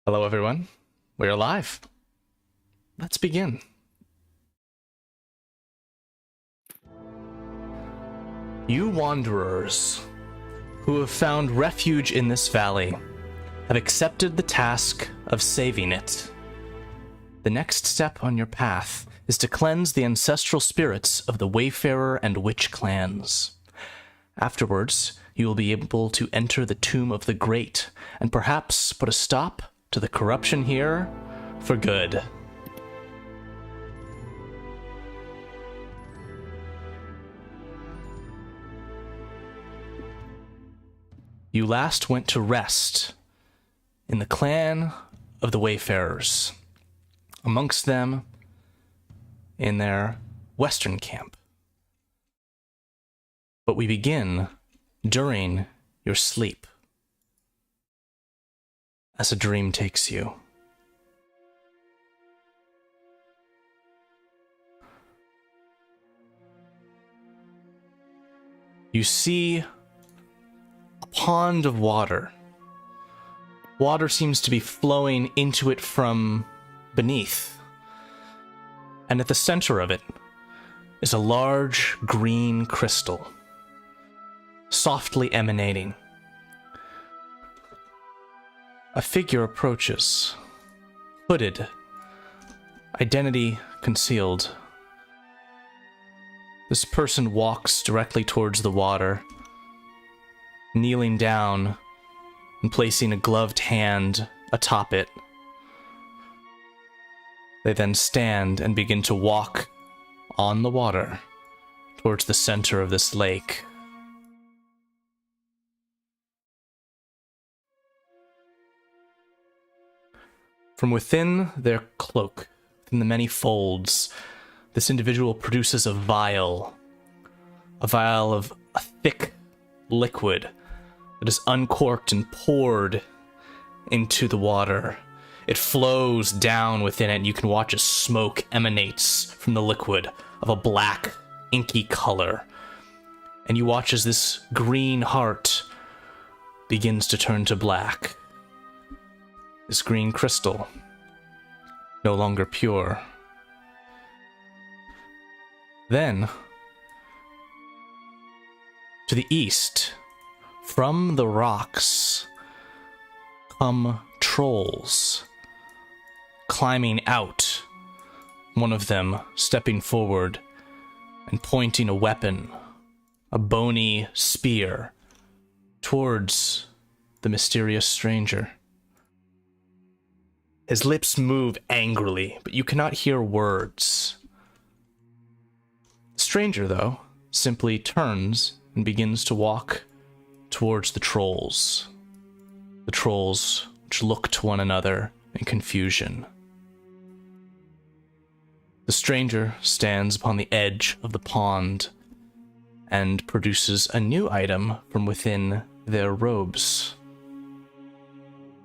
Hello, everyone. We're live. Let's begin. You wanderers who have found refuge in this valley have accepted the task of saving it. The next step on your path is to cleanse the ancestral spirits of the Wayfarer and Witch clans. Afterwards, you will be able to enter the Tomb of the Great and perhaps put a stop to the corruption here for good. You last went to rest in the clan of the Wayfarers, amongst them in their western camp. But we begin during your sleep, as a dream takes you. You see a pond of water. Water seems to be flowing into it from beneath. And at the center of it is a large green crystal, softly emanating. A figure approaches, hooded, identity concealed. This person walks directly towards the water, kneeling down and placing a gloved hand atop it. They then stand and begin to walk on the water towards the center of this lake. From within their cloak, within the many folds, this individual produces a vial of a thick liquid that is uncorked and poured into the water. It flows down within it, and you can watch as smoke emanates from the liquid of a black, inky color. And you watch as this green heart begins to turn to black. This green crystal, no longer pure. Then, to the east, from the rocks, come trolls, climbing out, one of them stepping forward and pointing a weapon, a bony spear, towards the mysterious stranger. His lips move angrily, but you cannot hear words. The stranger, though, simply turns and begins to walk towards the trolls. The trolls which look to one another in confusion. The stranger stands upon the edge of the pond and produces a new item from within their robes.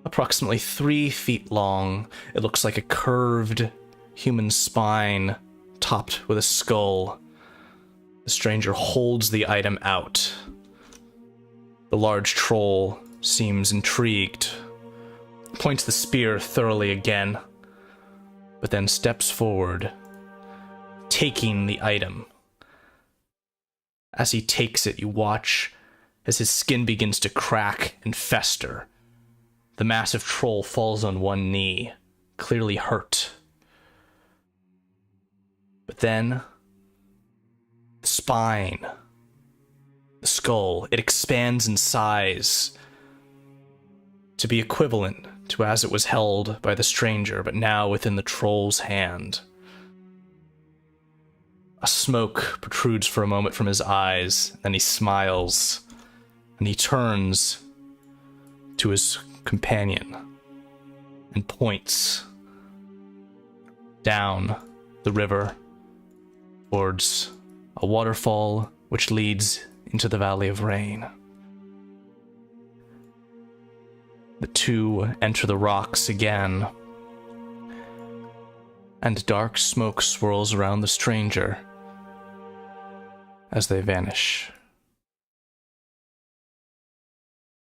Approximately 3 feet long, it looks like a curved human spine topped with a skull. The stranger holds the item out. The large troll seems intrigued, points the spear thoroughly again, but then steps forward, taking the item. As he takes it, you watch as his skin begins to crack and fester. The massive troll falls on one knee, clearly hurt. But then, the spine, the skull, it expands in size to be equivalent to as it was held by the stranger, but now within the troll's hand. A smoke protrudes for a moment from his eyes, then he smiles, and he turns to his companion and points down the river towards a waterfall which leads into the Valley of Rain. The two enter the rocks again, and dark smoke swirls around the stranger as they vanish.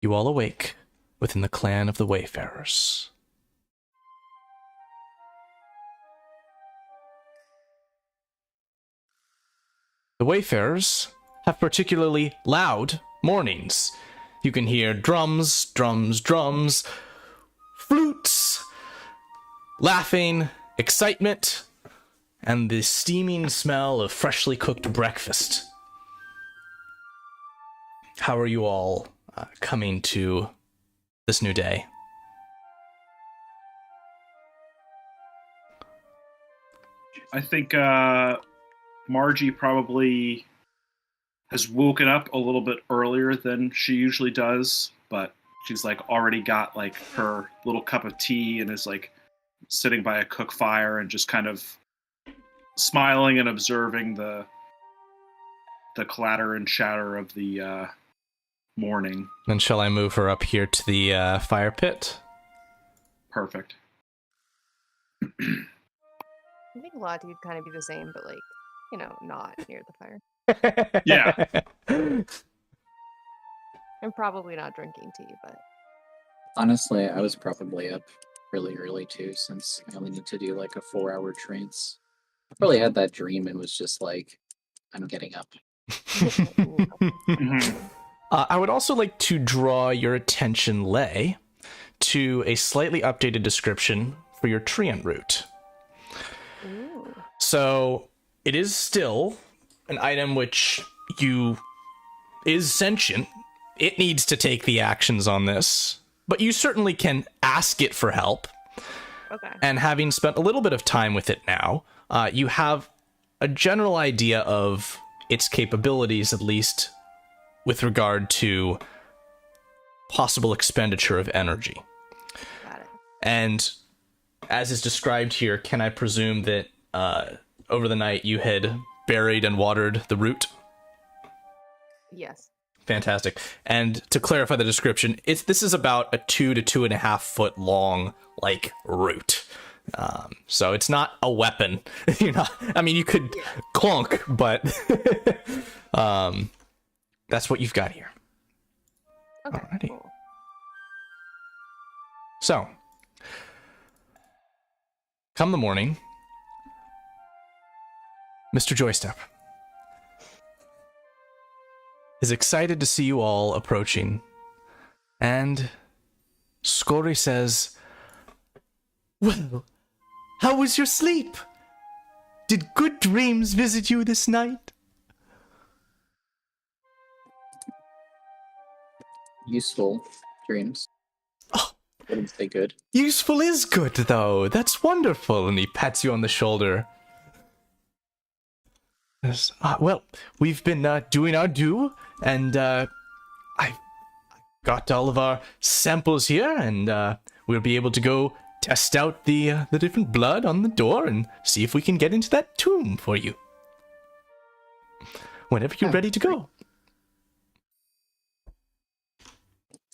You all awake within the clan of the Wayfarers. The wayfarers have particularly loud mornings. You can hear drums, drums, drums, flutes, laughing, excitement, and the steaming smell of freshly cooked breakfast. How are you all coming to this new day? I think Margie probably has woken up a little bit earlier than she usually does, but she's like already got like her little cup of tea and is like sitting by a cook fire and just kind of smiling and observing the clatter and chatter of the morning. Then shall I move her up here to the fire pit? Perfect. I think Lottie would kind of be the same, but like, you know, not near the fire. Yeah. I'm probably not drinking tea, but Honestly, I was probably up really early too, since I only need to do like a 4-hour trance. I probably had that dream and was just like, I'm getting up. I would also like to draw your attention, Lay, to a slightly updated description for your treant route. ooh. So it is still an item which is sentient. It needs to take the actions on this, but you certainly can ask it for help. Okay. And having spent a little bit of time with it now, you have a general idea of its capabilities, at least with regard to possible expenditure of energy. Got it. And as is described here, can I presume that over the night you had buried and watered the root? Yes. Fantastic. And to clarify the description, this is about a 2 to 2.5 foot long, like, root. So it's not a weapon. I mean, you could clunk, but that's what you've got here. Okay. Alrighty. Cool. So, come the morning, Mr. Joystep is excited to see you all approaching, and Scory says, "Well, how was your sleep? Did good dreams visit you this night?" Useful dreams. Oh. Wouldn't say good. Useful is good, though. That's wonderful. And he pats you on the shoulder. Yes. Well, we've been doing our due, and I've got all of our samples here, and we'll be able to go test out the different blood on the door and see if we can get into that tomb for you. Whenever you're ready to go.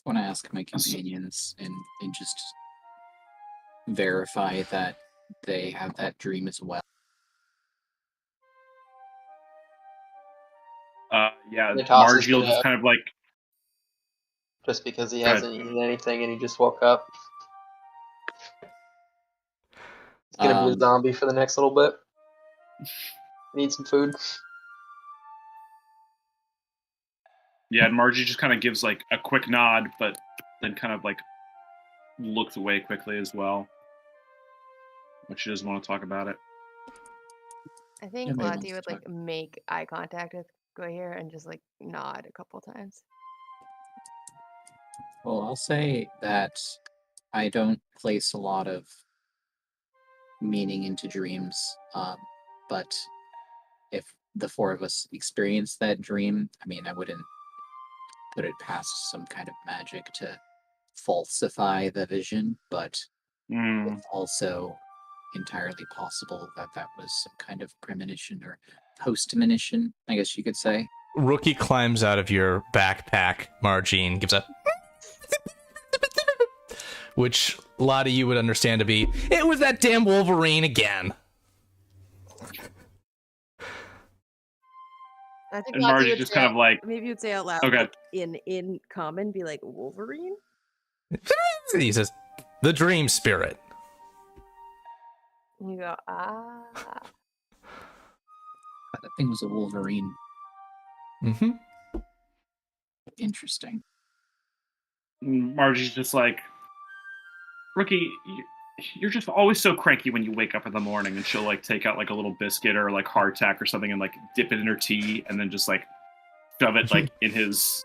I want to ask my companions and just verify that they have that dream as well. Yeah, They toss his Margie will food just up. kind of like, Just because he Go ahead. hasn't eaten anything and he just woke up. He's gonna be a zombie for the next little bit. Need some food. yeah, and Margie just kind of gives like a quick nod, but then kind of like looks away quickly as well. But she doesn't want to talk about it. I think Nobody wants Lottie to would like talk. make eye contact with Goyer and just like nod a couple times. Well, I'll say that I don't place a lot of meaning into dreams, but if the four of us experience that dream, I mean, I wouldn't put it past some kind of magic to falsify the vision, but it's also entirely possible that that was some kind of premonition or post-monition, I guess you could say. Rookie climbs out of your backpack, Margie, and gives a which a lot of you would understand to be, it was that damn Wolverine again. I think And Lottie Margie would just say kind of like, maybe you'd say out loud Okay. like, in common, be like Wolverine. He says, the dream spirit. And you go, ah. That thing was a wolverine. Mm-hmm. Interesting. Margie's just like, Rookie, you're just always so cranky when you wake up in the morning, and she'll like take out like a little biscuit or like hardtack or something and like dip it in her tea and then just like shove it like in his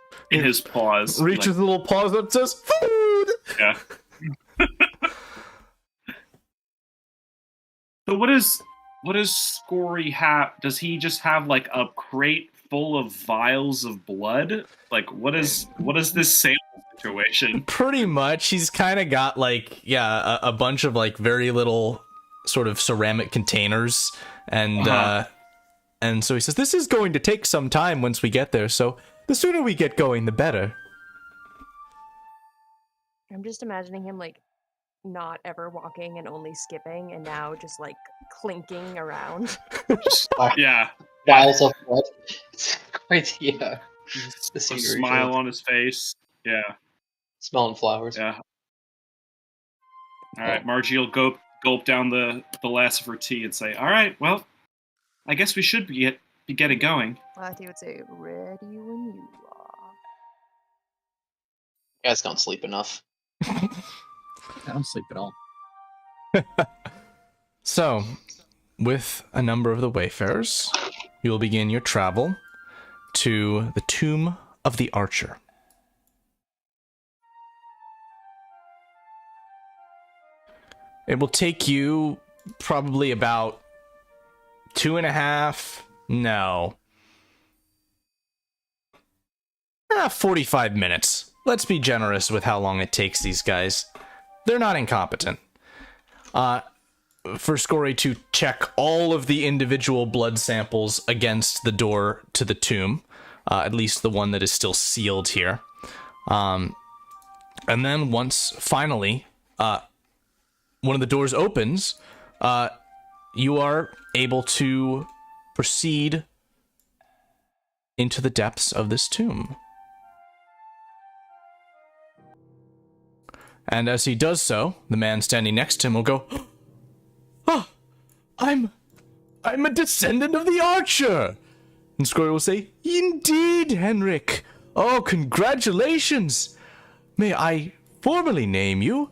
paws. Reaches like, the little paws up, says food. Yeah. So what does Scory have? Does he just have like a crate full of vials of blood? Like what is this sample situation? Pretty much. He's kind of got like a bunch of like very little sort of ceramic containers, and and so he says this is going to take some time once we get there. So the sooner we get going, the better. I'm just imagining him like not ever walking and only skipping, and now just like clinking around. Yeah. Vials of blood. It's quite, yeah. A smile on his face. Yeah. Smelling flowers. Yeah. All right, Margie will gulp down the last of her tea and say, "All right, well, I guess we should be getting going." Lottie would say, "Ready when you are." You guys don't sleep enough. I don't sleep at all. So, with a number of the wayfarers, you will begin your travel to the Tomb of the Archer. It will take you probably about 45 minutes. Let's be generous with how long it takes these guys. They're not incompetent. For Scory to check all of the individual blood samples against the door to the tomb, at least the one that is still sealed here. And then once finally one of the doors opens, you are able to proceed into the depths of this tomb. And as he does so, the man standing next to him will go, "Oh, I'm a descendant of the Archer." And Scory will say, "Indeed, Henrik. Oh, congratulations. May I formally name you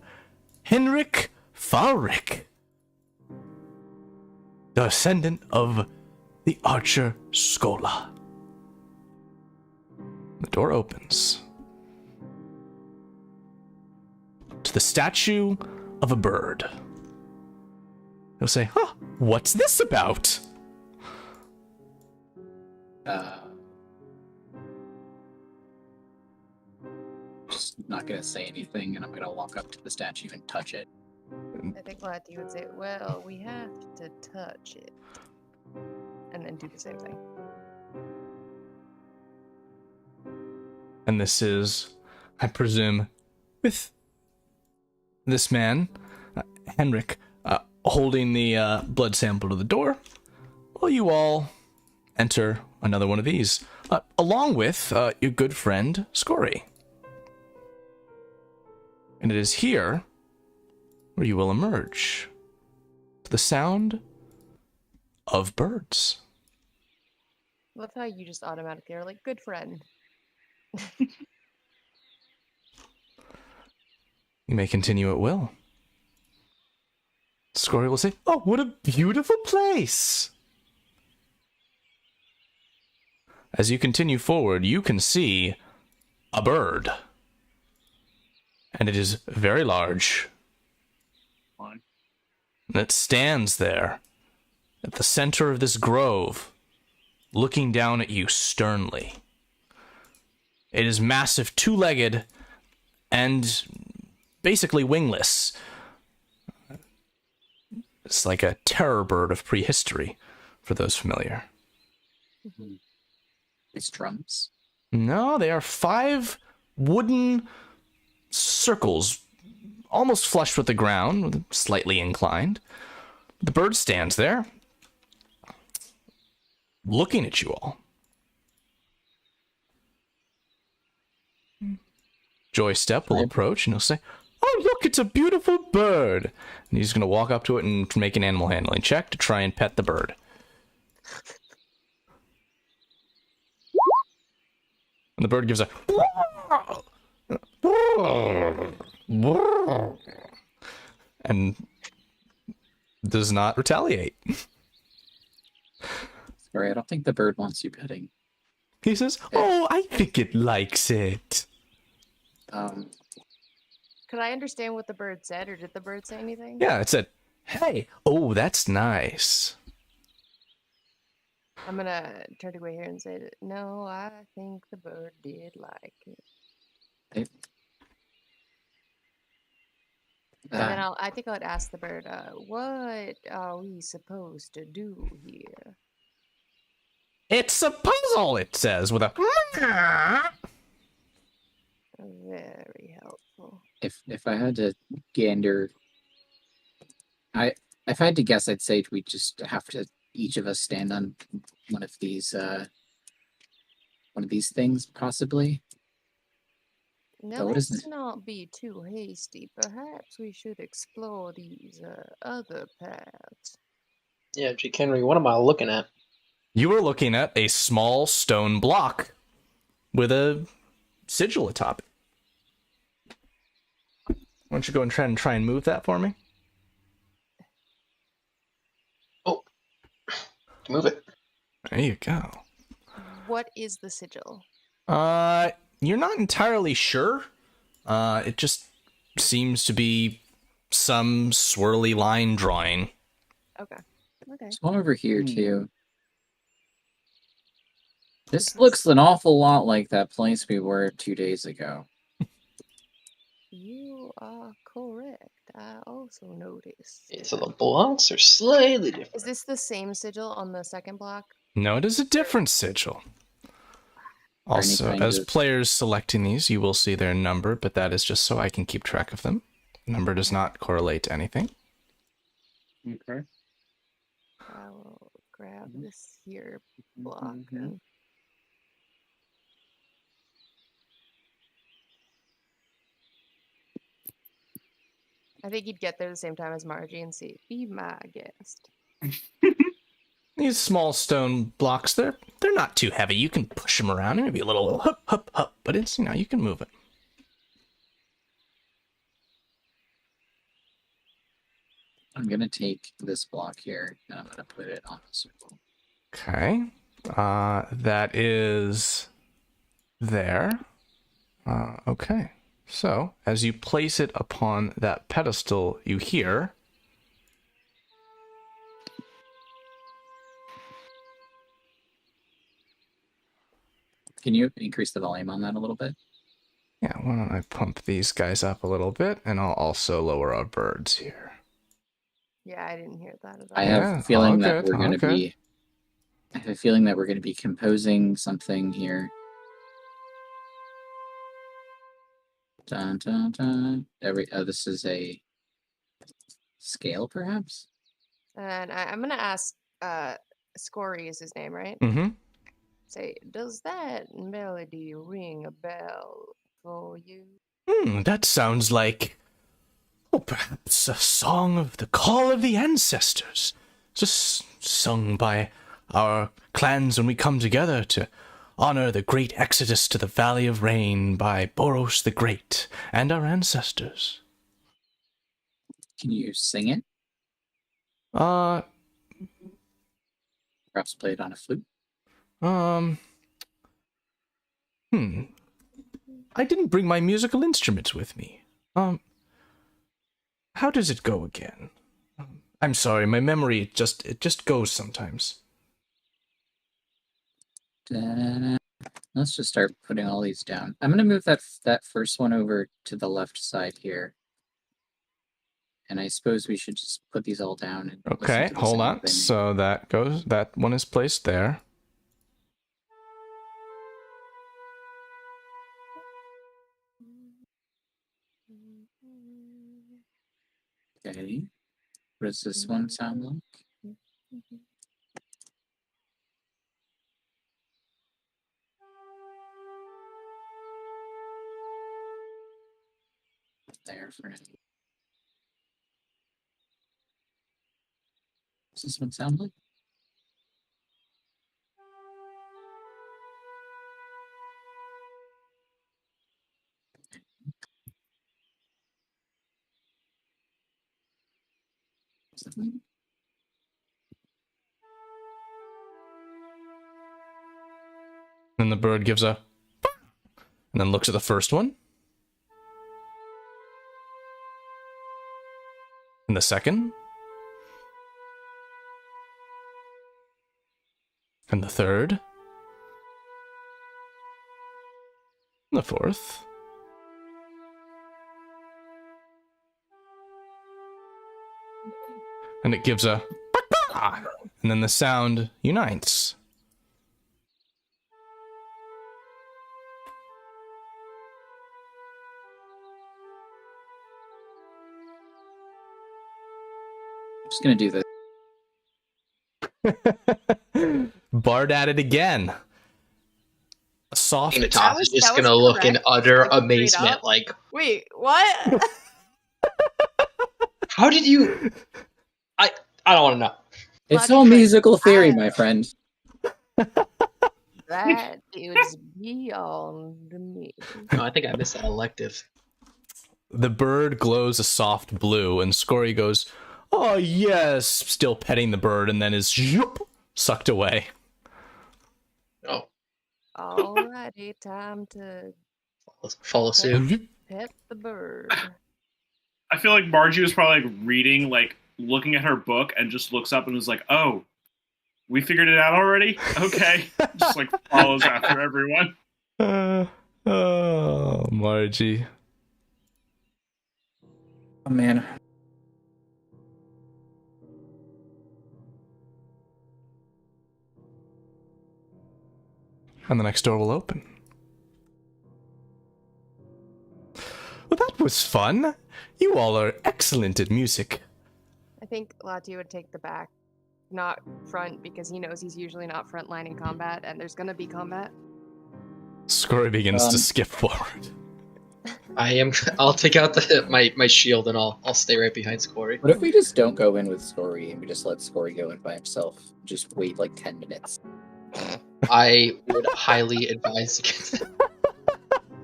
Henrik Falric, the descendant of the Archer Skola." The door opens to the statue of a bird. He'll say, "Huh, what's this about?" Just not gonna say anything, and I'm gonna walk up to the statue and touch it. I think Lottie would say, "Well, we have to touch it," and then do the same thing. And this is, I presume, with this man, Henrik, holding the blood sample to the door. Well, you all enter another one of these, along with your good friend, Scory. And it is here where you will emerge to the sound of birds. Love how you just automatically are like, "Good friend." You may continue at will. Scory will say, "Oh, what a beautiful place!" As you continue forward, you can see a bird. And it is very large. Fine. And it stands there at the center of this grove, looking down at you sternly. It is massive, two-legged, and basically wingless. It's like a terror bird of prehistory, for those familiar. It's drums. No, they are 5 wooden circles, almost flush with the ground, slightly inclined. The bird stands there, looking at you all. Joy Step will approach and he'll say, "Oh, look, it's a beautiful bird." And he's going to walk up to it and make an animal handling check to try and pet the bird. And the bird gives a and does not retaliate. Sorry, I don't think the bird wants you petting. He says, "Oh, I think it likes it." Could I understand what the bird said, or did the bird say anything? Yeah, it said, "Hey, oh, that's nice." I'm gonna turn to Gray here and say, no, I think the bird did like it. And then I think I'd ask the bird, what are we supposed to do here? It's a puzzle, it says with a. Very helpful. If I had to gander, if I had to guess, I'd say we just have to each of us stand on one of these things, possibly. Now, what is let's it? not be too hasty. Perhaps we should explore these other paths. Yeah, Jake Henry, what am I looking at? You were looking at a small stone block with a sigil atop it. Why don't you go and try and move that for me? Oh, move it. There you go. What is the sigil? You're not entirely sure. It just seems to be some swirly line drawing. Okay. There's one over here too. This looks an awful lot like that place we were 2 days ago. You are correct. I also noticed. Okay, so the blocks are slightly different. Is this the same sigil on the second block? No, it is a different sigil. Also, as players selecting these, you will see their number, but that is just so I can keep track of them. Number does not correlate to anything. Okay. I will grab this here block and I think you'd get there the same time as Margie and see, be my guest. These small stone blocks, they're not too heavy. You can push them around. Maybe a little hup, hup, hup, but it's, you can move it. I'm going to take this block here, and I'm going to put it on the circle. Okay. That is there. Okay. So, as you place it upon that pedestal, you hear... Can you increase the volume on that a little bit? Yeah, why don't I pump these guys up a little bit, and I'll also lower our birds here. Yeah, I didn't hear that at all. I have a feeling that we're going to be... I have a feeling that we're going to be composing something here. Dun, dun, dun. This is a scale, perhaps? And I'm going to ask, Scory is his name, right? Mm-hmm. Say, does that melody ring a bell for you? That sounds like... Oh, perhaps a song of the call of the ancestors. Just sung by our clans when we come together to honor the great exodus to the Valley of Rain by Boros the Great and our ancestors. Can you sing it? Perhaps play it on a flute? I didn't bring my musical instruments with me. How does it go again? I'm sorry, my memory, it just goes sometimes. Let's just start putting all these down. I'm going to move that first one over to the left side here. And I suppose we should just put these all down. And okay, hold on. So that one is placed there. Okay. What does this one sound like? There for it. Does this one sound like? And the bird gives a... and then looks at the first one. And the second. And the third. And the fourth. And it gives a... and then the sound unites. I'm just gonna do this. Bard at it again. A soft... Natasha's was- just that was gonna look in correct. utter Like, straight amazement, up. like, Wait, what? how did you... I don't want to know. It's Logic all like, musical theory, ah. my friend. That is beyond me. No, I think I missed that elective. The bird glows a soft blue, and Scory goes, "Oh yes," still petting the bird, and then is zoop, sucked away. Oh, Alrighty, time to follow suit. pet the bird. I feel like Margie was probably like reading, like looking at her book, and just looks up and was like, "Oh, we figured it out already." Okay, just like follows after everyone. Oh, Margie. Oh man. And the next door will open. Well, that was fun. You all are excellent at music. I think Lati would take the back, not front, because he knows he's usually not frontline in combat, and there's gonna be combat. Scory begins to skip forward. I'll take out my shield and I'll stay right behind Scory. What if we just don't go in with Scory and we just let Scory go in by himself? Just wait like 10 minutes. I would highly advise against it.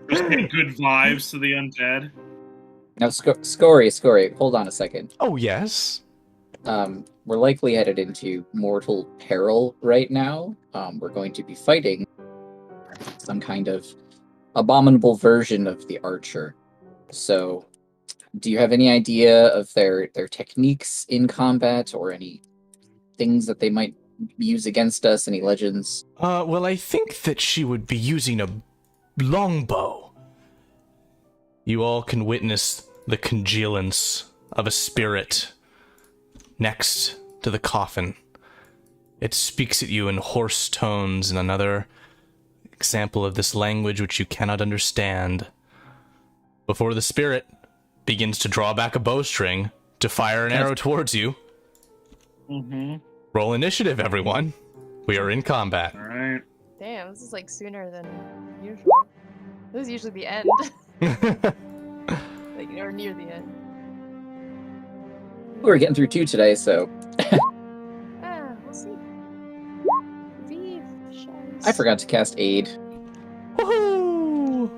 Just get good vibes to the undead. Now, Scory, hold on a second. Oh, yes. We're likely headed into mortal peril right now. We're going to be fighting some kind of abominable version of the archer. So, do you have any idea of their techniques in combat or any things that they might use against us? Any legends? Well, I think that she would be using a longbow. You all can witness the congealance of a spirit next to the coffin. It speaks at you in hoarse tones in another example of this language which you cannot understand. Before the spirit begins to draw back a bowstring to fire an arrow towards you. Mm-hmm. Roll initiative, everyone. We are in combat. All right. Damn, this is like sooner than usual. This is usually the end, like or near the end. We're getting through 2 today, so We'll see. Vive I forgot to cast Aid. Woohoo!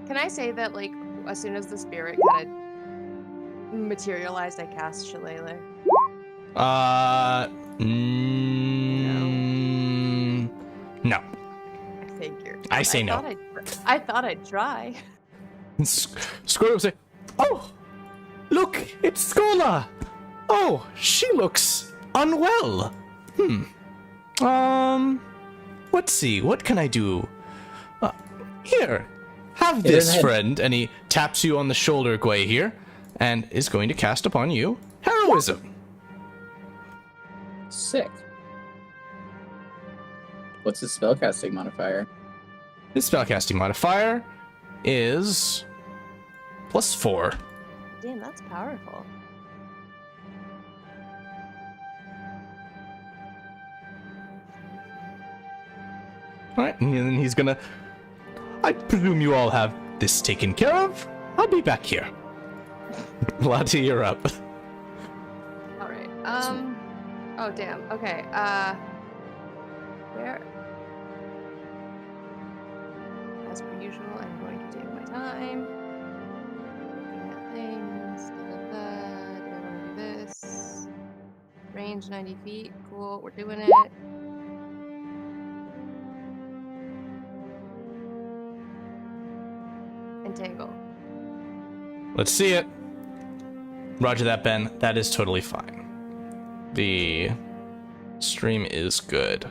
Can I say that, like, as soon as the spirit kind of materialized, I cast Shillelagh? No. I figured. I say no. I thought I'd try. Squirrel will say, "Oh, look, it's Skola. Oh, she looks unwell. Let's see, what can I do? Here, have Hit her in this, the head. friend." And he taps you on the shoulder, Gwei, here, and is going to cast upon you heroism. Sick. What's his spellcasting modifier? His spellcasting modifier is +4. Damn, that's powerful. Alright, and then he's gonna... I presume you all have this taken care of? I'll be back here. Lati, you're up. All right. Oh damn. Okay. Where? As per usual, I'm going to take my time. Looking at range, 90 feet. Cool, we're doing it. Entangle. Let's see it. Roger that, Ben. That is totally fine. The stream is good.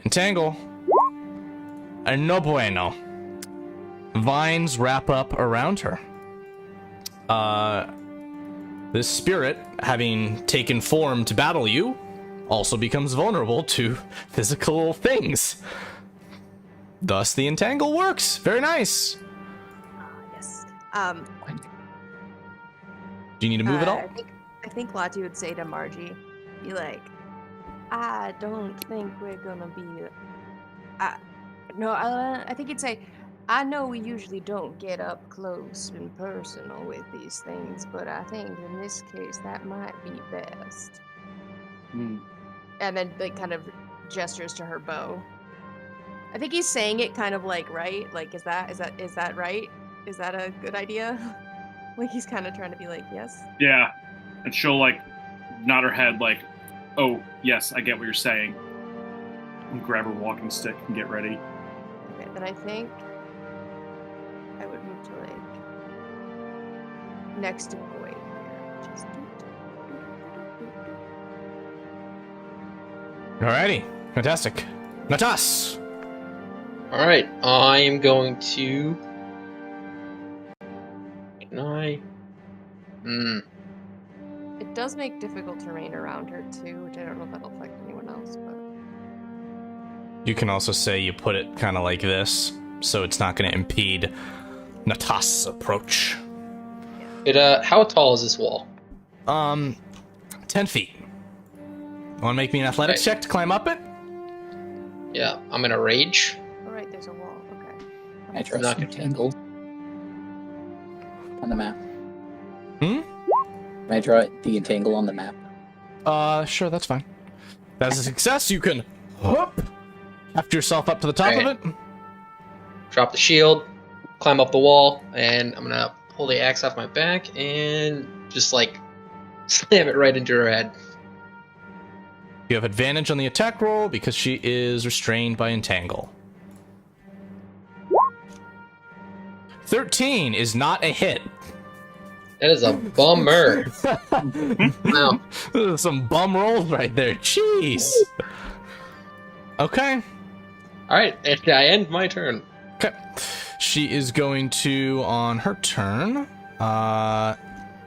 Entangle. And no bueno. Vines wrap up around her. This spirit, having taken form to battle you, also becomes vulnerable to physical things. Thus, the entangle works. Very nice. Yes. Do you need to move at all? I think Lati would say to Margie, be like, I don't think we're gonna be. I think he'd say, I know we usually don't get up close and personal with these things, but I think in this case that might be best. Hmm. And then like kind of gestures to her bow. I think he's saying it kind of like right, like is that right? Is that a good idea? Like he's kind of trying to be like yes. Yeah, and she'll like nod her head like, oh yes, I get what you're saying. And grab her walking stick and get ready. Okay, then I think I would move to like next to Boyd here, which is Alrighty. Fantastic. Natas! Alright, I'm going to... Can I... It does make difficult terrain around her too, which I don't know if that'll affect anyone else, but You can also say you put it kind of like this, so it's not going to impede Natas' approach. How tall is this wall? 10 feet. Want to make me an athletics check to climb up it? Yeah, I'm gonna rage. alright, there's a wall. Okay. I trust not you, gonna- Tangled. On the map. Hmm? Can I draw the entangle on the map? Sure, that's fine. That's a success. You can whoop, heft yourself up to the top of it. Drop the shield, climb up the wall, and I'm gonna pull the axe off my back and just like slam it right into her head. You have advantage on the attack roll because she is restrained by entangle. 13 is not a hit. That is a bummer. Wow. Some bum rolls right there. Jeez. Okay. Alright, I end my turn. Okay. She is going to, on her turn,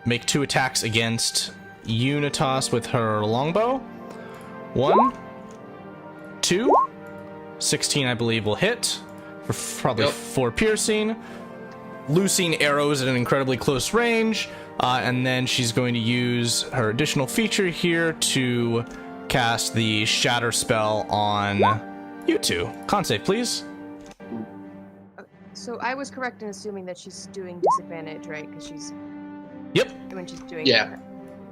make 2 attacks against Unitas with her longbow. 1, 2, 16 I believe will hit for probably 4 piercing, loosing arrows at an incredibly close range, and then she's going to use her additional feature here to cast the shatter spell on you two. Con save, please. So I was correct in assuming that she's doing disadvantage, right? Because she's Yep. when she's doing Yeah.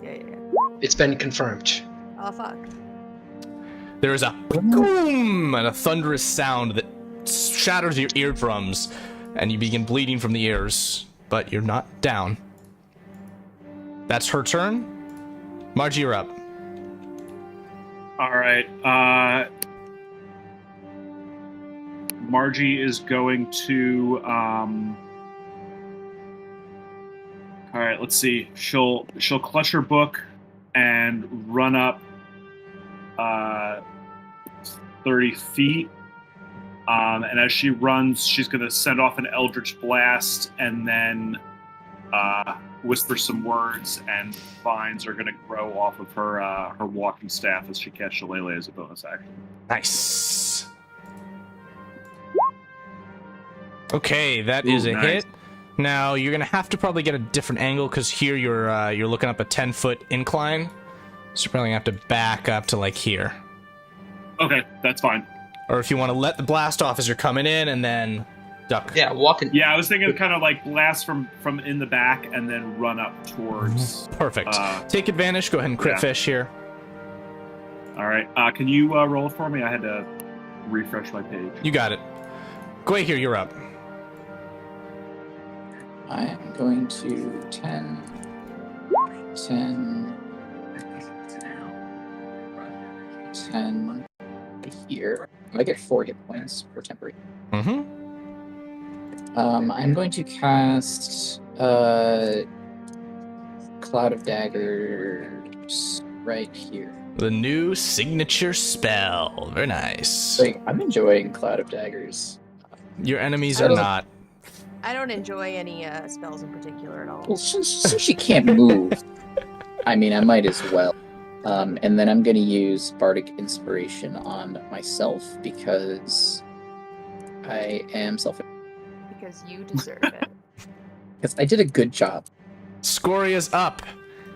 Yeah. It's been confirmed. Oh fuck. There is a boom and a thunderous sound that shatters your eardrums, and you begin bleeding from the ears, but you're not down. That's her turn. Margie, you're up. All right. Margie is going to. All right. Let's see. She'll clutch her book and run up 30 feet. And as she runs, she's going to send off an eldritch blast and then whisper some words, and vines are going to grow off of her her walking staff as she casts Shillelagh as a bonus action. Nice. Okay, that is a nice. hit. Now you're gonna have to probably get a different angle because here you're looking up a 10-foot incline, so you're probably gonna have to back up to like here. Okay, that's fine. Or if you want to let the blast off as you're coming in and then duck. Yeah, walking. Yeah, I was thinking kind of like blast from in the back and then run up towards. Perfect. Take advantage. Go ahead and crit yeah. fish here. All right. Can you roll it for me? I had to refresh my page. You got it. Gway, here, you're up. I am going to 10, 10 here. I get 4 hit points for temporary. Mm-hmm. I'm going to cast Cloud of Daggers right here. The new signature spell. Very nice. Like, I'm enjoying Cloud of Daggers. Your enemies I are don't- not. I don't enjoy any spells in particular at all. Well, since she can't move, I mean, I might as well. And then I'm going to use Bardic Inspiration on myself because I am self. Because you deserve it. Because I did a good job. Scoria's up.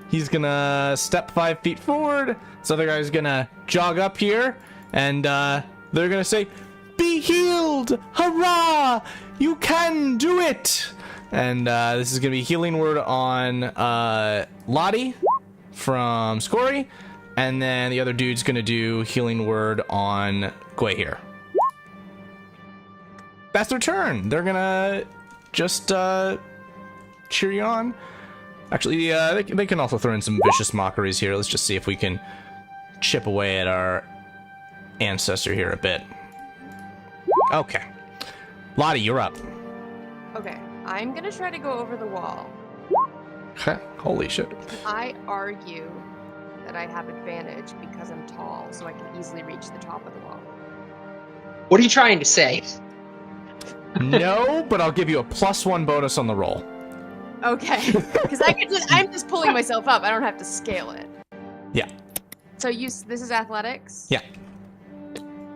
He's gonna step 5 feet forward. This other guy's gonna jog up here, and they're gonna say, "Be healed! Hurrah! You can do it!" And this is gonna be healing word on Lottie from Scory, and then the other dude's gonna do healing word on Gwei here. That's their turn. They're gonna just cheer you on. Actually, they can also throw in some vicious mockeries here. Let's just see if we can chip away at our ancestor here a bit. Okay. Lottie, you're up. Okay, I'm gonna try to go over the wall. Holy shit. I argue that I have advantage because I'm tall, so I can easily reach the top of the wall. What are you trying to say? No, but I'll give you a +1 bonus on the roll. Okay, because I'm just pulling myself up. I don't have to scale it. Yeah. So this is athletics? Yeah.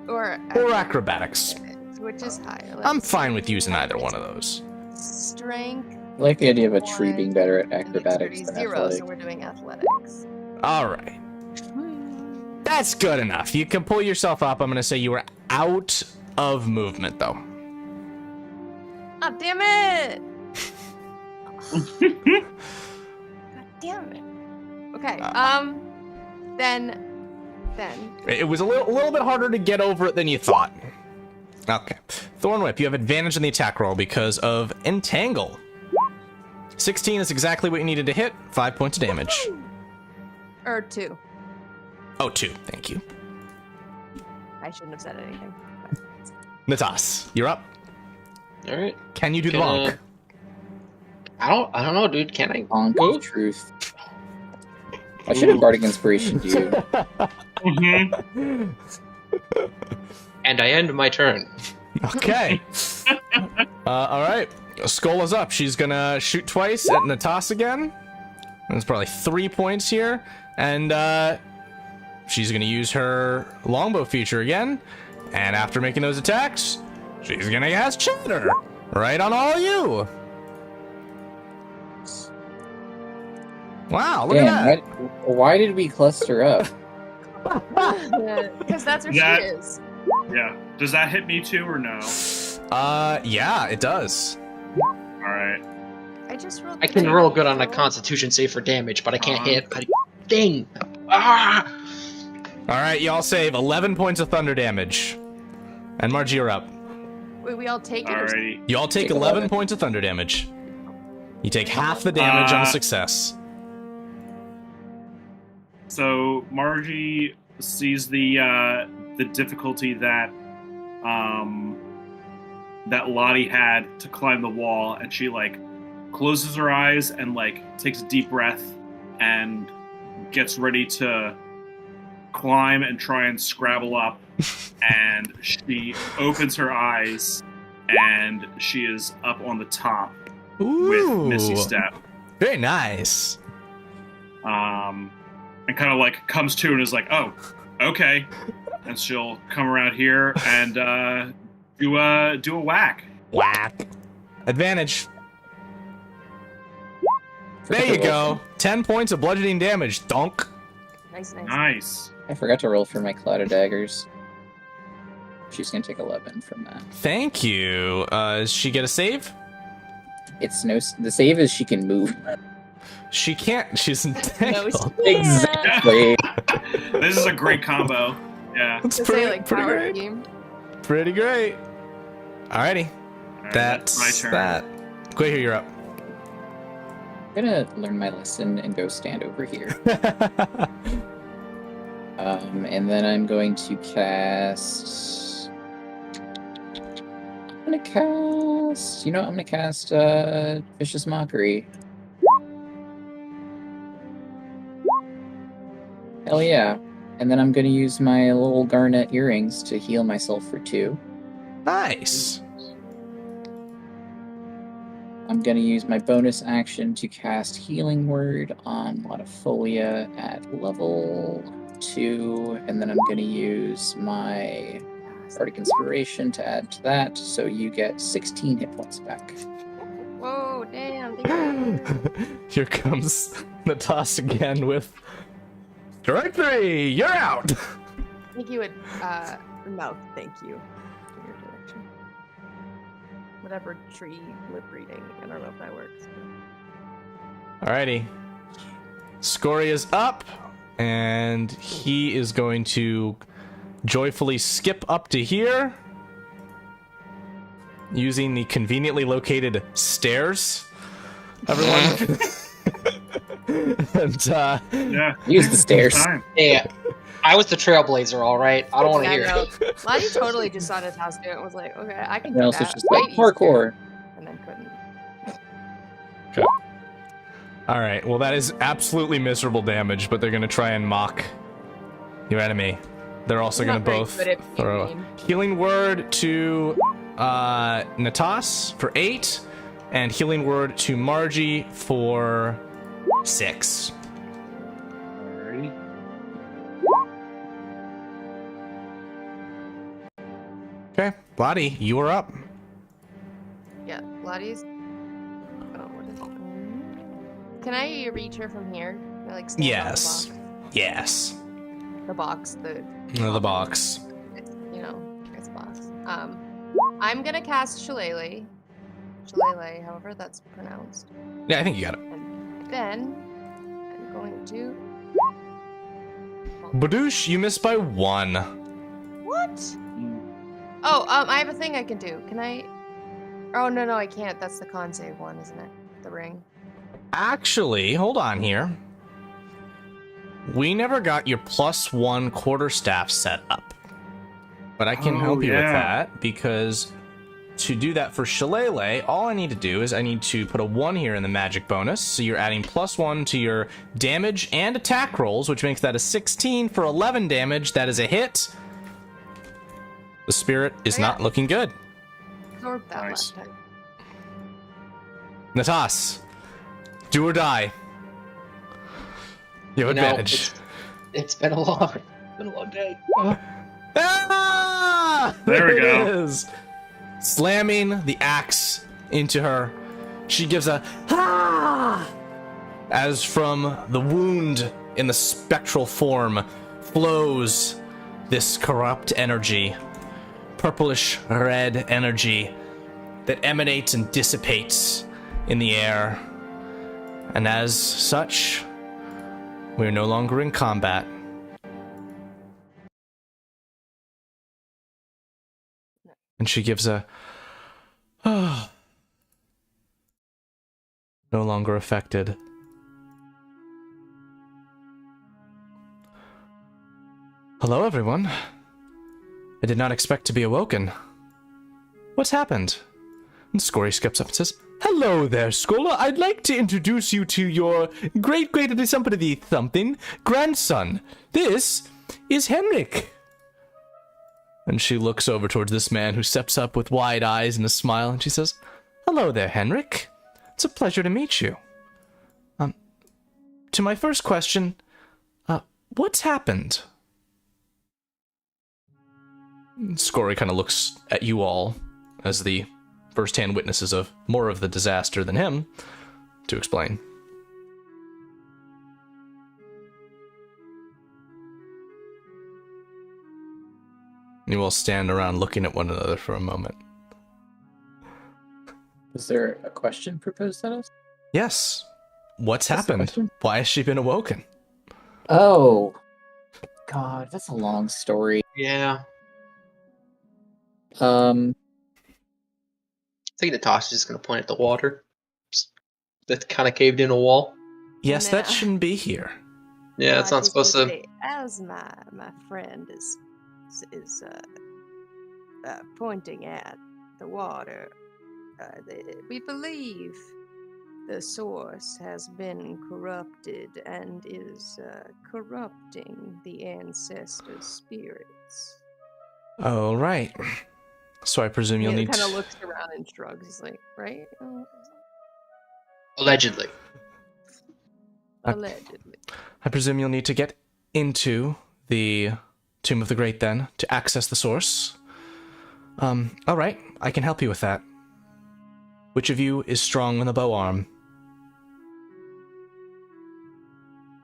Or acrobatics. Which is higher. I'm fine with using either one of those. Strength. I like the idea of a tree one, being better at and acrobatics dexterity than 0, athletics. so we're doing athletics. All right. That's good enough. You can pull yourself up. I'm going to say you were out of movement, though. Ah, damn it! God damn it. Okay, then... It was a little bit harder to get over it than you thought. Okay. Thorn Whip, you have advantage on the attack roll because of Entangle. 16 is exactly what you needed to hit. 5 points of damage. Or 2. Oh, 2. Thank you. I shouldn't have said anything. Natas, you're up. All right. Can you do the Can, bonk? I don't know, dude. Can I Bonk move? of truth. I should have Bardic Inspiration to you. Mm-hmm. And I end my turn. Okay. All right. Skola's up. She's gonna shoot twice at Natas again. That's probably 3 points here. And she's gonna use her longbow feature again. And after making those attacks, she's gonna cast Chatter right on all you. Wow, look at that. Why did we cluster up? Because that's where That- she is. Yeah. Does that hit me too or no? Yeah, it does. All right. I just rolled. I can two. roll good on a So- Constitution save for damage, but I can't Uh-huh. hit. Dang! Ah! All right, y'all save 11 points of thunder damage. And Margie, you're up. Wait, we all take it? Or... Alrighty. You all take Take 11 11. points of thunder damage. You take half the damage on a success. So Margie sees the difficulty that that Lottie had to climb the wall, and she like closes her eyes and like takes a deep breath and gets ready to climb and try and scrabble up. And she opens her eyes, and she is up on the top with Missy Step. Very nice. And kind of like comes to and is like, "Oh, okay," and she'll come around here and do a whack. Whack. Advantage. There you go. 10 points of bludgeoning damage. Donk. Nice, nice. Nice. I forgot to roll for my Cloud of Daggers. She's gonna take 11 from that. Thank you. Does she get a save? It's no. The save is she can move. She can't. She's entangled. Exactly. This is a great combo. Yeah. That's To pretty, say like pretty power great. scheme. Pretty great. Alrighty. All right, That's my turn. that. Quay, here, you're up. I'm gonna learn my lesson and go stand over here. And then I'm going to cast. I'm gonna cast Vicious Mockery. Hell yeah. And then I'm gonna use my little garnet earrings to heal myself for 2. Nice. I'm gonna use my bonus action to cast Healing Word on Latifolia at level 2, and then I'm gonna use my Bardic Inspiration to add to that, so you get 16 hit points back. Whoa, damn. Thank you. Here comes Natas again with Strike 3, you're out! I think you would, no, thank you for your direction. Whatever tree lip reading, I don't know if that works. Alrighty. Scory is up, and he is going to joyfully skip up to here, using the conveniently located stairs. Everyone. And, Yeah. Use the stairs. Time. Yeah, I was the trailblazer, all right. I don't want to hear it. Lottie totally just saw Natas do it and was like, okay, I can And do also that. just like way parkour. easier, and then couldn't. alright, well that is absolutely miserable damage, but they're going to try and mock your enemy. They're also I'm going not to very both good at throw being mean. Healing Word to Natas for 8, and Healing Word to Margie for 6. Alrighty. Okay, Lottie, you are up. Yeah, Lottie's. Oh, what is it? Can I reach her from here? Can I, like, stand Yes. Yes. on the box? The box. You know, it's a box. I'm gonna cast Shillelagh. Shillelagh, however that's pronounced. Yeah, I think you got it. And then I'm going to. Badoosh, you missed by 1. What? Oh, I have a thing I can do. Can I? Oh no, I can't. That's the con save one, isn't it? The ring. Actually, hold on here. We never got your +1 quarterstaff set up. But I can Oh, help you with yeah. that, because to do that for Shillelagh, all I need to do is I need to put a 1 here in the magic bonus, so you're adding +1 to your damage and attack rolls, which makes that a 16 for 11 damage. That is a hit. The spirit is not looking good. Absorbed that Nice. last time. Natas, do or die. You have You know, advantage. It's been a long day. Ah! There we go. it is. Slamming the axe into her, she gives a ah! As from the wound in the spectral form flows this corrupt energy, purplish red energy that emanates and dissipates in the air. And as such, we are no longer in combat. And she gives a no longer affected. Hello, everyone. I did not expect to be awoken. What's happened? And Scory skips up and says, Hello there, Scholar. I'd like to introduce you to your great something grandson. This is Henrik. And she looks over towards this man who steps up with wide eyes and a smile, and she says, Hello there, Henrik. It's a pleasure to meet you. To my first question, what's happened? Scory kind of looks at you all as the first-hand witnesses of more of the disaster than him to explain. You all stand around looking at one another for a moment. Was there a question proposed at us? Yes. What's What's the happened? question? Why has she been awoken? Oh, God, that's a long story. Yeah. Um, I think Natasha's just gonna point at the water. That kind of caved in a wall. Yes, that Nah. shouldn't be here. Yeah, it's I not just supposed want to. say, as my friend is pointing at the water, we believe the source has been corrupted and is corrupting the ancestors' spirits. All right. So I presume you'll He need kind of to... looks around and shrugs. He's like, right? Allegedly. Allegedly. I presume you'll need to get into the Tomb of the Great then to access the source. All right, I can help you with that. Which of you is strong in the bow arm?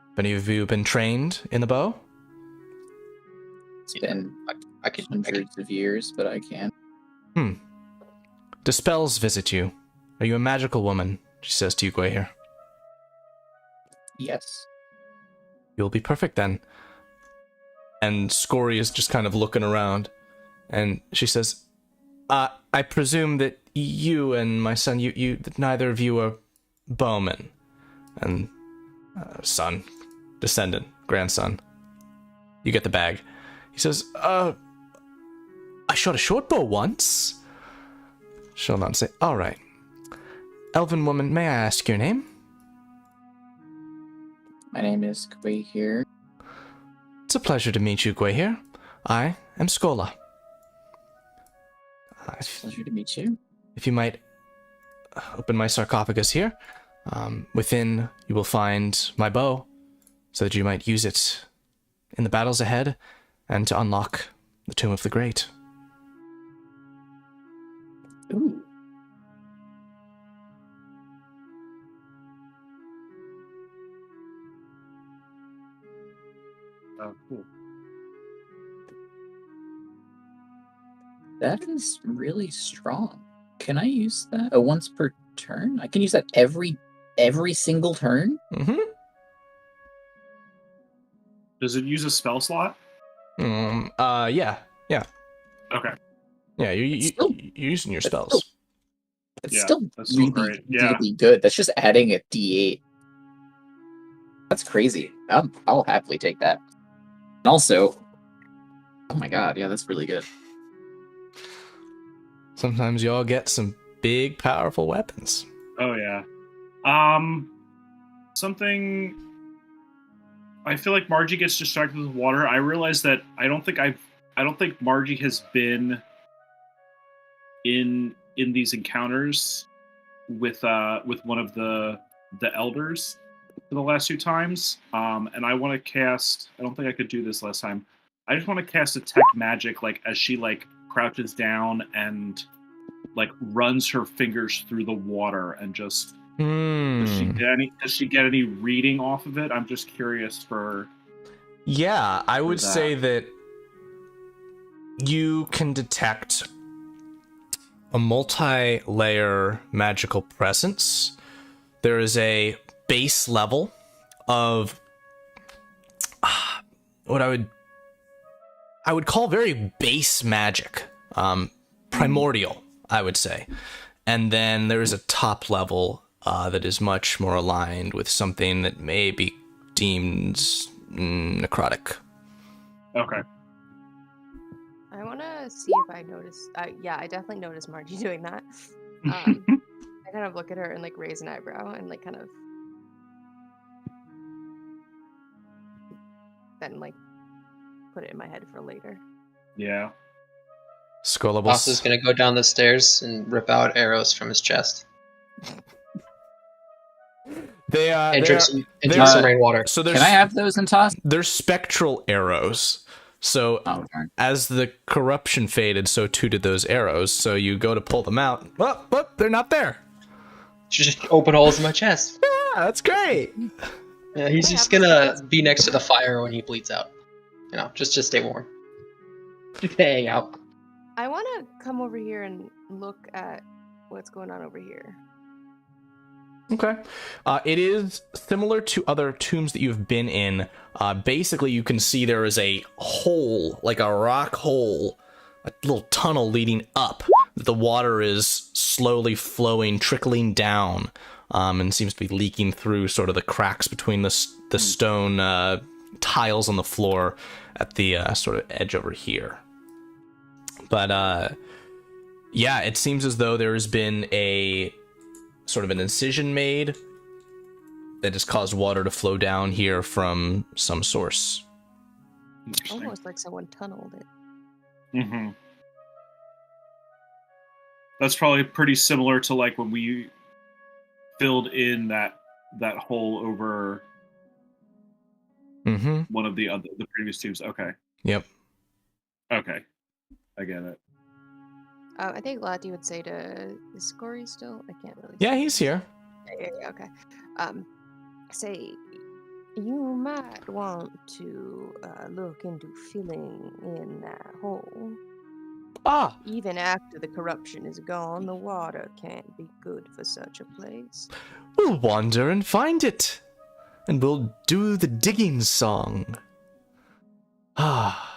Have any of you been trained in the bow? It's been I could. hundreds of years, but I can. Do spells visit you? Are you a magical woman? She says to you, Gwahir. Yes. You'll be perfect then. And Scory is just kind of looking around, and she says, I presume that you and my son, that neither of you are bowmen. And son, descendant, grandson. You get the bag. He says, I shot a short bow once. She'll not say, all right. Elven woman, may I ask your name? My name is Kwei here. It's a pleasure to meet you, Gwahir. I am Skola. Pleasure to meet you. If you might open my sarcophagus here, within you will find my bow, so that you might use it in the battles ahead and to unlock the Tomb of the Great. Ooh. Oh, cool. That is really strong. Can I use that once per turn? I can use that every single turn? Mm-hmm. Does it use a spell slot? Yeah. Okay. Yeah, you're using your spells. It's Yeah, still that's still really, great. Yeah. really good. That's just adding a D8. That's crazy. I'll happily take that. And also, oh my god, yeah, that's really good. Sometimes y'all get some big, powerful weapons. Oh yeah. Something. I feel like Margie gets distracted with water. I realize that I don't think Margie has been in these encounters with one of the elders for the last 2 times. And I want to cast. I don't think I could do this last time. I just want to cast detect magic, like as she like crouches down and like runs her fingers through the water and just. Does she get any reading off of it? I'm just curious for. Yeah, I would that. say that you can detect a multi-layer magical presence. There is a base level of what I would call very base magic, primordial, I would say. And then there is a top level that is much more aligned with something that may be deemed necrotic. Okay. I want to see if I notice. Yeah, I definitely noticed Margie doing that. I kind of look at her and like raise an eyebrow and like kind of then like put it in my head for later. Yeah. Boss is gonna go down the stairs and rip out arrows from his chest. And drink some rainwater. So Can I have those and toss? They're spectral arrows. So as the corruption faded, so too did those arrows. So you go to pull them out. Well, they're not there. Just open holes in my chest. Yeah, that's great. Yeah, he's just gonna be next to the fire when he bleeds out. You know, just stay warm. Just hang out. I want to come over here and look at what's going on over here. Okay. It is similar to other tombs that you've been in. Basically, you can see there is a hole, like a rock hole, a little tunnel leading up that the water is slowly flowing, trickling down, and seems to be leaking through sort of the cracks between the stone tiles on the floor at the sort of edge over here. But yeah, it seems as though there has been a sort of an incision made that has caused water to flow down here from some source. Almost like someone tunneled it. Mm-hmm. That's probably pretty similar to like when we filled in that hole over one of the previous tubes. Okay. Yep. Okay. I get it. I think Lottie would say to... Is Scory still? I can't really... Yeah, he's here. Yeah, okay. Say, you might want to look into filling in that hole. Ah! Even after the corruption is gone, the water can't be good for such a place. We'll wander and find it. And we'll do the digging song. Ah.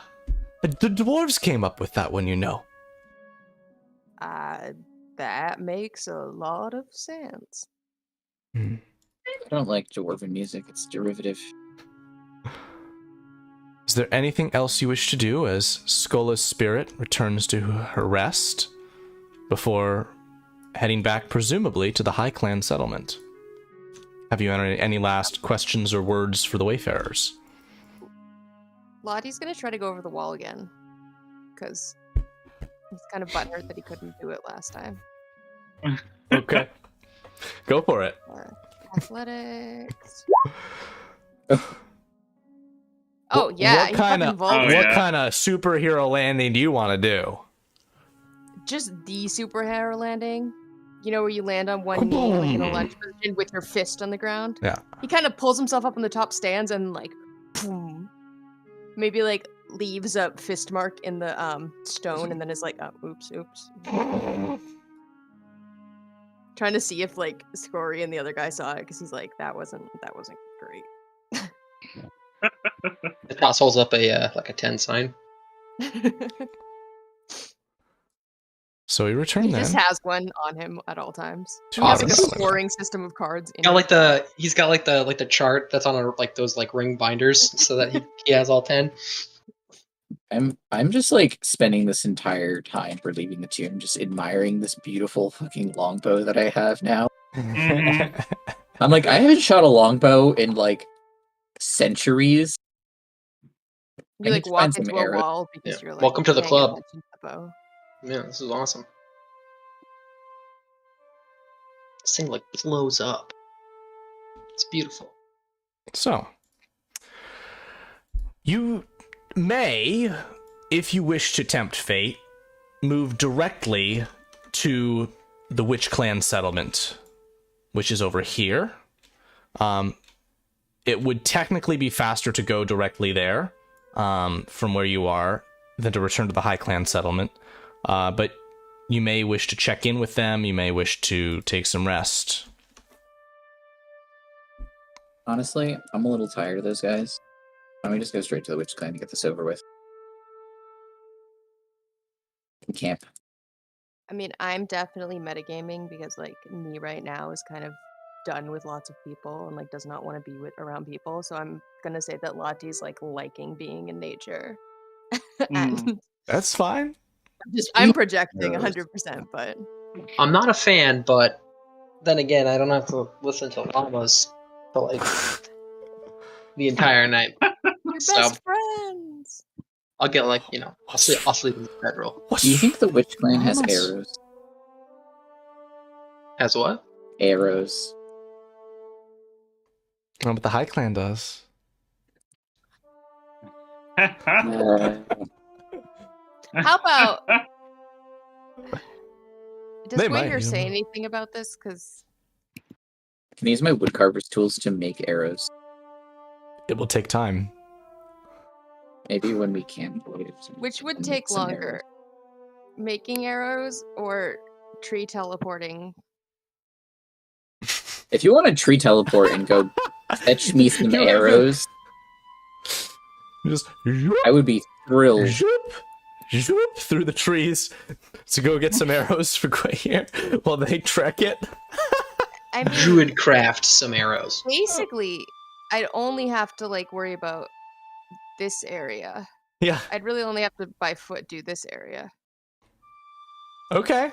The dwarves came up with that one, you know. That makes a lot of sense. I don't like dwarven music. It's derivative. Is there anything else you wish to do as Skola's spirit returns to her rest before heading back, presumably, to the High Clan settlement? Have you any last questions or words for the Wayfarers? Lottie's gonna try to go over the wall again, because he's kind of butthurt that he couldn't do it last time. Okay. Go for it. Athletics. Oh yeah, What kind of yeah. superhero landing do you want to do? Just the superhero landing. You know, where you land on one knee, like in a lunge position, with your fist on the ground. Yeah. He kind of pulls himself up on the top stands and like, boom. Maybe like leaves a fist mark in the stone, and then is like, oh, oops. Trying to see if like Scory and the other guy saw it, because he's like, that wasn't great. The toss holds up a like a 10 sign. So he returned He then. just has one on him at all times. He Oh, has like a that's- scoring system of cards. In Got it. like he's got like the chart that's on like those like ring binders, so that he has all 10. I'm just like spending this entire time for leaving the tomb just admiring this beautiful fucking longbow that I have now. I'm like, I haven't shot a longbow in like centuries. You I like need to walk find some into a arrows. wall because Yeah. you're like, Welcome to the paying club. attention to the bow. Yeah, this is awesome. This thing like blows up. It's beautiful. So, you may, if you wish to tempt fate, move directly to the Witch Clan settlement, which is over here. It would technically be faster to go directly there from where you are than to return to the High Clan settlement. But you may wish to check in with them. You may wish to take some rest. Honestly, I'm a little tired of those guys. Why don't we just go straight to the Witch Clan to get this over with? Camp. I mean, I'm definitely metagaming because like me right now is kind of done with lots of people and like does not want to be around people. So I'm gonna say that Lottie's like liking being in nature. And That's fine. I'm projecting 100%, but I'm not a fan, but then again, I don't have to listen to llamas for like the entire night. we're So- best friends. I'll get like, I'll sleep in the bedroll. Do you think the Witch Clan has Llamas? arrows? As what? Arrows. I don't know what the High Clan does. Uh, How about does They might, Waiter you say know. anything about this? Because can I use my woodcarver's tools to make arrows? It will take time. Maybe when we can. which would and take make some longer, arrows. making arrows or tree teleporting? If you want to tree teleport and go fetch me some You arrows, Just I would be thrilled. zoop, zoop, through the trees to go get some arrows for Quay here while they trek it. I mean, Druid craft some arrows. basically, I'd only have to like worry about this area. Yeah. I'd really only have to by foot do this area. Okay.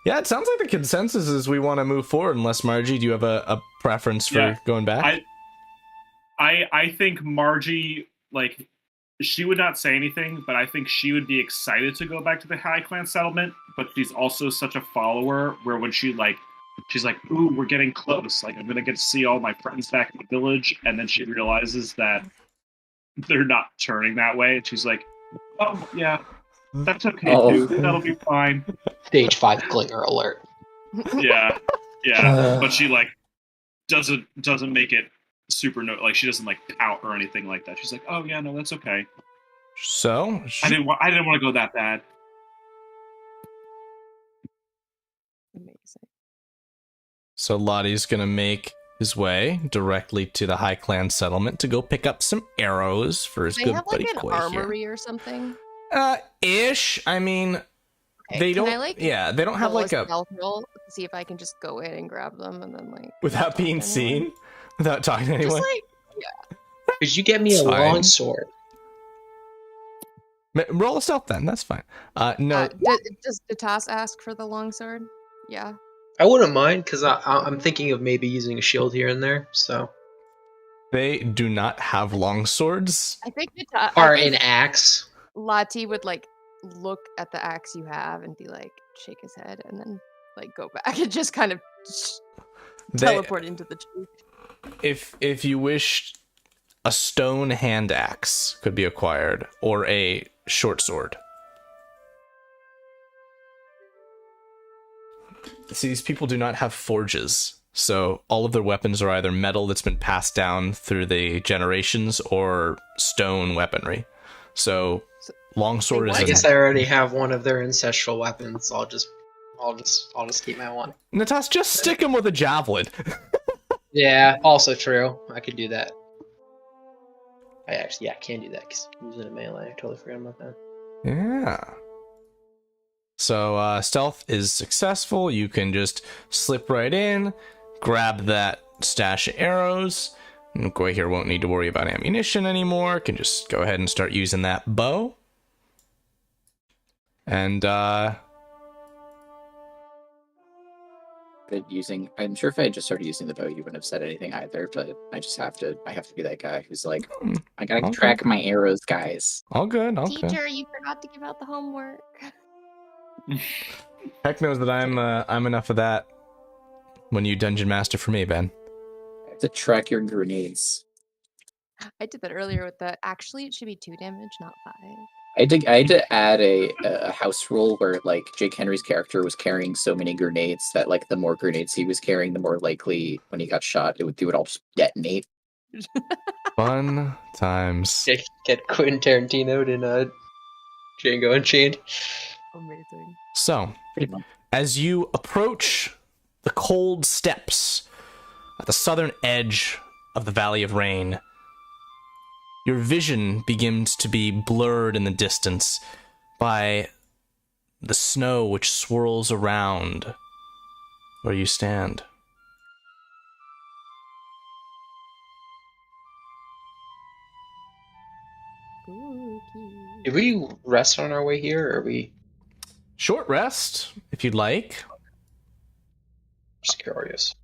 Yeah, it sounds like the consensus is we want to move forward. Unless Margie, do you have a preference for going back? I think Margie, like, she would not say anything, but I think she would be excited to go back to the High Clan settlement. But she's also such a follower where when she's like, ooh, we're getting close. Like, I'm gonna get to see all my friends back in the village, and then she realizes that they're not turning that way, and she's like, oh yeah, that's okay too. That'll be fine. Stage 5 clinger alert. Yeah. But she like doesn't make it super like she doesn't like pout or anything like that. She's like, oh yeah, no, that's okay. So I didn't want to go that bad. Amazing. So Lottie's gonna make his way directly to the High Clan settlement to go pick up some arrows for his They good have buddy like an Quay armory here. or something. Ish. I mean, Okay, they can don't. I, like, yeah, they don't have roll like a stealth roll to see if I can just go in and grab them and then like without being talk to anyone. seen, without talking to anyone. Just like Could you get me It's a fine. long sword? Roll a stealth then. That's fine. No, does Datas ask for the longsword? Yeah. I wouldn't mind, because I'm thinking of maybe using a shield here and there, so. they do not have long swords. I think Or an axe. Lati would like look at the axe you have and be like, shake his head, and then like go back and just kind of teleport into the tree. If you wish, a stone hand axe could be acquired, or a short sword. See, these people do not have forges, so all of their weapons are either metal that's been passed down through the generations or stone weaponry. So longsword is. I guess I already have one of their ancestral weapons. I'll just keep my one. Natas, just stick him with a javelin. Yeah, also true. I could do that. I can do that because I'm using a melee. I totally forgot about that. Yeah. So stealth is successful. You can just slip right in, grab that stash of arrows. Goy here won't need to worry about ammunition anymore. Can just go ahead and start using that bow. And I'm sure if I had just started using the bow, you wouldn't have said anything either, but I have to be that guy who's like, I gotta track my arrows, guys. all good. Teacher, you forgot to give out the homework. Heck knows that I'm enough of that when you dungeon master for me, Ben. I have to track your grenades. I did that earlier with the. Actually, it should be 2 damage, not 5. I had to add a house rule where like Jake Henry's character was carrying so many grenades that like the more grenades he was carrying, the more likely when he got shot it would all just detonate. Fun times. Get Quentin Tarantino'd in Django Unchained. Amazing. So, Pretty much. as you approach the cold steps at the southern edge of the Valley of Rain, your vision begins to be blurred in the distance by the snow which swirls around where you stand. Spooky. Did we rest on our way here, or are we Short rest, if you'd like. just curious?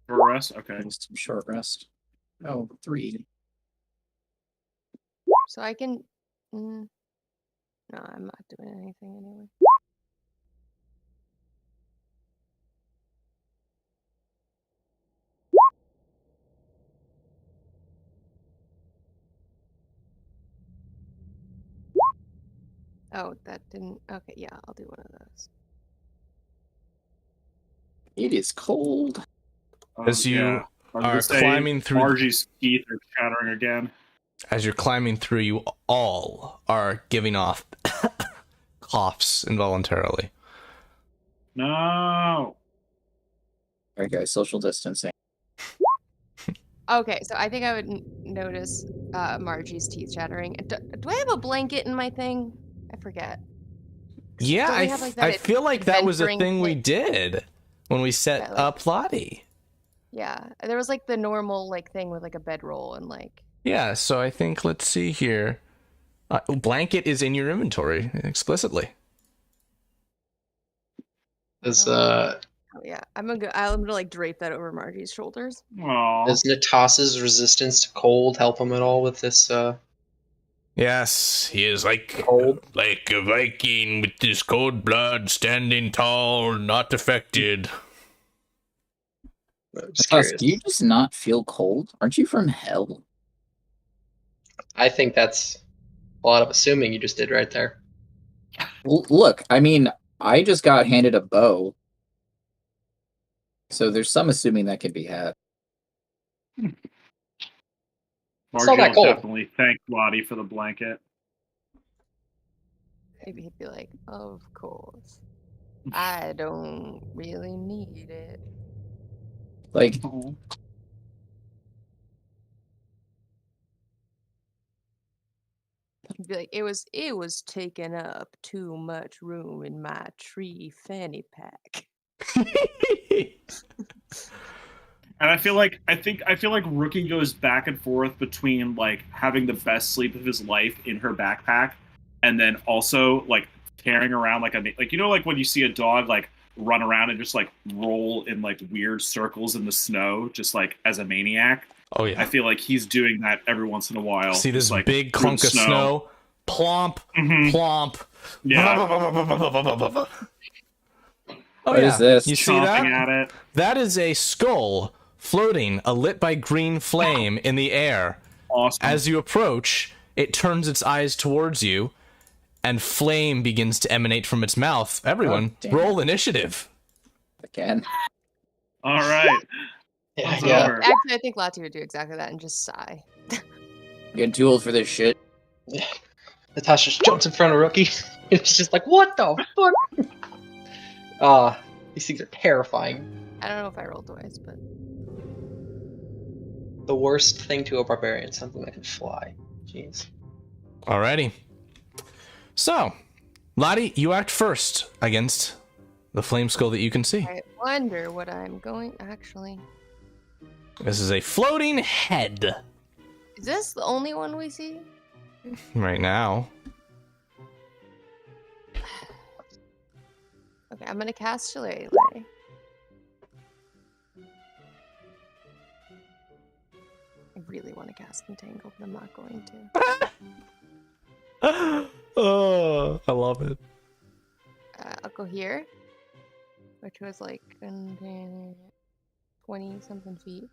For us, okay. Just some short rest. Oh, 3. So I can. No, I'm not doing anything anyway. Oh, that didn't. Okay, yeah, I'll do one of those. It is cold. As you I was are gonna say, climbing through- Margie's teeth are chattering again. As you're climbing through, you all are giving off coughs involuntarily. No. Alright guys, social distancing. Okay, so I think I would notice Margie's teeth chattering. Do I have a blanket in my thing? I forget. Yeah, Don't we have, like, I that feel like that was a adventuring thing we thing? did when we set Yeah, like- up Lottie. Yeah, there was like the normal like thing with like a bedroll and like. Yeah, so I think, let's see here. Blanket is in your inventory explicitly. Does Oh yeah, I'm gonna like drape that over Margie's shoulders. Aw. does Natas's resistance to cold help him at all with this? Yes, he is Cold? like a Viking with his cold blood, standing tall, not affected. Just Natas, curious. do you just not feel cold? Aren't you from hell? I think that's a lot of assuming you just did right there. Well, look, I mean, I just got handed a bow. So there's some assuming that can be had. It's Margie not that will cold. definitely thank Lottie for the blanket. Maybe he'd be like, "Of course, I don't really need it." Like, Aw. He'd be like, "It was taking up too much room in my tree fanny pack." And I feel like Rookie goes back and forth between like having the best sleep of his life in her backpack, and then also like tearing around like like when you see a dog like run around and just like roll in like weird circles in the snow, just like as a maniac. Oh I yeah. feel like he's doing that every once in a while. See this just, like, big through the clunk of snow? Plomp, Mhm. plomp. Yeah, Oh, What is this? You see chomping that? at it. That is a skull floating, lit by green flame in the air. Awesome. As you approach, it turns its eyes towards you, and flame begins to emanate from its mouth. Everyone, damn. roll initiative. again. All right. Yeah, It's yeah. over. Actually, I think Lottie would do exactly that and just sigh. I'm getting too old for this shit. Natasha just jumps in front of Rookie. It's just like, what the fuck? These things are terrifying. I don't know if I rolled twice, but The worst thing to a barbarian, something that can fly. Jeez. Alrighty. So, Lottie, you act first against the flame skull that you can see. I wonder what I'm going. Actually, This is a floating head is this the only one we see? right now. Okay, I'm gonna cast Shillelagh. I really want to cast Entangle, but I'm not going to. Oh, I love it. I'll go here, which was like 20 something feet,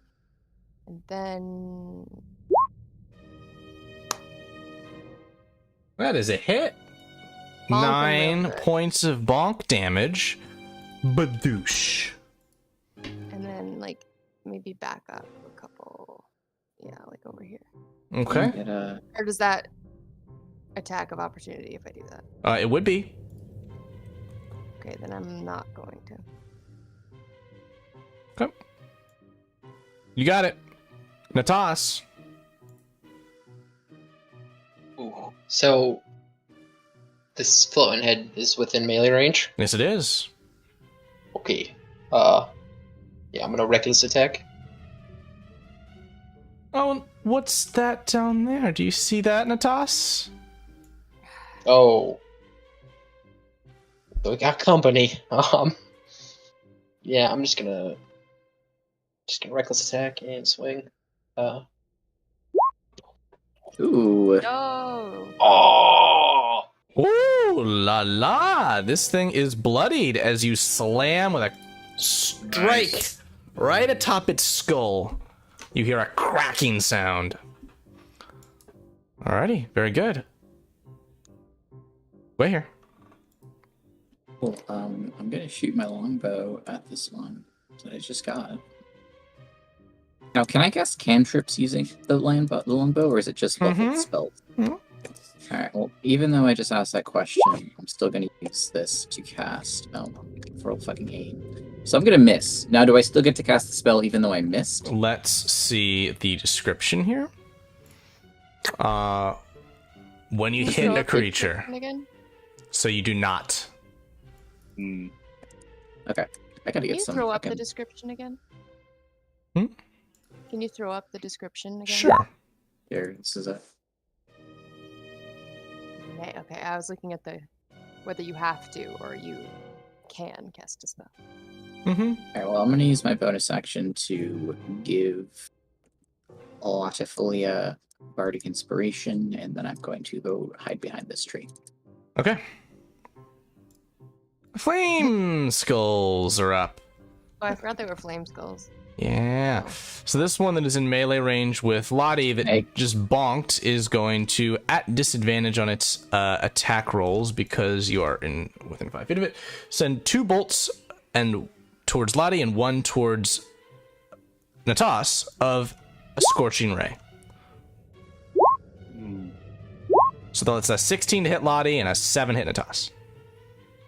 and then That is a hit. Bonk 9 him real good. points of bonk damage. Badoosh. and then like maybe back up a couple. Yeah, like over here. Okay. Get a Or does that attack of opportunity if I do that? It would be. Okay, then I'm not going to. Okay. You got it. Natas. Ooh. So, this floating head is within melee range? Yes, it is. Okay. Yeah, I'm gonna reckless attack. Oh, what's that down there? Do you see that, Natas? Oh. So we got company. Yeah, I'm just gonna reckless attack and swing. ooh. No. Oh! Ooh la la! This thing is bloodied as you slam with a strike Nice. right atop its skull. You hear a cracking sound. Alrighty, very good. Wait here. Cool. I'm gonna shoot my longbow at this one that I just got. Now, can I cast cantrips using the longbow, or is it just leveled Mhm. spells? Mhm. All right. Well, even though I just asked that question, I'm still gonna use this to cast. Oh, for a fucking aim. So I'm gonna miss. Now, do I still get to cast the spell even though I missed? Let's see the description here. When you Can hit throw a up the creature, description again? so you do not. Hmm. Okay, I gotta Can get you some. throw up the fucking- description again? Hmm? Can you throw up the description again? Sure. Here, this is it. Okay. I was looking at whether you have to or you can cast a spell. Mm-hmm. Alright, well, I'm gonna use my bonus action to give Latifolia Bardic Inspiration, and then I'm going to go hide behind this tree. Okay. Flame skulls are up. Oh, I forgot they were flame skulls. Yeah. So this one that is in melee range with Lottie that Hey. just bonked is going to, at disadvantage on its attack rolls because you are within 5 feet of it, send 2 bolts and towards Lottie and 1 towards Natas of a Scorching Ray. Hmm. So that's a 16 to hit Lottie and a 7 hit Natas.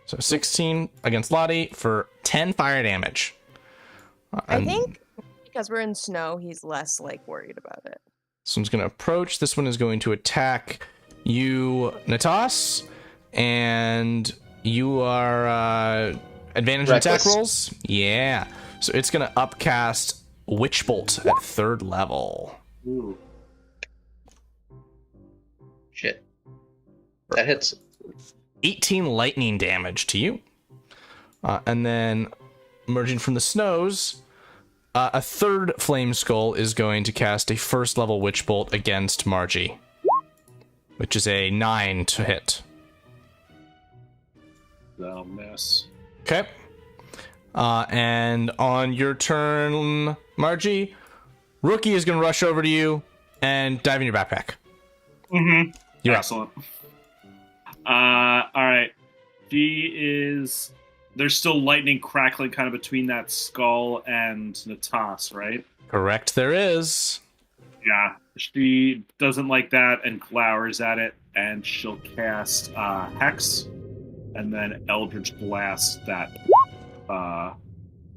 So 16 against Lottie for 10 fire damage. I think because we're in snow, he's less like worried about it. This one's going to approach. This one is going to attack you, Natas, and you are advantage on attack Reckless. rolls. Yeah. So it's going to upcast Witch Bolt at 3rd level. Ooh. Shit. That hits. 18 lightning damage to you. And then emerging from the snows, a 3rd Flame Skull is going to cast a 1st level Witch Bolt against Margie, which is a 9 to hit. That'll miss. Okay. And on your turn, Margie, Rookie is going to rush over to you and dive in your backpack. Mm-hmm. You're up. Excellent. All right. There's still lightning crackling kind of between that skull and Natas, right? Correct, there is. Yeah. She doesn't like that and glowers at it, and she'll cast Hex and then Eldritch Blast that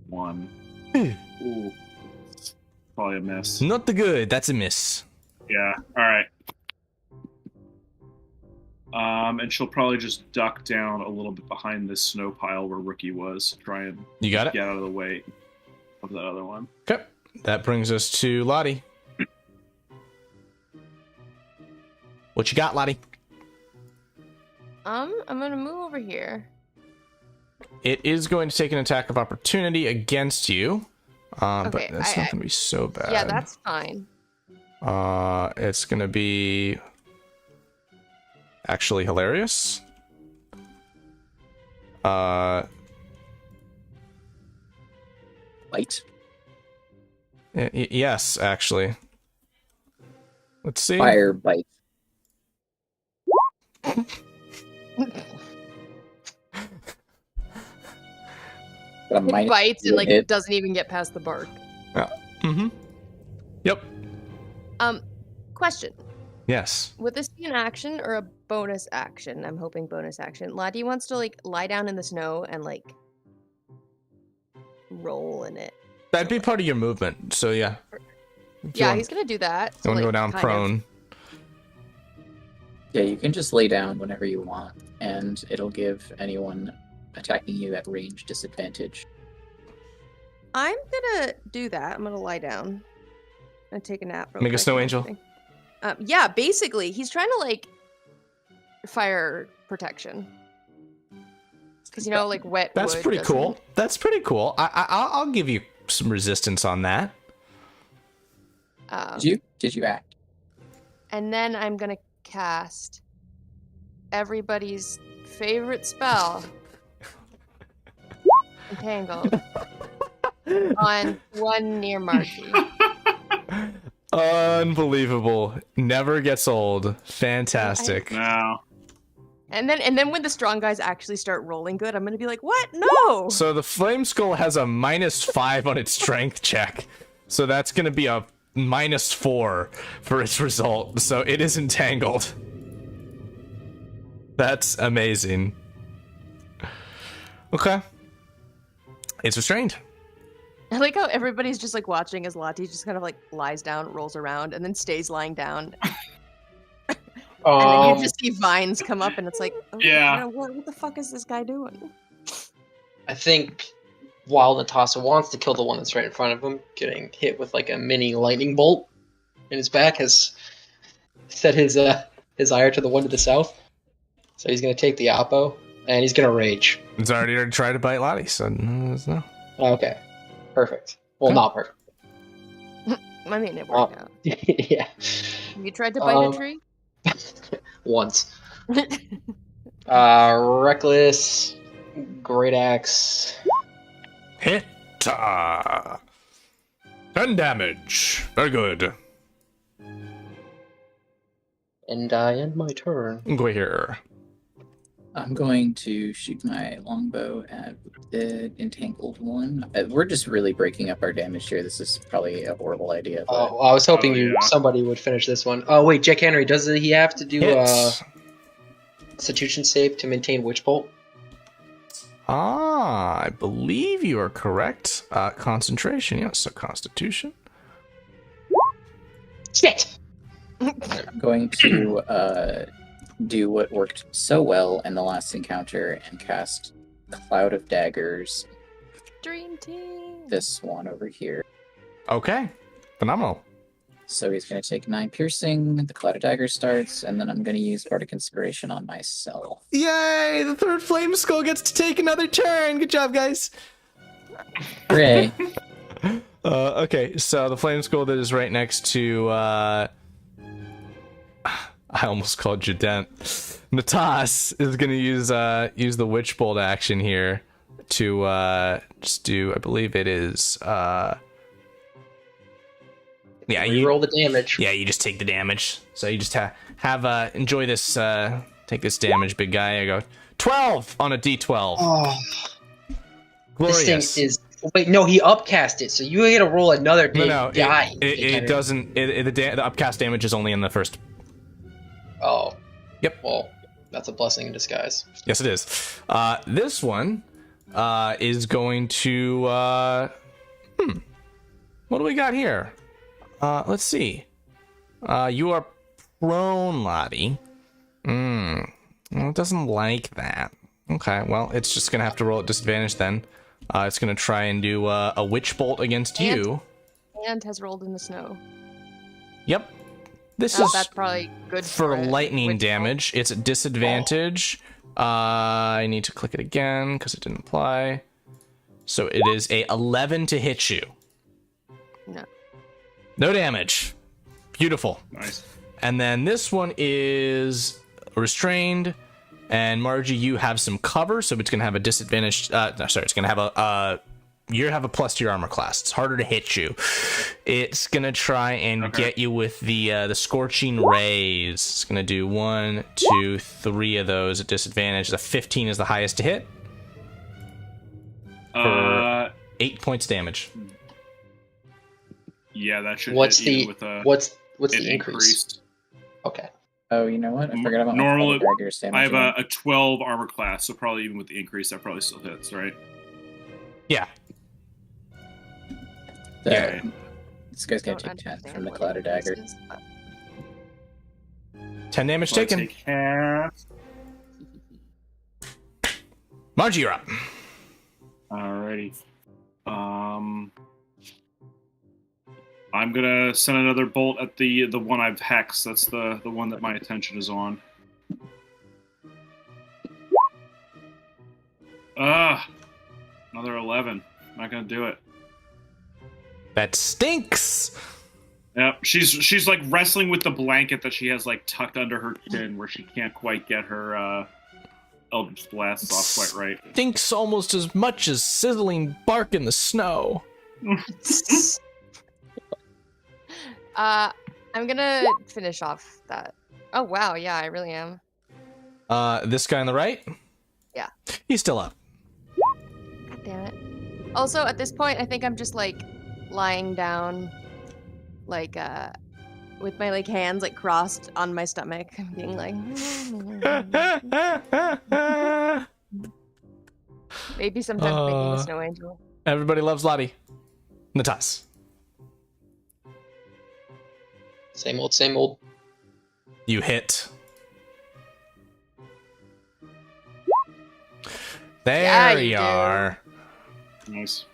one. Ooh. Probably a miss. Not the good. That's a miss. Yeah. All right. And she'll probably just duck down a little bit behind this snow pile where Rookie was, try and You got it? get out of the way of that other one. Okay. That brings us to Lottie. What you got, Lottie? I'm gonna move over here. It is going to take an attack of opportunity against you. But Okay, that's not going to be so bad. Yeah, that's fine. It's going to be actually hilarious. Light. Yes, actually. Let's see. Fire bite. Got a It minus bites and like hit. doesn't even get past the bark. Mm-hmm. Yep. Question. Yes. Would this be an action or a bonus action? I'm hoping bonus action. Lottie wants to like lie down in the snow and like roll in it. That'd be part of your movement. So yeah. If you Yeah, want- he's gonna do that. you want to go down kind of. prone. Yeah, you can just lay down whenever you want, and it'll give anyone attacking you at range disadvantage. I'm gonna do that. I'm gonna lie down and take a nap. real Make a quick snow and angel. everything. Yeah, basically, he's trying to like fire protection because like wet. That's wood pretty doesn't- cool. That's pretty cool. I'll give you some resistance on that. Did you act? And then I'm gonna cast everybody's favorite spell, Entangled, on one near Margie. Unbelievable. Never gets old. Fantastic. No. And then when the strong guys actually start rolling good, I'm gonna be like, what? No! So the Flame Skull has a -5 on its strength check. So that's going to be a -4 for its result. So it is entangled. That's amazing. Okay. It's restrained. I like how everybody's just like watching as Lottie just kind of like lies down, rolls around, and then stays lying down And then you just see vines come up, and it's like, oh, Yeah. what the fuck is this guy doing? I think while Natasha wants to kill the one that's right in front of him, getting hit with like a mini lightning bolt in his back has set his ire to the one to the south. So he's gonna take the Oppo and he's gonna rage. It's already tried to bite Lottie, so no. Okay, perfect. Well, Okay. not perfect. I mean, it worked out. Yeah, You tried to bite a tree? once. Reckless, great axe. Hit. 10 damage. Very good. And I end my turn. Go here. I'm going to shoot my longbow at the entangled one. We're just really breaking up our damage here. This is probably a horrible idea. But Oh, I was hoping yeah. somebody would finish this one. Oh wait, Jack Henry, does he have to do Hits. Constitution save to maintain Witch Bolt? I believe you are correct. Concentration, yes, so Constitution. Shit! I'm going to do what worked so well in the last encounter and cast Cloud of Daggers. Dream team. This one over here. Okay, phenomenal. So he's going to take 9 piercing. The Cloud of Daggers starts, and then I'm going to use Bardic Inspiration on myself. Yay! The third flame skull gets to take another turn. Good job, guys. Hooray! Okay, so the flame skull that is right next to I almost called you Dent. Natas is gonna use the witch bolt action here to just do, I believe it is yeah, you roll the damage. Yeah, you just take the damage. So you just have enjoy this take this damage, big guy. I go 12 on a D12. Oh, Glorious. this thing is. Wait, no, he upcast it, so you gotta roll another No, die. it doesn't. The upcast damage is only in the first. Oh. Yep. Well, that's a blessing in disguise. Yes, it is. This one is going to. What do we got here? Let's see. You are prone, Lottie. Well, it doesn't like that. Okay, well, it's just gonna have to roll at disadvantage then. It's gonna try and do a witch bolt against you. And has rolled in the snow. Yep. This is that's probably good for it. lightning Witch bolt. damage. It's at disadvantage. I need to click it again because it didn't apply. So it is a 11 to hit you. No. No damage. Beautiful. Nice. And then this one is restrained. And Margie, you have some cover, so it's gonna have a disadvantage. It's gonna have you have a plus to your armor class. It's harder to hit you. It's gonna try and get you with the scorching rays. It's gonna do 1, 2, 3 of those at disadvantage. The 15 is the highest to hit. For 8 points damage. Yeah, that should. What's hit the even with a, what's it the increase? Okay. Oh, you know what? I forgot about Normal- my Cloud of Daggers damage. I have a 12 armor class, so probably even with the increase, that probably still hits, right? Yeah. Yeah. This guy's gonna Don't take 10 understand from the what Cloud of this Daggers. is. 10 damage So I taken. take half. Margie, you're up. Alrighty. I'm gonna send another bolt at the one I've hexed. That's the one that my attention is on. Another 11. Not gonna do it. That stinks. Yep, she's like wrestling with the blanket that she has like tucked under her chin, where she can't quite get her Eldritch Blasts off quite right. Stinks almost as much as sizzling bark in the snow. I'm gonna finish off that. Oh wow, yeah, I really am. This guy on the right? Yeah. He's still up. God damn it. Also, at this point, I think I'm just like lying down, like with my like hands like crossed on my stomach, being like. Maybe sometimes making a snow angel. Everybody loves Lottie. Natas. Same old, same old. You hit There Yeah, you you do. are. Nice.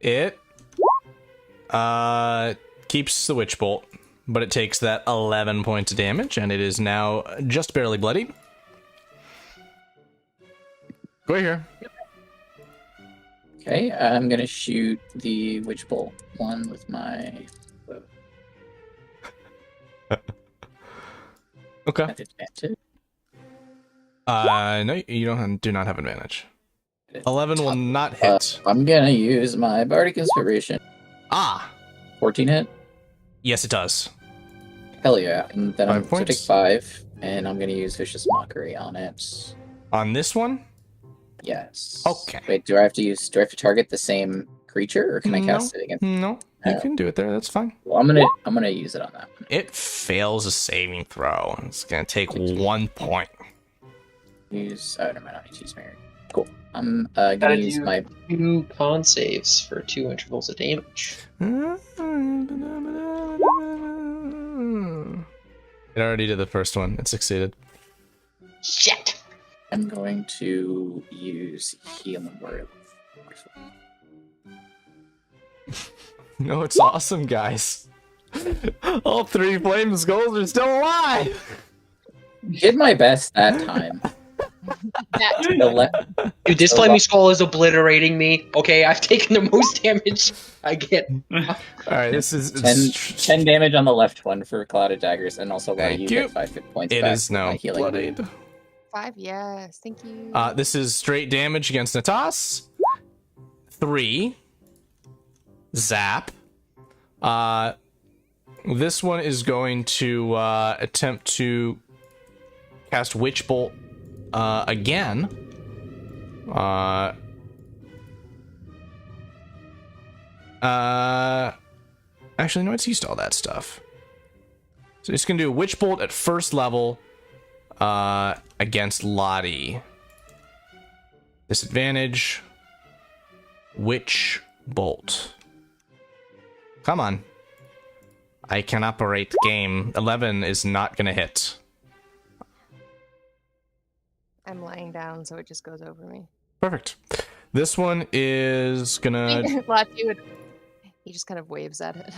It keeps the witch bolt, but it takes that 11 points of damage, and it is now just barely bloodied. Go here. Okay, I'm gonna shoot the witch bolt one with my bow Okay. at advantage. No, you do not have advantage. 11 will not hit. I'm gonna use my bardic inspiration. Ah, 14 hit. yes, it does. Hell yeah! And then I'm 5 gonna take points? 5, and I'm gonna use vicious mockery on it. On this one? Yes. Okay. Wait, do I have to target the same creature, or can I cast it against? No, you Oh. can do it there. That's fine. Well, I'm gonna use it on that one. It fails a saving throw. It's gonna take 1 point. Use. Oh, never mind. I need to use my. Cool. I'm gonna Gotta use do- my. 2 con saves for 2 intervals of damage. It already did the first one. It succeeded. Shit! I'm going to use healing word. No, it's awesome, guys. All 3 flame skulls are still alive. Did my best that time. The le- Dude, this So flaming what? skull is obliterating me. Okay, I've taken the most damage I get. All right, this is 10 damage on the left one for clouded daggers, and also while Thank you you. get 5 hit points It back is with my now healing word. bloodied. 5, yes. Thank you. This is straight damage against Natas. 3. Zap. This one is going to attempt to cast Witch Bolt again. Actually, no, it's used all that stuff. So it's gonna do Witch Bolt at first level against Lottie. Disadvantage. Witch Bolt. Come on. I can operate game. 11 is not gonna hit. I'm lying down, so it just goes over me. Perfect. This one is gonna He just kind of waves at it.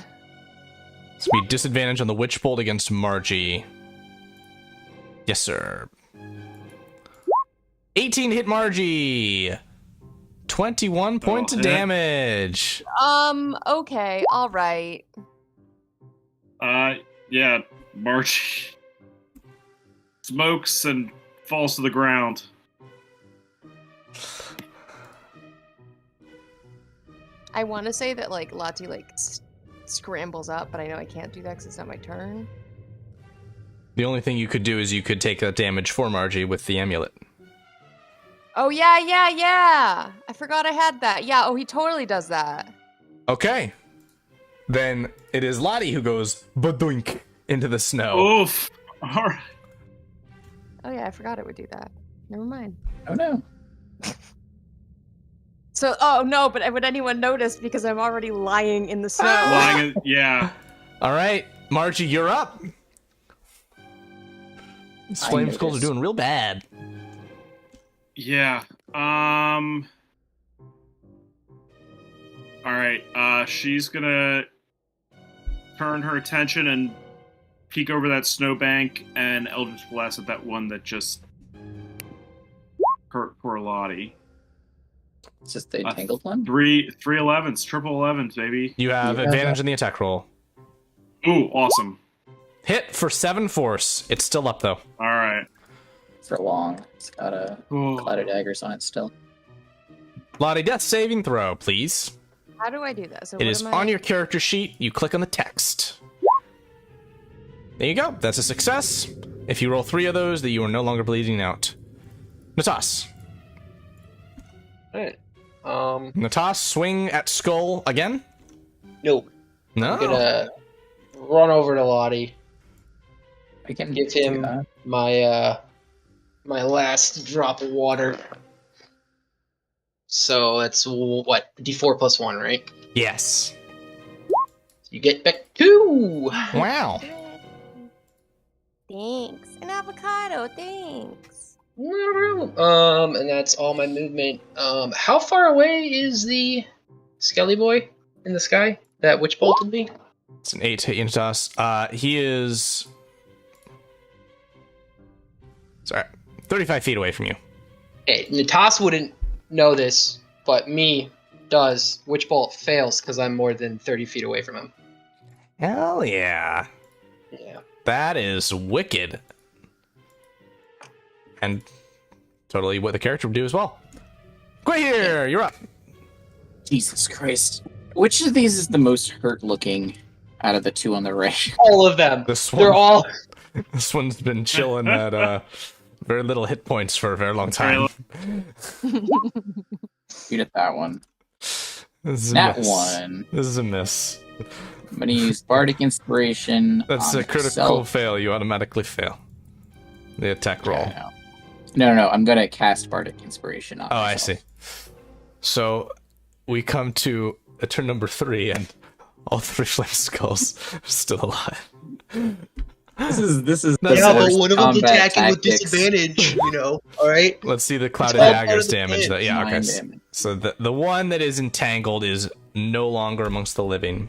it's gonna be disadvantage on the Witch Bolt against Margie. Yes, sir. 18 hit Margie. 21 points of hit. damage. Okay, all right. Yeah, March smokes and falls to the ground. I want to say that like Lati scrambles up, but I know I can't do that because it's not my turn. The only thing you could do is you could take that damage for Margie with the amulet. Oh yeah. I forgot I had that. Yeah. Oh, he totally does that. Okay. Then it is Lottie who goes badoink into the snow. Oof. All right. Oh yeah, I forgot it would do that. Never mind. Oh no. So, oh no, but would anyone notice because I'm already lying in the snow? Lying in- yeah. All right, Margie, you're up. These I flame skulls are noticed. doing real bad. Yeah. All right. She's gonna turn her attention and peek over that snowbank and Eldritch Blast at that one that just hurt poor Lottie. It's just the entangled one. 3 11s, triple 11s, baby. You have You have advantage that. in the attack roll. Ooh, awesome. Hit for 7 force. It's still up though. All right. For long. It's got a Ooh. clouded daggers on it still. Lottie, death saving throw, please. How do I do that? So It what is am I... on your character sheet. You click on the text. There you go. That's a success. If you roll 3 of those, that you are no longer bleeding out. Natas. Alright. Natas, swing at Skull again? Nope. No. I'm gonna run over to Lottie, I can give do him that. my last drop of water. So that's what, D4 plus 1, right? Yes. You get back 2! Wow. Thanks. An avocado, thanks. No problem. And that's all my movement. How far away is the Skelly Boy in the sky that Witch Bolt would be? It's an 8 to hit you, Natas. He is... Sorry, 35 feet away from you. Okay, Natas wouldn't know this, but me does. Witch Bolt fails because I'm more than 30 feet away from him. Hell yeah. Yeah. That is wicked. And totally what the character would do as well. Here, you're up. Jesus Christ. Which of these is the most hurt looking out of the two on the right? All of them. This one, They're all. This one's been chilling at very little hit points for a very long time. Shoot at that one. This is a That miss. one. This is a miss. I'm gonna use Bardic Inspiration. That's on a critical myself. fail. You automatically fail the attack roll. Yeah, no. I'm gonna cast Bardic Inspiration on Oh, I myself. see. So we come to turn number 3, and all 3 flame skulls are still alive. This is Yeah, Yeah, but worst one of them's combat attacking with tactics. disadvantage, alright? Let's see the clouded all part daggers of the damage. plan. Yeah, okay. 9 damage. So the one that is entangled is no longer amongst the living.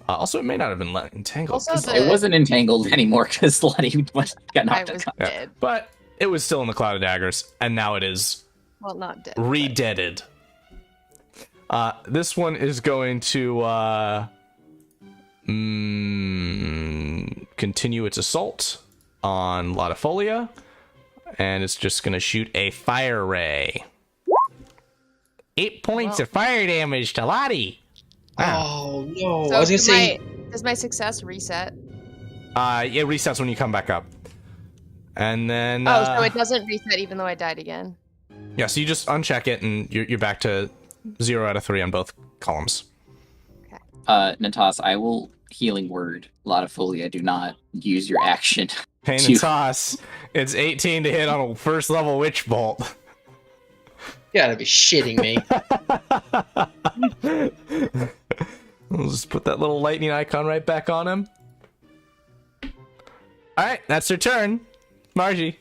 Also, it may not have been entangled. Also, 'cause- the- It wasn't entangled anymore because Letty got I knocked was out. yeah, dead. but it was still in the clouded daggers, and now it is Well, not dead. re-deaded. This one is going to continue its assault on Latifolia, and it's just going to shoot a fire ray. 8 points Well. of fire damage to Lottie. Oh, no. So I was gonna say. does my success reset? It resets when you come back up. And then... So it doesn't reset even though I died again. Yeah, so you just uncheck it, and you're back to 0 out of 3 on both columns. Natas, I will healing word Latifolia. Do not use your action. Pain to- and toss. It's 18 to hit on a first level witch bolt. You gotta be shitting me. We'll just put that little lightning icon right back on him. Alright, that's her turn. Margie.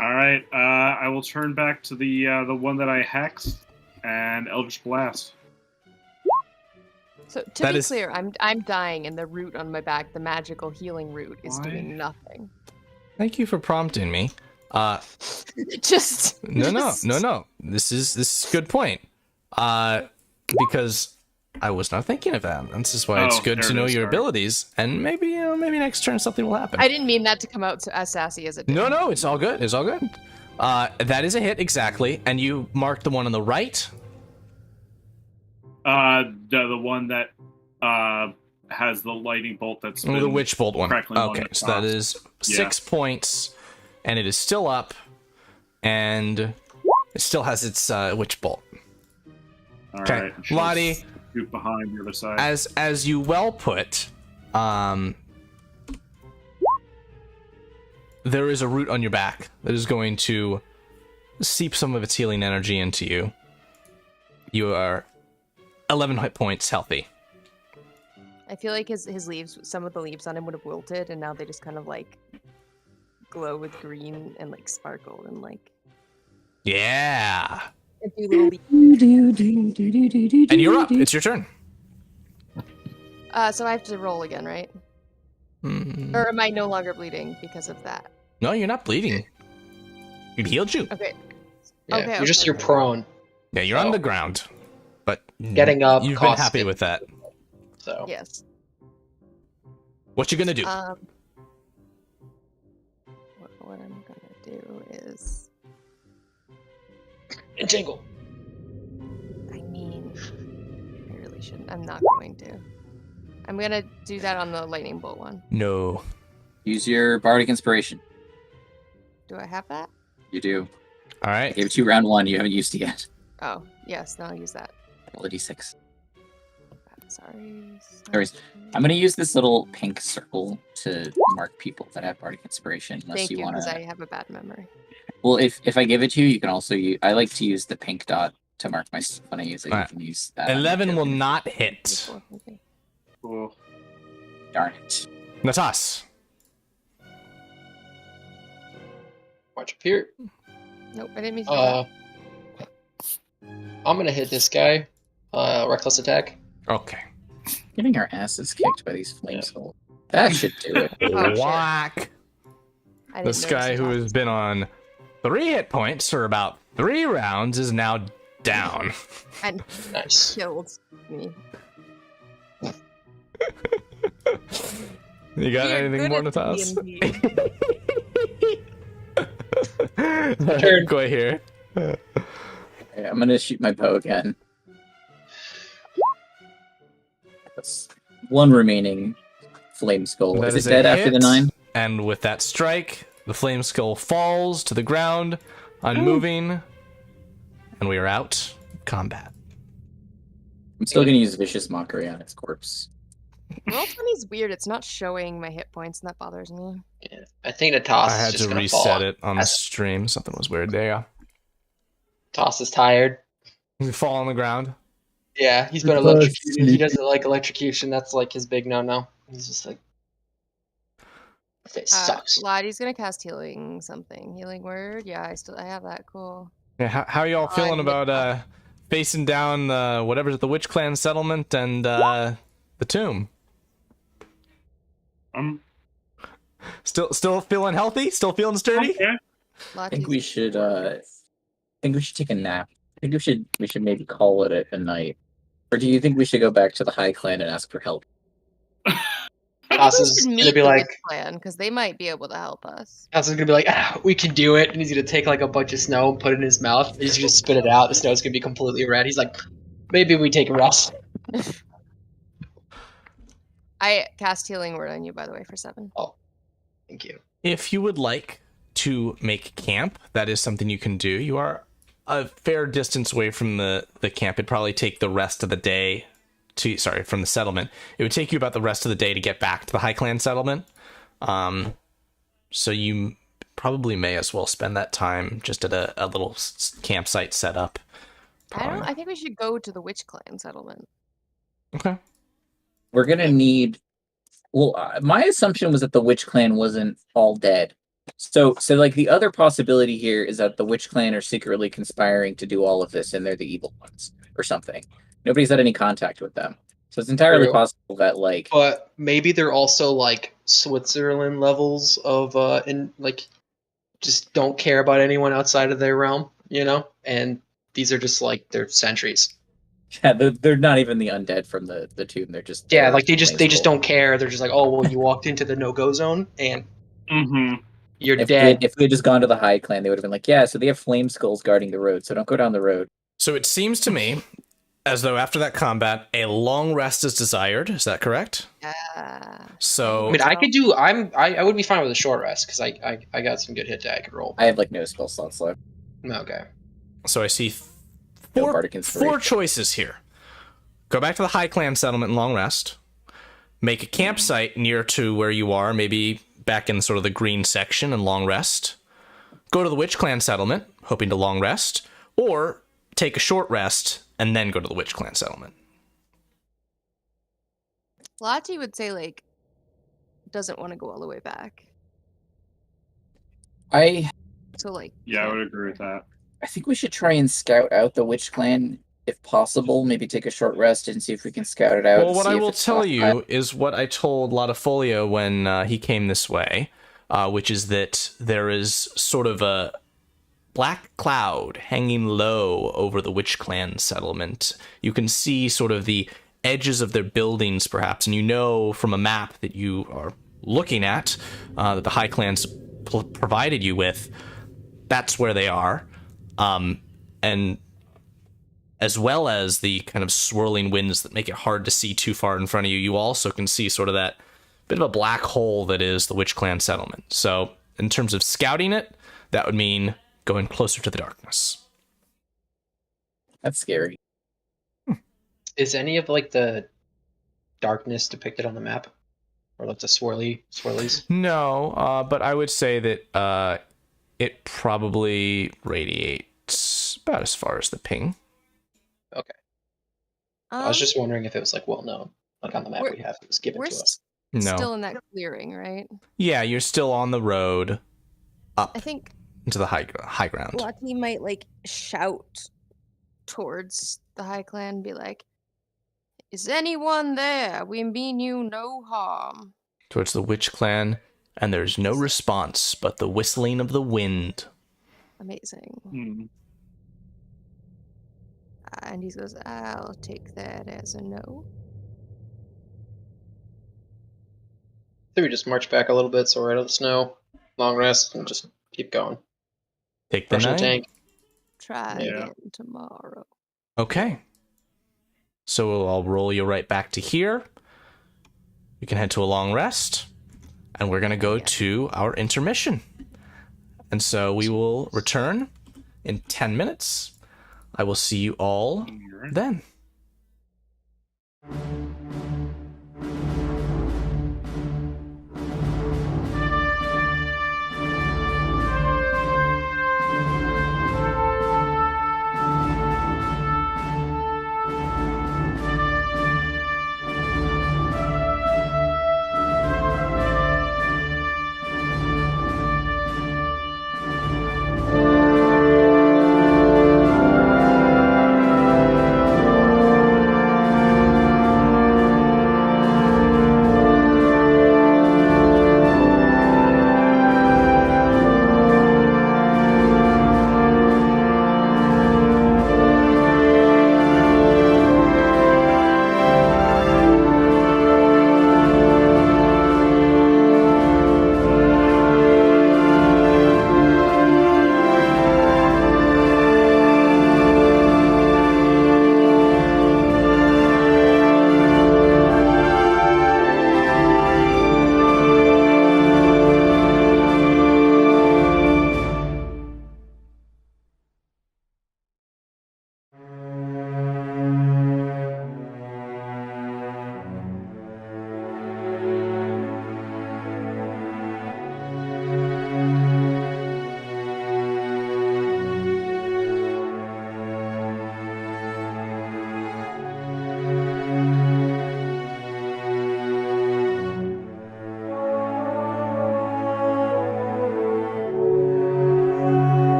All right, I will turn back to the one that I hexed and Eldritch Blast. So to That be is- clear, I'm dying, and the root on my back, the magical healing root, is Why? doing nothing. Thank you for prompting me. Just No. This is a good point. Because I was not thinking of that. This is why it's Oh, good there to it know is, your sorry. abilities, and maybe next turn something will happen. I didn't mean that to come out as sassy as it did. No, it's all good. It's all good. That is a hit exactly, and you marked the one on the right. The one that has the lightning bolt that's The been witch bolt one. crackling on Okay, the so that top. is 6 points, and it is still up, and it still has its witch bolt. All Okay, right, she'll Lottie, scoot behind the other side. as you well put, there is a root on your back that is going to seep some of its healing energy into you. You are 11 hit points healthy. I feel like his leaves, some of the leaves on him would have wilted, and now they just kind of like glow with green and like sparkle and like Yeah. and do little leaves. And you're up. It's your turn. So I have to roll again, right? Mm. Or am I no longer bleeding because of that? No, you're not bleeding. It healed you. Okay. Yeah, Okay, you're okay. prone. Yeah, you're on So- the ground. But Getting up you've been costs happy it. with that. So Yes. What you gonna do? What I'm gonna do is, entangle. I mean, I really shouldn't. I'm not going to. I'm gonna do that on the lightning bolt one. No. Use your Bardic Inspiration. Do I have that? You do. All I right. gave it to you round 1. You haven't used it yet. Oh, yes. Then I'll use that. Roll a d6. Sorry. worries. I'm going to use this little pink circle to mark people that have Bardic Inspiration. Unless Thank you, want because to. I have a bad memory. Well, if I give it to you, you can also use. I like to use the pink dot to mark my stuff when I use it. Alright. You can use that. on 11 your will token. not hit. Okay. Cool. Darn it. Natas. March up here. Nope, I didn't mean to do that. I'm gonna hit this guy. Reckless attack. Okay. Getting our asses kicked by these flame skulls. That should do it. Oh, shit. Whack. I didn't This notice guy it who happened. has been on 3 hit points for about 3 rounds is now down. And Nice. killed me. You got We are anything good more at to toss? D&D. Turn. Go here. Okay, I'm gonna shoot my bow again. That's one remaining flame skull. That Is is it a dead after the hit. 9? And with that strike, the flame skull falls to the ground, unmoving, and we are out of combat. I'm still gonna use vicious mockery on its corpse. Roll20's weird. It's not showing my hit points, and that bothers me. Yeah. I think the toss I is had just to gonna reset fall. it on the stream. Something was weird. There you Toss is tired. go. You fall on the ground. Yeah, he's been electrocuted. He doesn't like electrocution. That's like his big no-no. He's just like, it sucks. Lottie's gonna cast healing something. Healing word? Yeah, I have that. Cool. Yeah, how are y'all feeling hit about facing down whatever's at the Witch Clan settlement and the tomb? Still feeling healthy? Still feeling sturdy? Yeah. I think we should take a nap. I think we should maybe call it a night. Or do you think we should go back to the High Clan and ask for help? Toss is gonna be like, plan because they might be able to help us. Toss is gonna be like, we can do it. And he's gonna take like a bunch of snow and put it in his mouth. He's gonna spit it out. The snow's gonna be completely red. He's like, maybe we take a rest. I cast healing word on you, by the way, for 7. Thank you. If you would like to make camp, that is something you can do. You are a fair distance away from the camp. It'd probably take the rest of the day from the settlement. It would take you about the rest of the day to get back to the High Clan settlement. So you probably may as well spend that time just at a little campsite set up. I think we should go to the Witch Clan settlement. Okay. We're gonna need. Well, my assumption was that the Witch Clan wasn't all dead. So like the other possibility here is that the Witch Clan are secretly conspiring to do all of this, and they're the evil ones or something. Nobody's had any contact with them, so it's entirely True. possible that like. But maybe they're also like Switzerland levels of just don't care about anyone outside of their realm, you know? And these are just like they're sentries. Yeah, they're not even the undead from the tomb. They're just Like they just don't care. They're just like, oh well, you walked into the no-go zone and you're dead. If we had just gone to the High Clan, they would have been like, yeah, so they have flame skulls guarding the road, so don't go down the road. So it seems to me as though after that combat, a long rest is desired. Is that correct? So I mean, I would be fine with a short rest because I got some good hit die I could roll. I have like no spell slots left. Okay. So I see No four bardic inspiration. choices here. Go back to the High Clan settlement and long rest. Make a campsite near to where you are, maybe back in sort of the green section and long rest. Go to the Witch Clan settlement, hoping to long rest. Or take a short rest and then go to the Witch Clan settlement. Lottie would say, like, doesn't want to go all the way back. So, like... Yeah, I would agree with that. I think we should try and scout out the Witch Clan, if possible. Maybe take a short rest and see if we can scout it out. Well, and what see I if will it's tell hostile. you is what I told Latifolio when he came this way, which is that there is sort of a black cloud hanging low over the Witch Clan settlement. You can see sort of the edges of their buildings, perhaps, and you know from a map that you are looking at, that the High Clans provided you with, that's where they are. And as well as the kind of swirling winds that make it hard to see too far in front of you, you also can see sort of that bit of a black hole that is the Witch Clan settlement. So in terms of scouting it, that would mean going closer to the darkness. That's scary. Is any of like the darkness depicted on the map, or like the swirlies? No, but I would say that it probably radiates about as far as the ping. Okay. I was just wondering if it was like well known, like on the map we have, it was given to us. No. Still in that clearing, right? Yeah, you're still on the road up. I think into the high ground. Lucky might like shout towards the High Clan and be like, "Is anyone there? We mean you no harm." Towards the Witch Clan, and there's no response but the whistling of the wind. Amazing. Hmm. And he goes, "I'll take that as a no." I think we just march back a little bit so we're out of the snow. Long rest and just keep going. Take the Brush the night. tank. Try Yeah. again tomorrow. Okay. So I'll roll you right back to here. You can head to a long rest, and we're going to go to our intermission. And so we will return in 10 minutes. I will see you all then.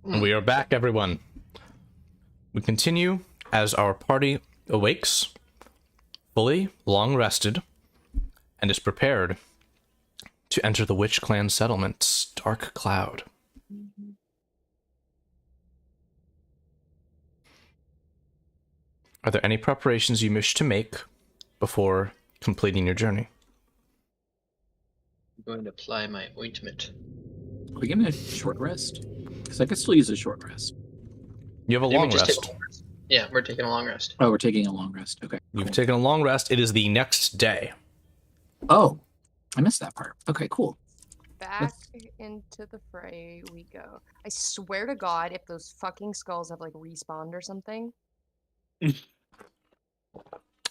And we are back, everyone. We continue as our party awakes, fully long rested, and is prepared to enter the Witch Clan settlement's dark cloud. Are there any preparations you wish to make before completing your journey? I'm going to apply my ointment. Are we getting a short rest? Because I could still use a short rest. You have a Maybe long just rest. take a long rest. Yeah, we're taking a long rest. Oh, we're taking a long rest. Okay. You've cool. taken a long rest. It is the next day. Oh, I missed that part. Okay, cool. Back into the fray we go. I swear to God, if those fucking skulls have like respawned or something.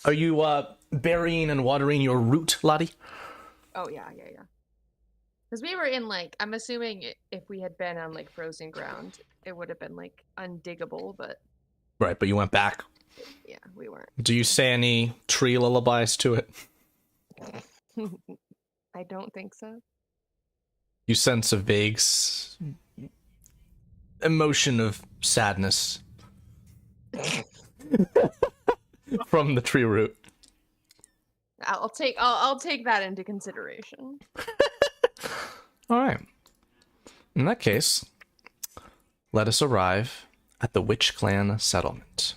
Are you burying and watering your root, Lottie? Oh yeah. Because we were in like, I'm assuming if we had been on like frozen ground, it would have been like undiggable, but Right, but you went back. yeah, we weren't. Do you say any tree lullabies to it? I don't think so. You sense a vague emotion of sadness from the tree root. I'll take that into consideration. All right. In that case, let us arrive at the Witch Clan settlement.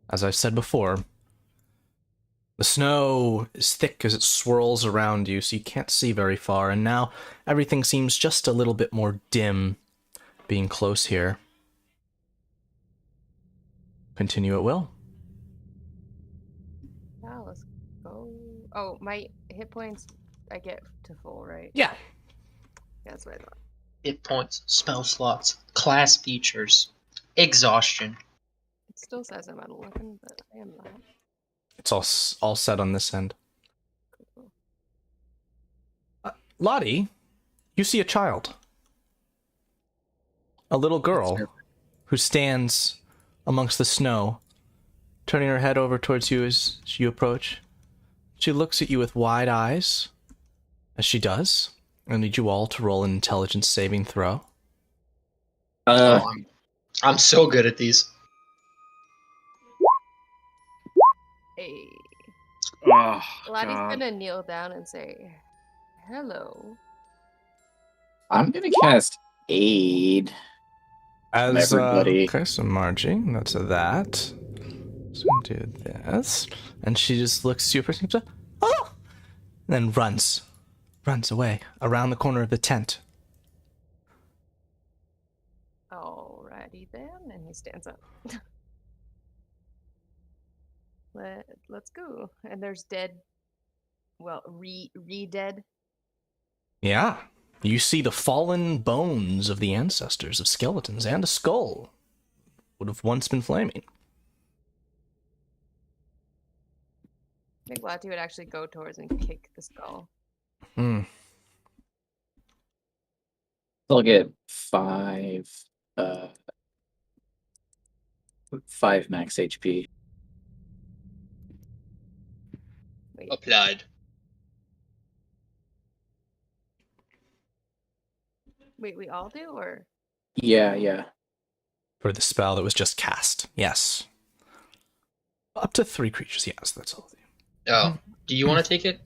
As I've said before, the snow is thick as it swirls around you, so you can't see very far, and now everything seems just a little bit more dim being close here. Continue at will. Yeah, let's go. Oh, my hit points, I get to full, right? Yeah. Yeah, that's what I thought. Hit points, spell slots, class features, exhaustion. It still says I'm unlooking, but I am not. It's all set on this end. Lottie, you see a child. A little girl who stands amongst the snow, turning her head over towards you as you approach. She looks at you with wide eyes, as she does. I need you all to roll an intelligence saving throw. I'm so good at these. Hey. Oh, Lottie's God. gonna kneel down and say, hello. I'm gonna cast Aid. As Everybody. okay, so Margie, that's that. So do this, and she just looks super. Oh, and then runs away around the corner of the tent. Alrighty then, and he stands up. Let's go. And there's dead. Well, re-dead. Yeah, you see the fallen bones of the ancestors of skeletons and a skull would have once been flaming. I think Lottie would actually go towards and kick the skull. I'll get 5 max HP. Wait, Applied. we all do, or? Yeah. For the spell that was just cast, yes. Up to 3 creatures, yes, that's all. Oh, do you want to take it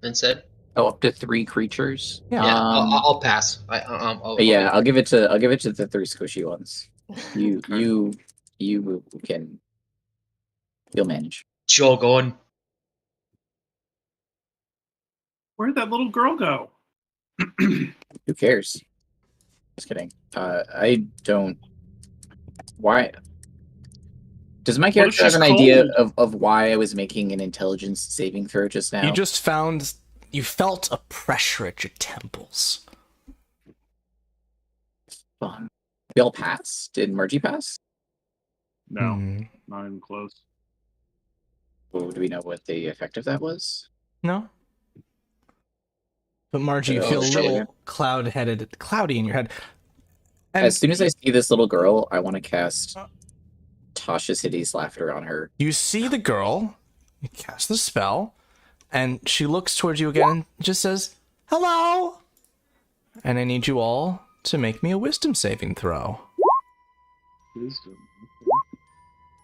instead? Oh, up to 3 creatures. Yeah. Yeah, I'll pass. I'll I'll give it to the 3 squishy ones. You can. You'll manage. Joel going. Where'd that little girl go? Who cares? Just kidding. I don't. Why? Does my What if character have she's an idea cold? of why I was making an intelligence saving throw just now? You felt a pressure at your temples. Fun. We all pass? Did Margie pass? No, Hmm. not even close. Well, do we know what the effect of that was? No? But Margie, you Oh, feel a shit. little cloudy in your head. And As soon as I see this little girl, I want to cast Tasha's Hideous Laughter on her. you see the girl, you cast the spell, and she looks towards you again and just says, "Hello!" And I need you all to make me a wisdom saving throw. Wisdom.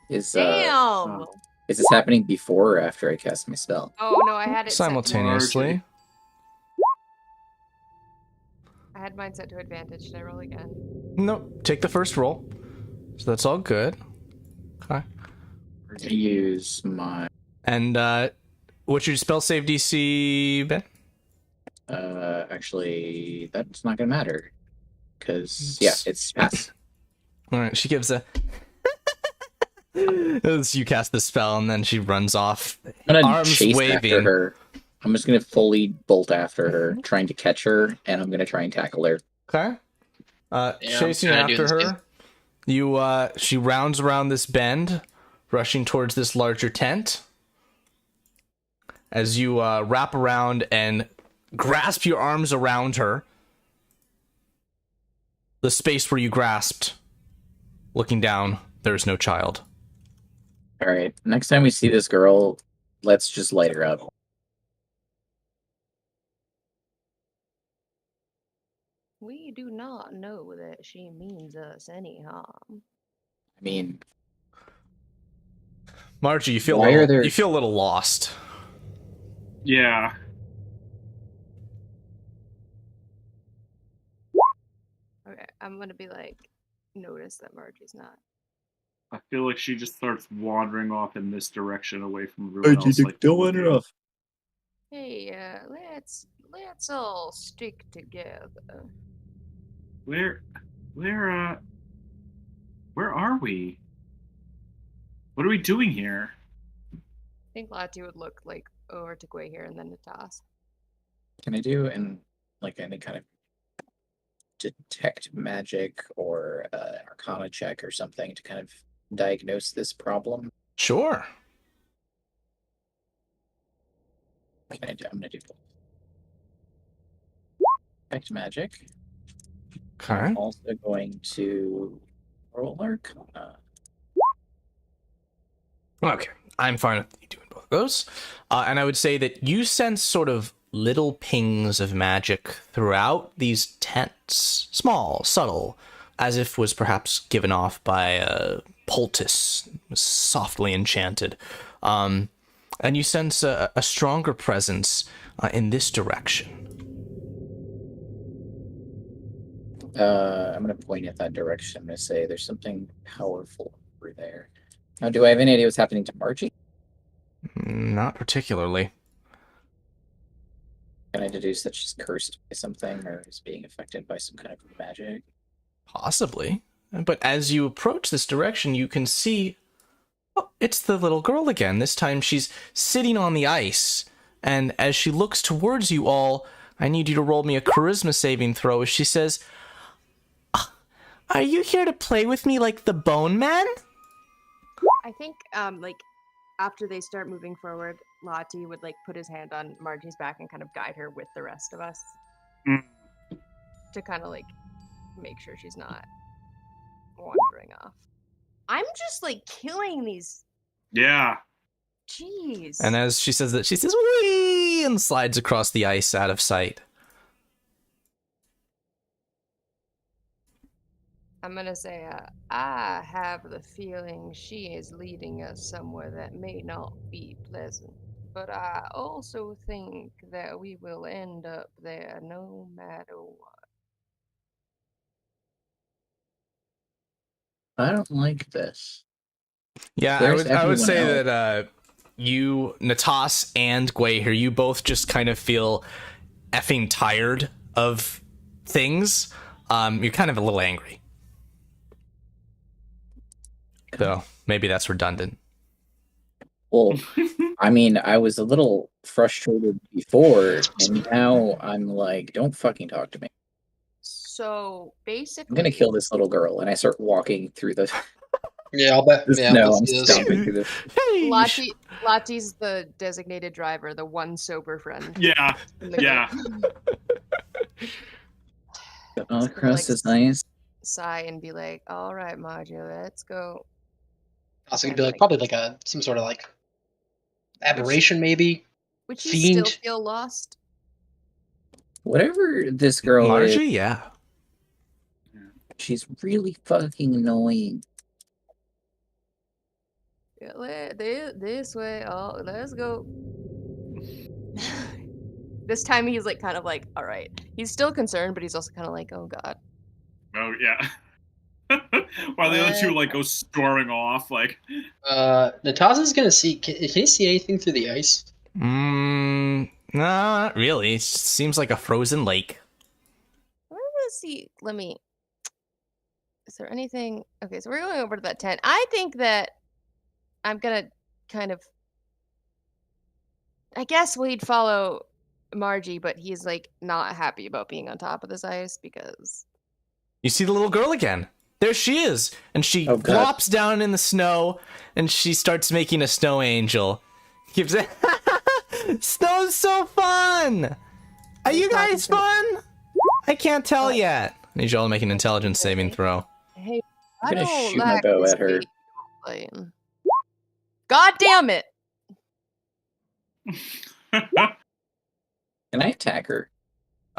Is Damn. is this happening before or after I cast my spell? Oh no, I had it set to- Simultaneously. I had mine set to advantage. Should I roll again? Nope, take the first roll. So that's all good. Okay. Use my And what's your spell save DC, Ben? actually that's not gonna matter. Cause yeah, it's pass. Alright, she gives a as you cast the spell and then she runs off. I'm gonna arms chase waving. after her. I'm just gonna fully bolt after her, trying to catch her, and I'm gonna try and tackle her. Okay. I'm Chasing trying to do after the same. her. You she rounds around this bend, rushing towards this larger tent. As you wrap around and grasp your arms around her, the space where you grasped, looking down, there's no child. All right. Next time we see this girl, let's just light her up. We do not know that she means us any harm. I mean, Margie, you feel Why are there- you feel a little lost. Yeah. Okay, I'm gonna be like, notice that Margie's not. I feel like she just starts wandering off in this direction away from everyone else. Like, Hey, let's all stick together. Where are we? What are we doing here? I think Lati would look like over to Gwei here and then to Toss. can I do any kind of detect magic or arcana check or something to kind of diagnose this problem? Sure. What can I do? I'm gonna do detect magic. Okay. I'm also going to roll arcana. Okay, I'm fine with you doing both of those. And I would say that you sense sort of little pings of magic throughout these tents. Small, subtle, as if was perhaps given off by a poultice, softly enchanted. And you sense a stronger presence in this direction. I'm gonna point at that direction. I'm gonna say there's something powerful over there. Now, do I have any idea what's happening to Margie? Not particularly. Can I deduce that she's cursed by something or is being affected by some kind of magic? Possibly. But as you approach this direction, you can see... Oh, it's the little girl again. This time she's sitting on the ice. And as she looks towards you all, I need you to roll me a charisma saving throw as she says, "Are you here to play with me like the Bone Man?" I think, like, after they start moving forward, Lati would, like, put his hand on Margie's back and kind of guide her with the rest of us. Mm. To kind of, like, make sure she's not wandering off. I'm just, like, killing these... Yeah. Jeez. And as she says that, she says, "Whee!" and slides across the ice out of sight. I'm gonna say, I have the feeling she is leading us somewhere that may not be pleasant. But I also think that we will end up there no matter what. I don't like this. Yeah, I Where's would everyone say else? that you, Natas, and Gwei here, you both just kind of feel effing tired of things. You're kind of a little angry. So maybe that's redundant. Well, I mean, I was a little frustrated before, and now I'm like, don't fucking talk to me. So basically, I'm gonna kill this little girl, and I start walking through the Yeah, I'll bet. Yeah, snow. let's I'm do this. stomping through the. Hey! Lati's the designated driver, the one sober friend. Yeah. in the Yeah. group. All Just gonna, across like, is nice. sigh and be like, "All right, Margie, let's go." Also, it'd be like probably like some sort of like aberration, maybe. Would she Fiend. still feel lost? Whatever this girl Margie, is, yeah. she's really fucking annoying. Yeah, this way. Oh, let's go. This time he's like kind of like, all right. He's still concerned, but he's also kind of like, oh god. Oh yeah. While the other two like go storming off, like. Natasa's gonna see. Can he see anything through the ice? No, not really. It seems like a frozen lake. Let's see. Let me. Is there anything? Okay, so we're going over to that tent. I think that I'm gonna kind of. I guess we'd follow Margie, but he's like not happy about being on top of this ice because. You see the little girl again. There she is. And she Oh, God. flops down in the snow and she starts making a snow angel. Keeps it. Snow's so fun. Are you guys fun? I can't tell yet. I need you all to make an intelligence saving throw. Hey, I'm gonna don't shoot my like bow this at her. game you're playing. God damn it! Can I attack her?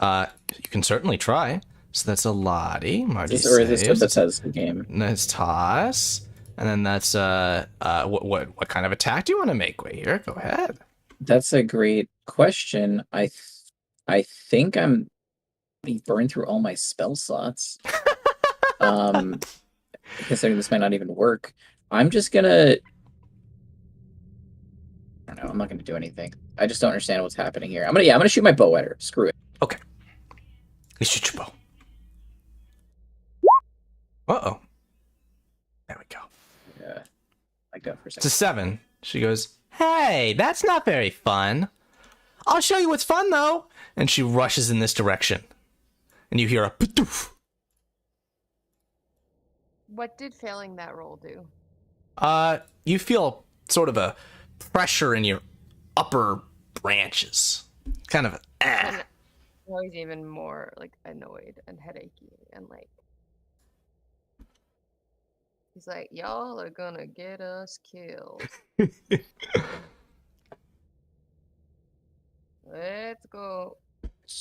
You can certainly try. So that's a Lottie. Margie Or is this saves. the Bethesda game? That's toss. And then that's what kind of attack do you want to make? Wait here, go ahead. That's a great question. I think I'm burned through all my spell slots. Considering this might not even work, I'm just gonna. I don't know. I'm not gonna do anything. I just don't understand what's happening here. I'm gonna shoot my bow at her. Screw it. Okay. You shoot your bow. Uh-oh. There we go. Yeah, like that for a It's second. a 7. She goes, hey, that's not very fun. I'll show you what's fun, though. And she rushes in this direction. And you hear a poof. What did failing that roll do? You feel sort of a pressure in your upper branches. Kind of And now he's even more like annoyed and headachy and like he's like, y'all are gonna get us killed. Let's go.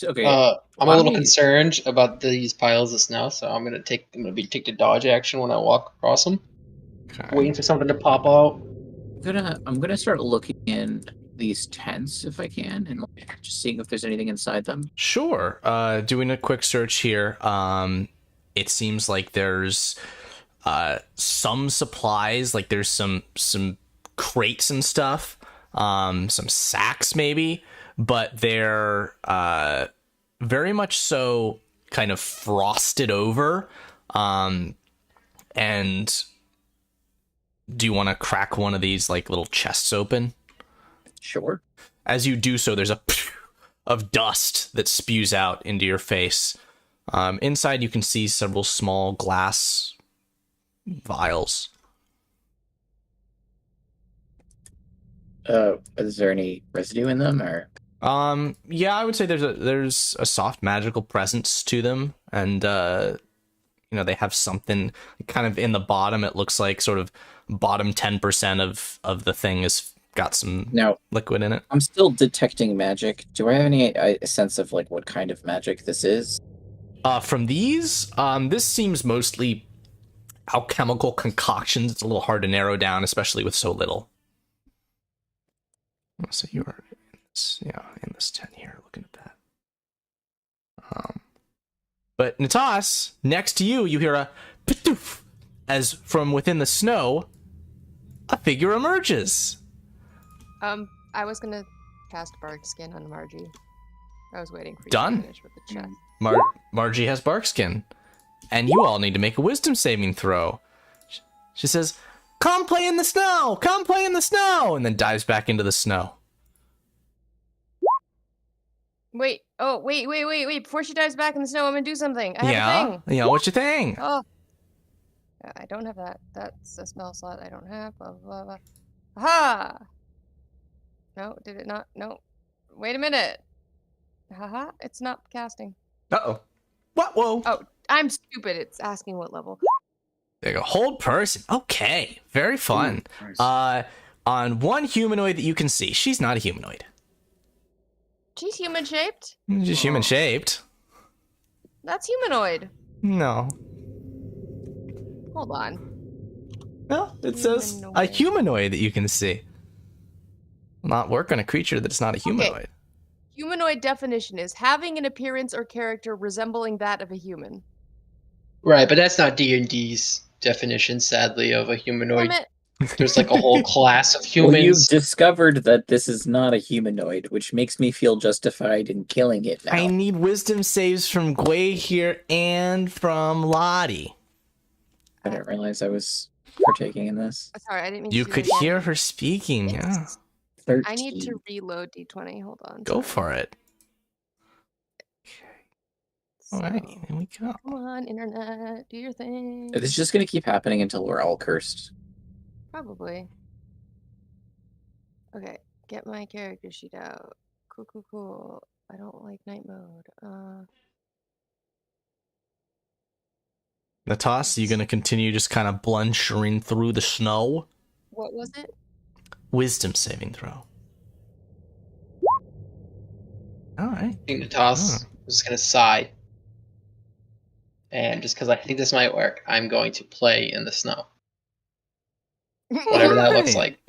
Okay. I'm a Why little don't we- concerned about these piles of snow, so I'm gonna take the dodge action when I walk across them, waiting for something to pop out. I'm gonna start looking in these tents if I can, and like, just seeing if there's anything inside them. Sure. Doing a quick search here. It seems like there's some supplies, like there's some crates and stuff, some sacks maybe, but they're very much so kind of frosted over. And do you want to crack one of these like little chests open? Sure. As you do so, there's a of dust that spews out into your face. Inside, you can see several small glass vials. Is there any residue in them, or? Yeah, I would say there's a soft magical presence to them, and they have something kind of in the bottom. It looks like sort of bottom 10% of the thing has got some liquid in it. I'm still detecting magic. Do I have any sense of like what kind of magic this is? From these, this seems mostly alchemical concoctions. It's a little hard to narrow down, especially with so little. So you are in this tent here, looking at that. But Natas, next to you, you hear a poof, as from within the snow, a figure emerges. I was gonna cast Bark Skin on Margie. I was waiting for you Done. to finish with the chest. Margie has bark skin, and you all need to make a wisdom saving throw. She says, "Come play in the snow! Come play in the snow!" and then dives back into the snow. Wait, wait. Before she dives back in the snow, I'm gonna do something. I have a thing. Yeah, what's your thing? Oh. I don't have that. That's a spell slot I don't have. Blah, blah, blah. Aha! No, did it not? No. Wait a minute. Haha, it's not casting. Uh-oh. What? Whoa. Oh, I'm stupid. It's asking what level. There you go. Hold person. Okay. Very fun. Ooh, nice. On one humanoid that you can see. She's not a humanoid. She's human shaped. Just human shaped. That's humanoid. No. Hold on. No, it says a humanoid that you can see. Not work on a creature that's not a humanoid. Humanoid definition is having an appearance or character resembling that of a human. Right, but that's not D&D's definition, sadly, of a humanoid. Damn it. There's like a whole class of humans. Well, you've discovered that this is not a humanoid, which makes me feel justified in killing it now. I need wisdom saves from Gwei here and from Lottie. I didn't realize I was partaking in this. Sorry, I didn't mean You to do could that. hear her speaking, yeah. 13. I need to reload D20. Hold on. Go sorry. for it. So, Alrighty, here we go. come on, internet, do your thing. This is just going to keep happening until we're all cursed. Probably. Okay, get my character sheet out. Cool. I don't like night mode. Natas, you gonna continue just kind of blunchering through the snow? What was it? Wisdom saving throw. Alright. I think Natas is just going to sigh. And just because I think this might work, I'm going to play in the snow. Whatever that looks like.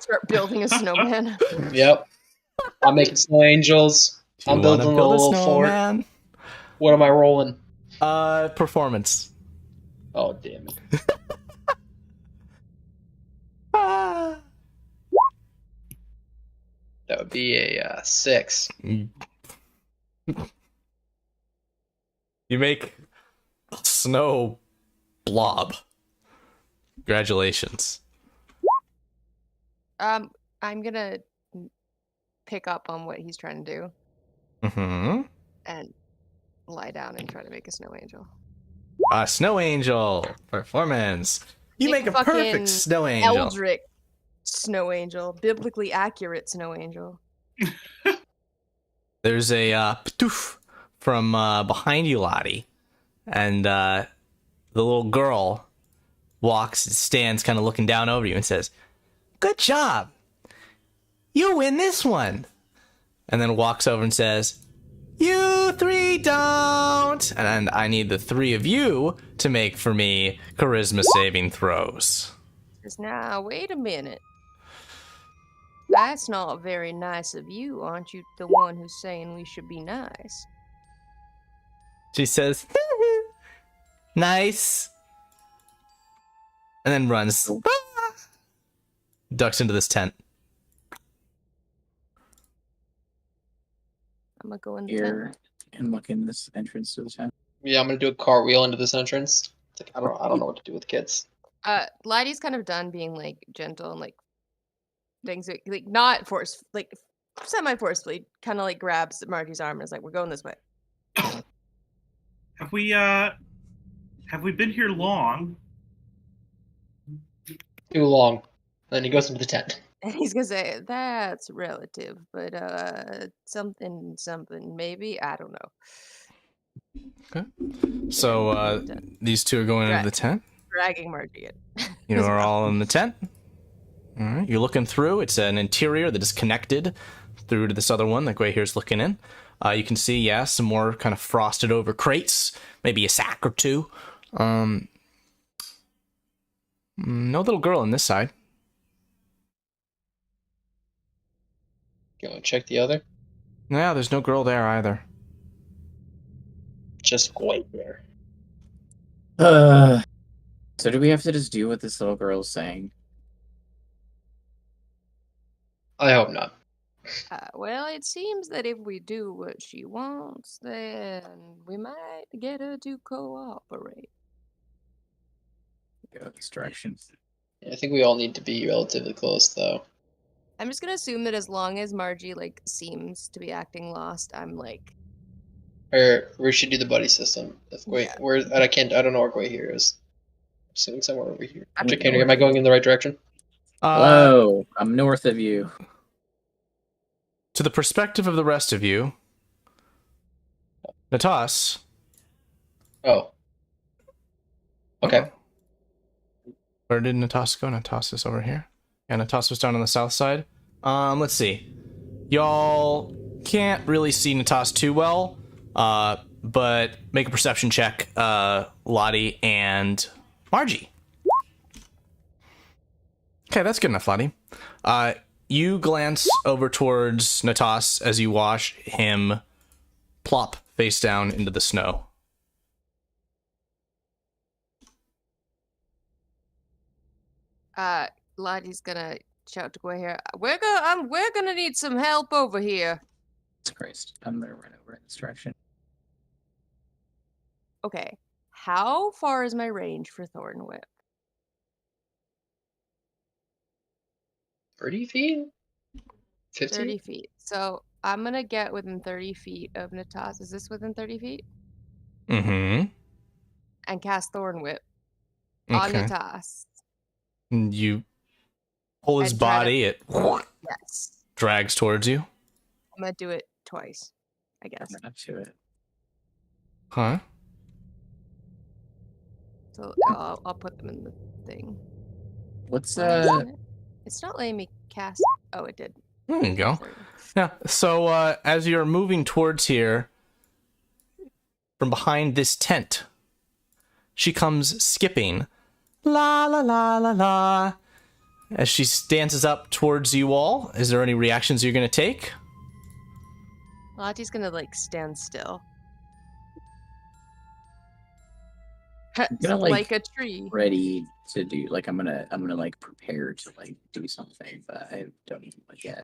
Start building a snowman. Yep. I'm making snow angels. Do you I'm wanna building a build little fort. snowman? What am I rolling? Performance. Oh, damn it. Ah. That would be a 6. You make a snow blob. Congratulations. I'm gonna pick up on what he's trying to do Mm-hmm. and lie down and try to make a snow angel. A snow angel performance. You make a fucking perfect snow angel. Eldritch snow angel, biblically accurate snow angel. There's a ptoof from behind you, Lottie, and the little girl stands kind of looking down over you and says, "Good job. You win this one." And then walks over and says, "You three don't." And I need the three of you to make for me charisma saving throws. Says, now, wait a minute. That's not very nice of you. Aren't you the one who's saying we should be nice? She says, "Nice." And then runs. Ducks into this tent. I'm gonna go in the Here tent. and look in this entrance to the tent. Yeah, I'm going to do a cartwheel into this entrance. It's like, I don't know what to do with kids. Laddie's kind of done being like gentle and like things like not force like semi-forcefully kind of like grabs Margie's arm and is like, "We're going this way." Have we been here long? Too long. Then he goes into the tent. And he's gonna say, "That's relative, but something maybe, I don't know." So these two are going into the tent. Dragging Margie in. You are all in the tent. All right, you're looking through. It's an interior that is connected through to this other one that Gray here's looking in. You can see, some more kind of frosted over crates, maybe a sack or two. No little girl on this side. You want to check the other? Yeah, there's no girl there either. Just wait there. So do we have to just do what this little girl's saying? I hope not. Well, it seems that if we do what she wants, then we might get her to cooperate. Go this direction. I think we all need to be relatively close, though. I'm just gonna assume that as long as Margie like seems to be acting lost, I'm like, Or we should do the buddy system. If Gwei, Yeah. I don't know where Gwei here is. I'm assuming somewhere over here. I'm Check, am I going in the right direction? Hello, I'm north of you. To the perspective of the rest of you, Natas. Oh. Okay. Where did Natas go? Natas is over here. Yeah, Natas was down on the south side. Let's see. Y'all can't really see Natas too well, but make a perception check, Lottie and Margie. Okay, that's good enough, Lottie. You glance over towards Natas as you watch him plop face down into the snow. Lottie's gonna shout to Guay, we're gonna need some help over here. Christ, I'm gonna run over in this direction. Okay, how far is my range for Thorn Whip? 30 feet? 50? 30 feet. So I'm gonna get within 30 feet of Natas. Is this within 30 feet? Mm-hmm. And cast Thorn Whip on Okay. Natas. You pull his And try to- body, it Yes. drags towards you. I'm gonna do it twice, I guess. I'm up to it. Huh? So I'll put them in the thing. What's It's not letting me cast. Oh, it did. There you go. Sorry. Yeah, so as you're moving towards here, from behind this tent, she comes skipping. La la la la la. As she dances up towards you all, is there any reactions you're going to take? Lottie's gonna like stand still. gonna, like a tree. ready to do like I'm gonna like prepare to like do something, but I don't even know yet.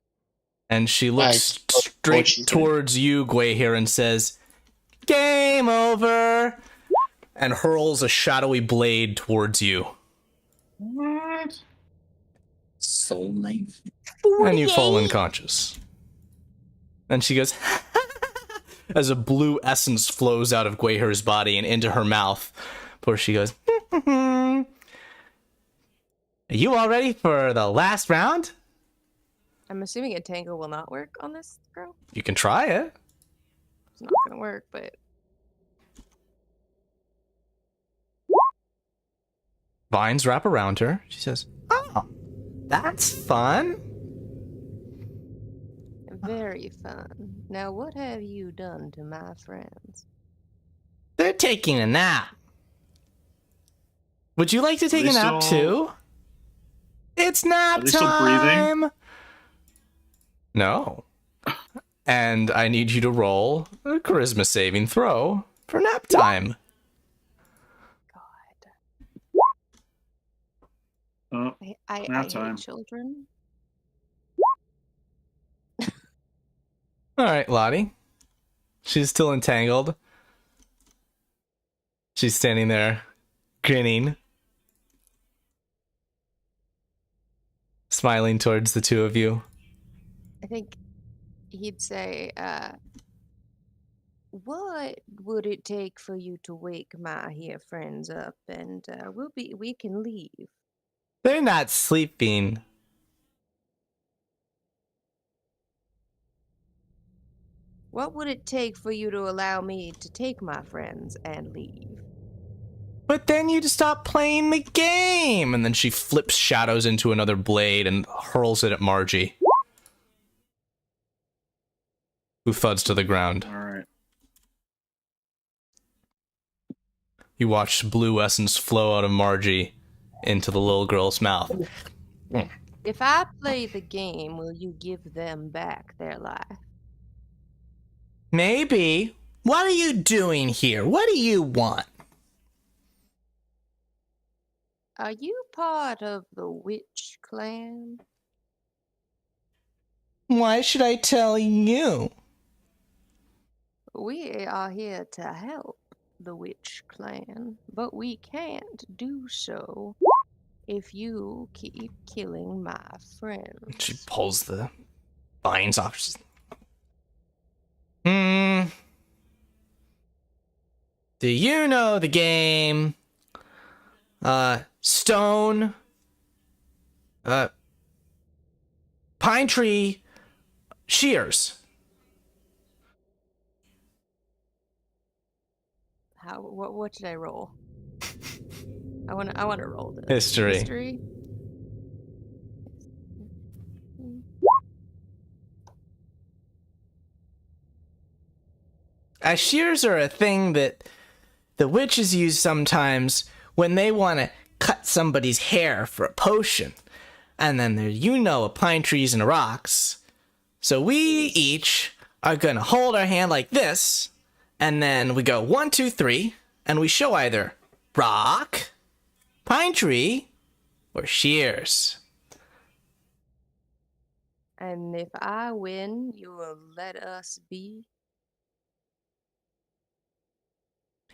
And she looks What straight she's doing. towards you, Gwei, here, and says, "Game over!" and hurls a shadowy blade towards you. What? Soul knife. And you fall unconscious. And she goes, as a blue essence flows out of Guayher's body and into her mouth, before she goes, "Are you all ready for the last round?" I'm assuming a tango will not work on this girl. You can try it. It's not gonna work, but Vines wrap around her. She says, "Oh, that's fun." very fun. Now, what have you done to my friends? They're taking a nap. Would you like to take they a nap still- too? It's nap Are they still breathing? time. No. And I need you to roll a charisma saving throw for nap time. God, Oh, I Nap hate time. children. All right, Lottie. She's still entangled. She's standing there, grinning, smiling towards the two of you. I think he'd say, what would it take for you to wake my here friends up, and we can leave. They're not sleeping. What would it take for you to allow me to take my friends and leave? But then you'd stop playing the game. And then she flips shadows into another blade and hurls it at Margie, who thuds to the ground. all right. You watch blue essence flow out of Margie into the little girl's mouth. If I play the game, will you give them back their life? Maybe. What are you doing here? What do you want? Are you part of the witch clan? Why should I tell you? We are here to help the witch clan, but we can't do so if you keep killing my friends. She pulls the vines off. She's, do you know the game? Stone. Pine tree. Shears. What should I roll? I wanna roll the History. history. shears are a thing that the witches use sometimes when they want to cut somebody's hair for a potion. And then there's, pine trees and rocks. So we each are going to hold our hand like this, and then we go 1, 2, 3, and we show either rock, pine tree, or shears. And if I win, you will let us be.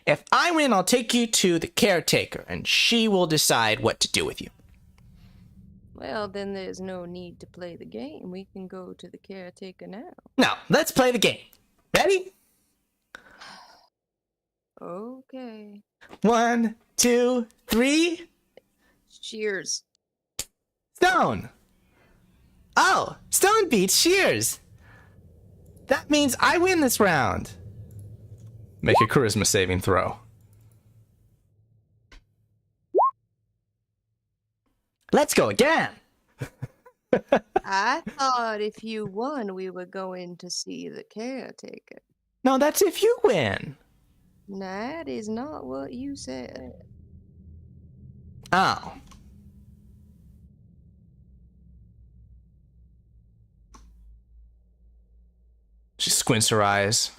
If I win, I'll take you to the caretaker, and she will decide what to do with you. Well, then there's no need to play the game. We can go to the caretaker now. Now, let's play the game. Ready? Okay. 1, 2, 3. Cheers. Stone. Oh, Stone beats Shears. That means I win this round. Make a charisma saving throw. Let's go again. I thought if you won, we were going to see the caretaker. No, that's if you win. That is not what you said. Oh. She squints her eyes.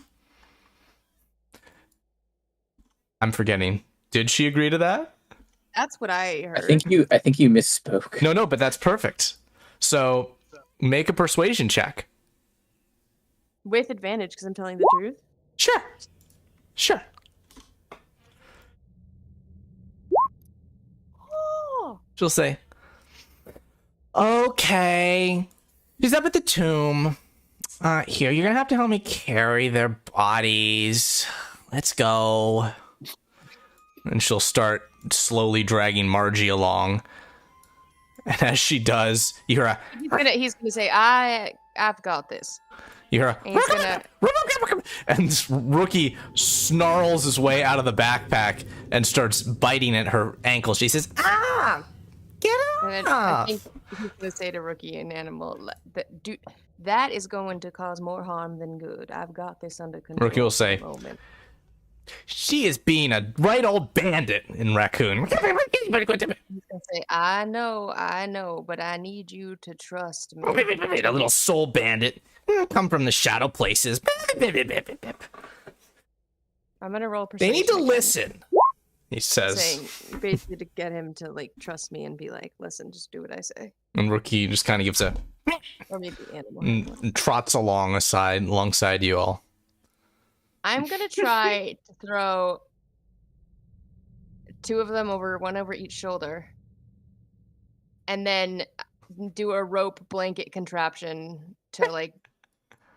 I'm forgetting. Did she agree to that? That's what I heard. I think you misspoke. No, but that's perfect. So make a persuasion check. With advantage, because I'm telling the truth. Sure. Oh. She'll say, okay. She's up at the tomb. Here, you're gonna have to help me carry their bodies. Let's go. And she'll start slowly dragging Margie along. And as she does, you hear a... He's gonna say, I've got this. You hear a... And he's gonna... And Rookie snarls his way out of the backpack and starts biting at her ankle. She says, ah! Get And then off! I think he's gonna say to Rookie and Animal, that is going to cause more harm than good. I've got this under control. Rookie will say, at the moment. she is being a right old bandit in Raccoon. He's gonna say, I know, but I need you to trust me. A little soul bandit. Come from the shadow places. I'm gonna roll persuasion. They need to again, listen, he says. saying basically to get him to like trust me and be like, listen, just do what I say. And Rookie just kind of gives a... Or maybe Animal. and trots alongside you all. I'm gonna try to throw 2 of them over, one over each shoulder, and then do a rope blanket contraption to like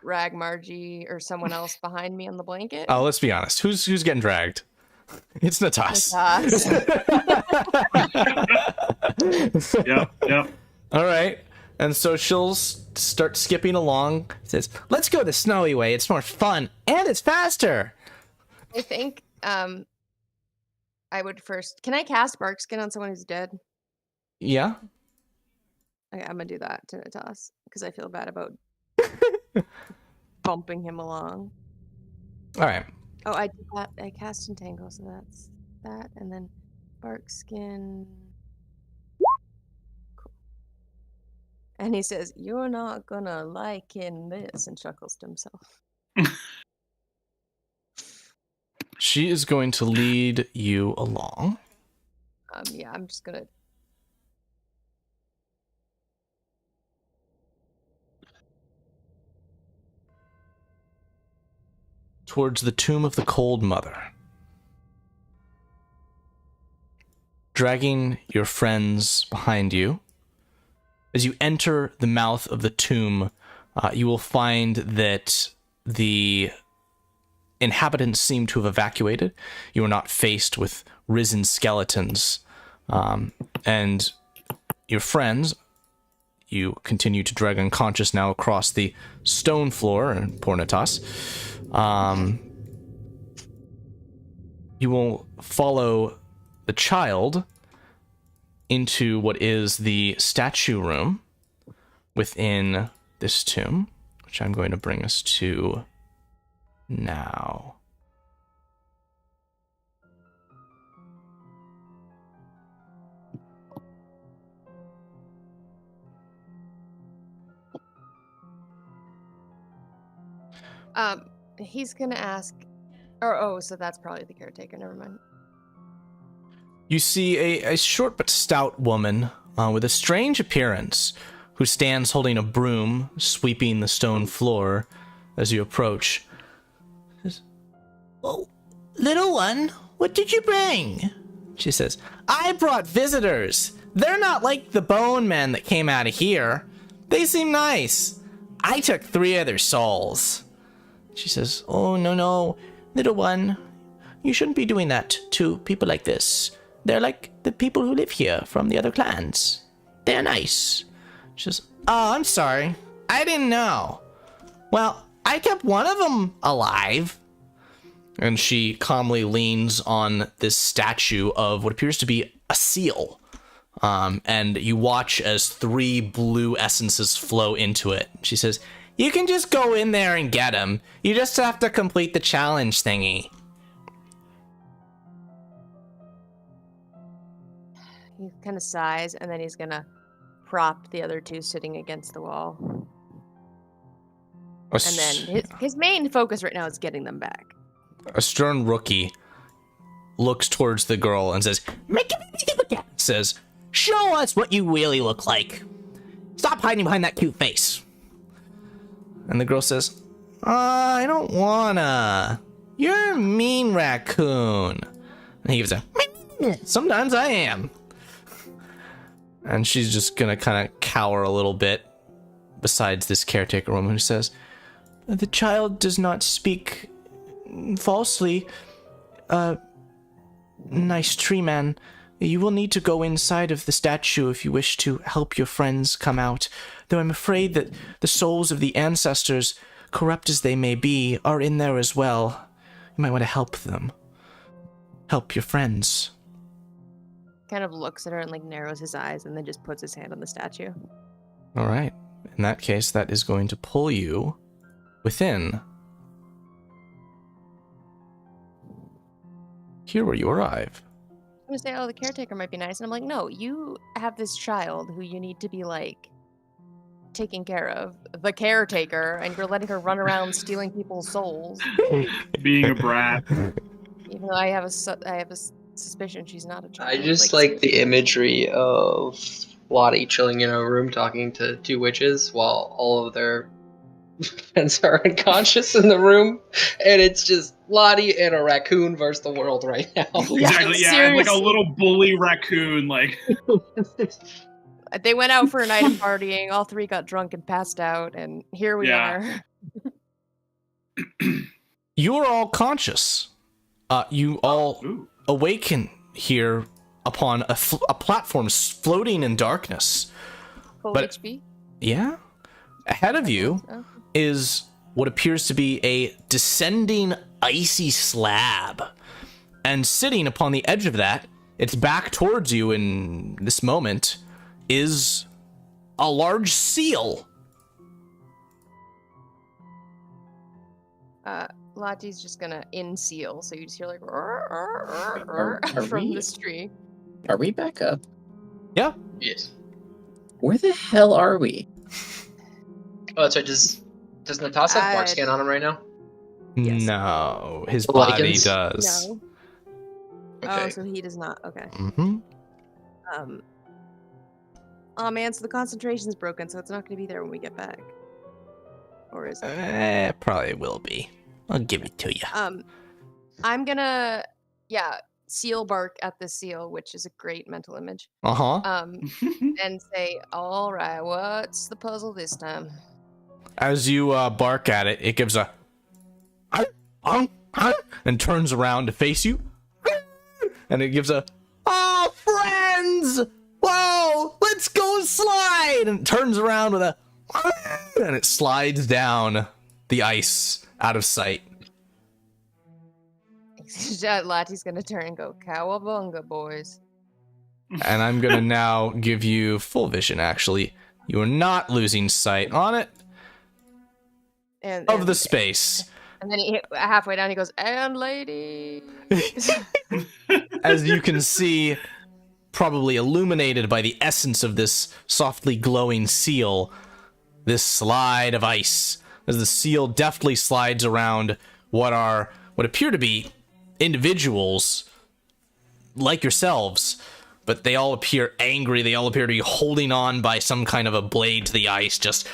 drag Margie or someone else behind me on the blanket. Oh, let's be honest. Who's getting dragged? It's Natas. Yep. All right. And so she'll start skipping along. Says, let's go the snowy way. It's more fun and it's faster. I think I would first. Can I cast Barkskin on someone who's dead? Yeah. Okay, I'm gonna do that to Natas because I feel bad about bumping him along. All right. Oh, I did that. I cast Entangle, so that's that, and then Barkskin. Cool. And he says, "You're not gonna like in this," and chuckles to himself. She is going to lead you along. Yeah, I'm just gonna. Towards the tomb of the Cold Mother. Dragging your friends behind you. As you enter the mouth of the tomb, you will find that the inhabitants seem to have evacuated. You are not faced with risen skeletons. And your friends, you continue to drag unconscious now across the stone floor, and poor Natas. You will follow the child into what is the statue room within this tomb, which I'm going to bring us to now. He's gonna ask, so that's probably the caretaker. Never mind. You see a short but stout woman with a strange appearance who stands holding a broom, sweeping the stone floor as you approach. Says, "Oh, little one, what did you bring?" She says, "I brought visitors. They're not like the bone men that came out of here. They seem nice. I took 3 of their souls." She says, "Oh, no, little one. You shouldn't be doing that to people like this. They're like the people who live here from the other clans. They're nice." She says, "Oh, I'm sorry. I didn't know. Well, I kept one of them alive." And she calmly leans on this statue of what appears to be a seal. And you watch as 3 blue essences flow into it. She says, "You can just go in there and get them. You just have to complete the challenge thingy." He kind of sighs, and then he's gonna prop the other 2 sitting against the wall. And then his main focus right now is getting them back. A stern rookie looks towards the girl and says, says, "Show us what you really look like. Stop hiding behind that cute face." And the girl says, "I don't wanna. You're a mean raccoon." And he gives a, "Sometimes I am." And she's just gonna kind of cower a little bit besides this caretaker woman who says, "The child does not speak falsely. Nice tree man. You will need to go inside of the statue if you wish to help your friends come out, though I'm afraid that the souls of the ancestors, corrupt as they may be, are in there as well. You might want to help them. Help your friends." Kind of looks at her and like narrows his eyes, and then just puts his hand on the statue. All right. In that case, that is going to pull you within. Here where you arrive. I'm gonna say, "Oh, the caretaker might be nice," and I'm like, "No, you have this child who you need to be like taking care of, the caretaker, and you're letting her run around stealing people's souls." Being a brat. Even though I have a suspicion she's not a child. I just like the imagery of Lottie chilling in a room talking to 2 witches while all of their friends are unconscious in the room, and it's just Lottie and a raccoon versus the world right now. Exactly, yeah, like a little bully raccoon, like. They went out for a night of partying, all 3 got drunk and passed out, and here we are. You are all conscious. You all awaken here upon a platform floating in darkness. Full But- HP? Yeah? Ahead of you Oh. is what appears to be a descending icy slab. And sitting upon the edge of that, its back towards you in this moment, is a large seal. Lottie's just gonna in-seal, so you just hear like Are from we- this tree. Are we back up? Yeah? Yes. Where the hell are we? Oh, that's right. Does Natasha have bark scan on him right now? Yes. No, his The body lichens? does. No. Okay. Oh, so he does not. Okay. Mm-hmm. Oh man, so the concentration's broken, so it's not gonna be there when we get back. Or is it? Probably will be. I'll give it to you. I'm gonna, seal bark at the seal, which is a great mental image. Uh-huh. And say, "All right, what's the puzzle this time?" As you bark at it, it gives a and turns around to face you. And it gives a, "Oh, friends! Whoa, let's go slide!" And it turns around with a, and it slides down the ice out of sight. Lottie's gonna turn and go, "Cowabunga, boys." And I'm gonna now give you full vision, actually. You are not losing sight on it And of the space. And then halfway down, he goes, "And lady." As you can see, probably illuminated by the essence of this softly glowing seal, this slide of ice as the seal deftly slides around what appear to be individuals like yourselves, but they all appear angry. They all appear to be holding on by some kind of a blade to the ice, just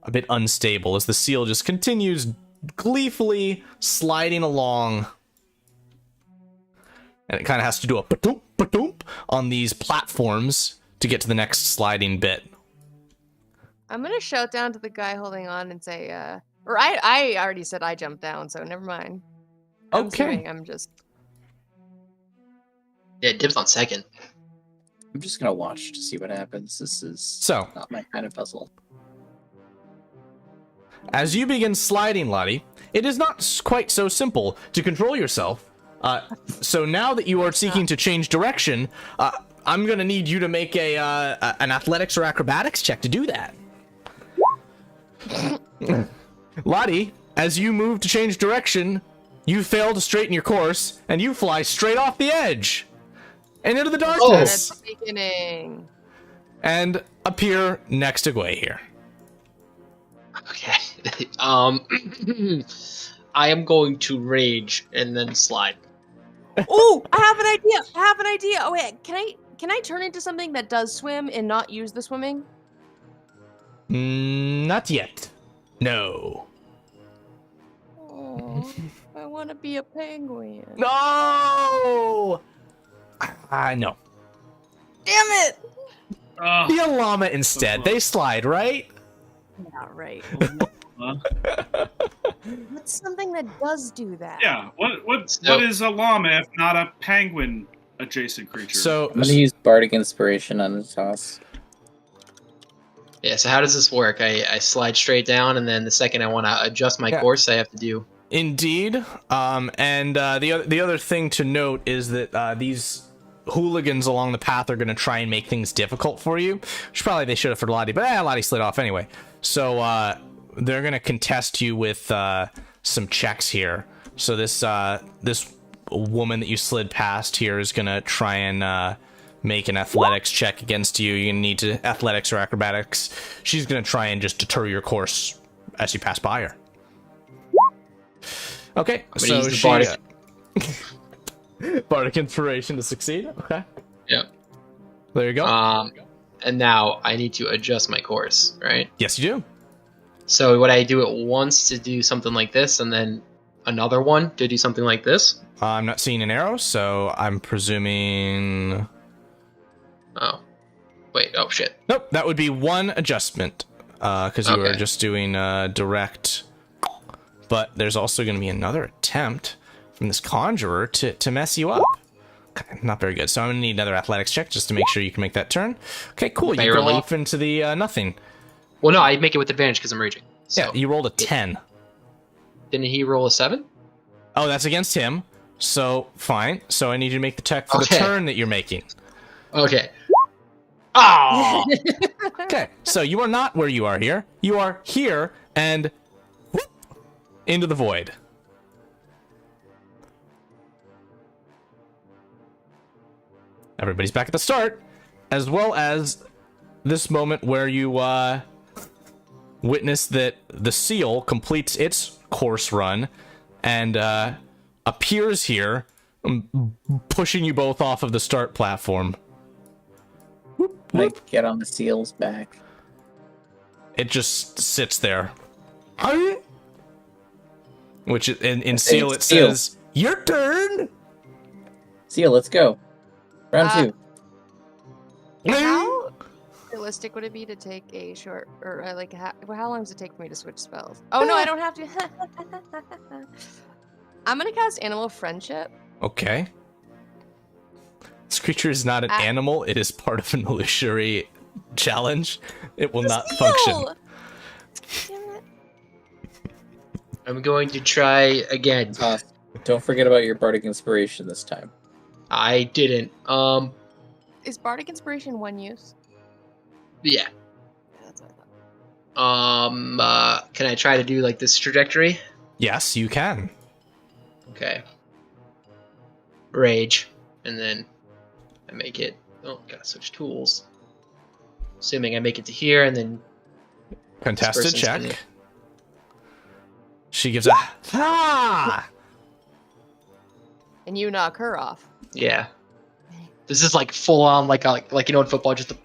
a bit unstable as the seal just continues gleefully sliding along. And it kind of has to do a pa-doom, pa-doom on these platforms to get to the next sliding bit. I'm gonna shout down to the guy holding on and say, or I already said I jumped down, so never mind. I'm Okay. assuming I'm just. Yeah, dibs on second. I'm just gonna watch to see what happens. This is So, not my kind of puzzle. as you begin sliding, Lottie, it is not quite so simple to control yourself. So now that you are seeking to change direction, I'm gonna need you to make an athletics or acrobatics check to do that. Lottie, as you move to change direction, you fail to straighten your course, and you fly straight off the edge and into the darkness, At the beginning. and appear next to Gwei here. Okay. I am going to rage and then slide. Oh, I have an idea. Oh wait, can I turn into something that does swim and not use the swimming? Not yet. No. Oh, I want to be a penguin. No! No. Damn it! Oh, Be a llama instead. They slide, right? Yeah, right. huh? What's something that does do that? Yeah. What So- is a llama if not a penguin adjacent creature? So, I'm gonna use Bardic Inspiration on the toss. Yeah, so how does this work? I slide straight down, and then the second I want to adjust my Yeah. course, I have to do... indeed. And the other thing to note is that these hooligans along the path are going to try and make things difficult for you. Which probably they should have for Lottie, but Lottie slid off anyway. So they're going to contest you with some checks here. So this woman that you slid past here is going to try and make an athletics check against you. You're going to need to athletics or acrobatics. She's going to try and just deter your course as you pass by her. Okay, gonna so use the she Bardic- Bardic Inspiration to succeed. Okay, Yep. there you go. And now I need to adjust my course, right? Yes, you do. So would I do it once to do something like this, and then another one to do something like this? I'm not seeing an arrow, so I'm presuming. Oh. Wait, oh shit. Nope, that would be one adjustment because you were Okay. just doing direct. But there's also going to be another attempt from this conjurer to mess you up. Okay, not very good. So I'm going to need another athletics check just to make sure you can make that turn. Okay, cool. You go Barely. off into the nothing. Well, no, I make it with advantage because I'm raging. So, Yeah, you rolled a 10. didn't he roll a 7? Oh, that's against him. So, fine. So I need you to make the check for the Okay. turn that you're making. Okay. Oh! Okay, so you are not where you are here. You are here and whoop, into the void. Everybody's back at the start, as well as this moment where you witness that the seal completes its course run and appears here, pushing you both off of the start platform. Can I get on the seal's back? It just sits there. Which in Okay, seal it seal. says, "Your turn." Seal, let's go. Round Uh, two. How realistic would it be to take a short, or like, how long does it take for me to switch spells? Oh no, I don't have to. I'm gonna cast Animal Friendship. Okay. This creature is not an animal. It is part of an illusory challenge. It will not function. Damn it. I'm going to try again. Toss. Don't forget about your Bardic Inspiration this time. I didn't. Is Bardic Inspiration one use? Yeah. Yeah, that's what I thought. Can I try to do like this trajectory? Yes, you can. Okay. Rage. And then I make it. Oh, gotta switch tools. Assuming I make it to here and then Contested person's check. gonna- She gives a ah. And you knock her off. Yeah. This is like full on, like in football, just to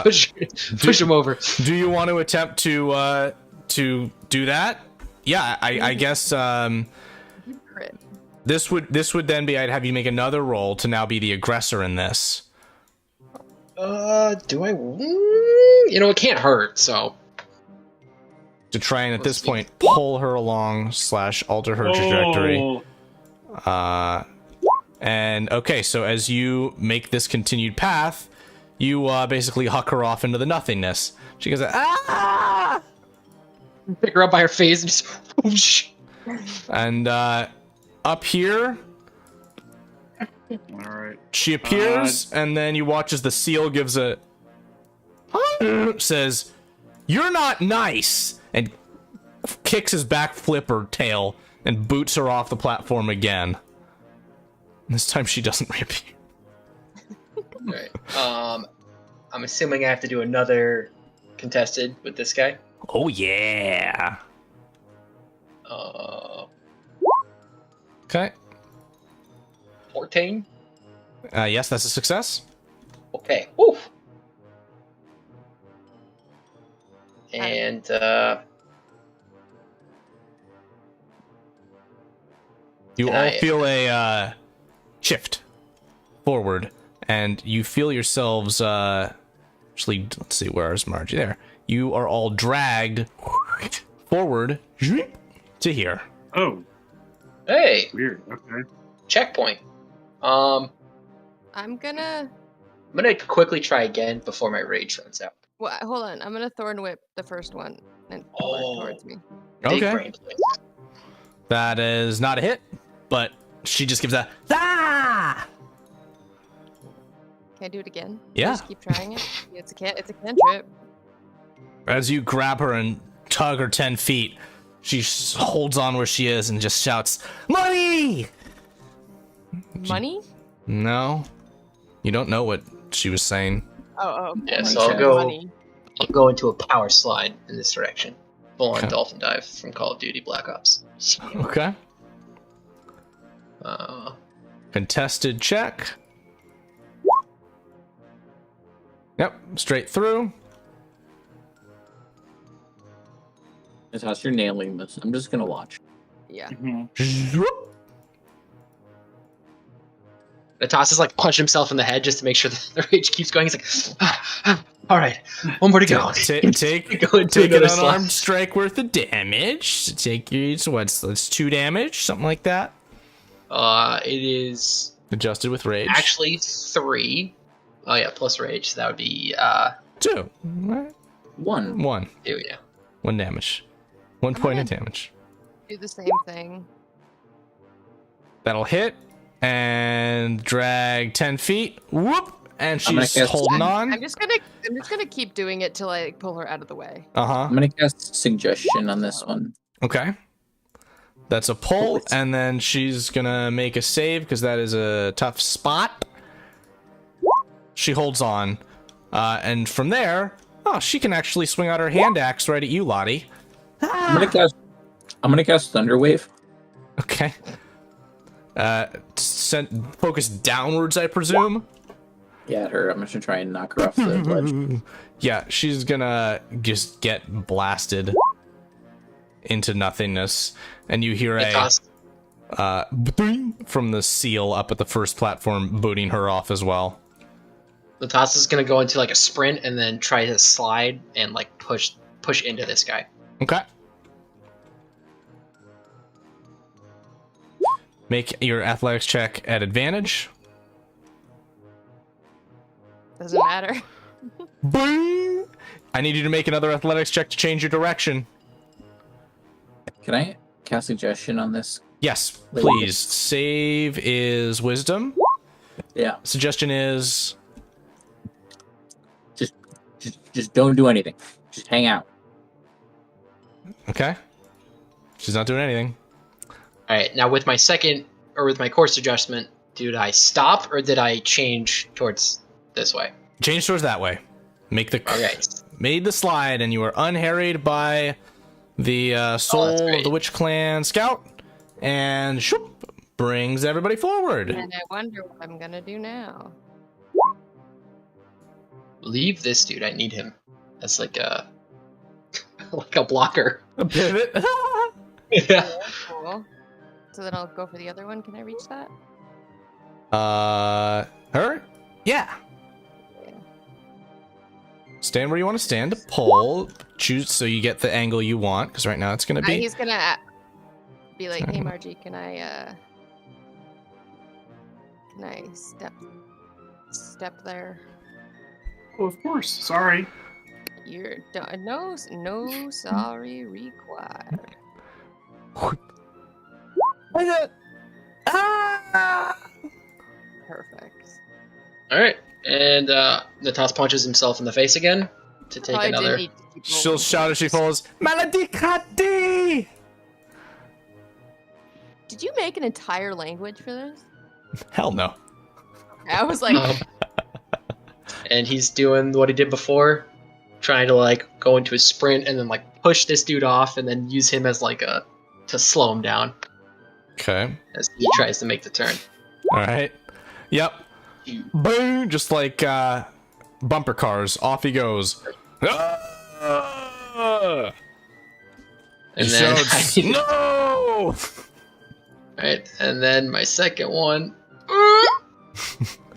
push him over. Do you want to attempt to do that? Yeah, I guess Crit. this would then be I'd have you make another roll to now be the aggressor in this. Do I? It can't hurt. So To try and at this point pull her along / alter her trajectory. Oh, And okay, so as you make this continued path, you basically huck her off into the nothingness. She goes, ah! pick her up by her face and just whoosh. And up here, all right. she appears, and then you watch as the seal gives a says, "You're not nice," and kicks his back flipper tail and boots her off the platform again. This time she doesn't reappear. Alright. I'm assuming I have to do another contested with this guy. Oh yeah. Okay. 14. Yes, that's a success. Okay. Woo. And You Can all I- feel a shift forward, and you feel yourselves. Actually, let's see. Where is Margie? There. You are all dragged forward to here. Oh, hey, weird. Okay. checkpoint. I'm I'm gonna. gonna quickly try again before my rage runs out. Well, hold on. I'm gonna thorn whip the first one and pull her towards me. Big Okay. brain play. That is not a hit, but she just gives a ah. Can I do it again? Yeah. Just keep trying it. It's a cantrip. As you grab her and tug her 10 feet, she holds on where she is and just shouts, "Money!" Money? No, you don't know what she was saying. Oh. Yeah, money. so I'll go- Money. I'll go into a power slide in this direction. Full on Okay. dolphin dive from Call of Duty Black Ops. Okay. Uh, Contested check. Yep, straight through. Natasha, you're nailing this. I'm just gonna watch. Yeah. Mhm. Natasha's like punching himself in the head just to make sure that the rage keeps going. He's like, all right, one more to go. Take Go into take an another slot. unarmed strike worth of damage. Take your that's 2 damage, something like that. It is Adjusted with rage. actually 3. Oh yeah, plus rage. So that would be 2. Right. One. 1. 2. Yeah. 1 damage. 1 point of damage. Do the same thing. That'll hit and drag 10 feet. Whoop! And I'm gonna she's cast- holding I'm on. just gonna keep doing it till I pull her out of the way. Uh huh. I'm gonna cast suggestion on this one. Okay. That's a pull, and then she's gonna make a save because that is a tough spot. She holds on, and from there, she can actually swing out her hand axe right at you, Lottie. I'm gonna cast Thunderwave. Okay. Focus downwards, I presume. Yeah, at her. I'm gonna try and knock her off the ledge. Yeah, she's gonna just get blasted into nothingness, and you hear a Natasha, from the seal up at the first platform, booting her off as well. Natasha's gonna go into like a sprint and then try to slide and like push into this guy. Okay. Make your athletics check at advantage. Doesn't matter. Boing! I need you to make another athletics check to change your direction. Can I cast suggestion on this? Yes, please. Save is wisdom. Yeah. Suggestion is Just don't do anything. Just hang out. okay. She's not doing anything. All right, now with my course adjustment, did I stop or did I change towards this way? Change towards that way. Make the Okay. made the slide, and you are unharried by the soul of the Witch Clan scout, and shoop, brings everybody forward. And I wonder what I'm gonna do now. Leave this dude. I need him as like a blocker. A pivot. Yeah. Cool. So then I'll go for the other one. Can I reach that? Her? Yeah. Yeah. Stand where you want to stand. Pull. Choose so you get the angle you want. Because right now it's gonna be. He's gonna be like, "Hey, Margie, can I step there?" Oh, of course. Sorry. You're done. No sorry required. Perfect. All right, and Natas punches himself in the face again to take Probably another. didn't need to keep She'll rolling. shout as she falls. Maladikati! Did you make an entire language for this? Hell no. I was like, And he's doing what he did before, trying to like go into a sprint and then like push this dude off and then use him as like to slow him down Okay. as he tries to make the turn. All right. Yep. Boom! Just like bumper cars. Off he goes. And He then shouts, no! right, and then my second one,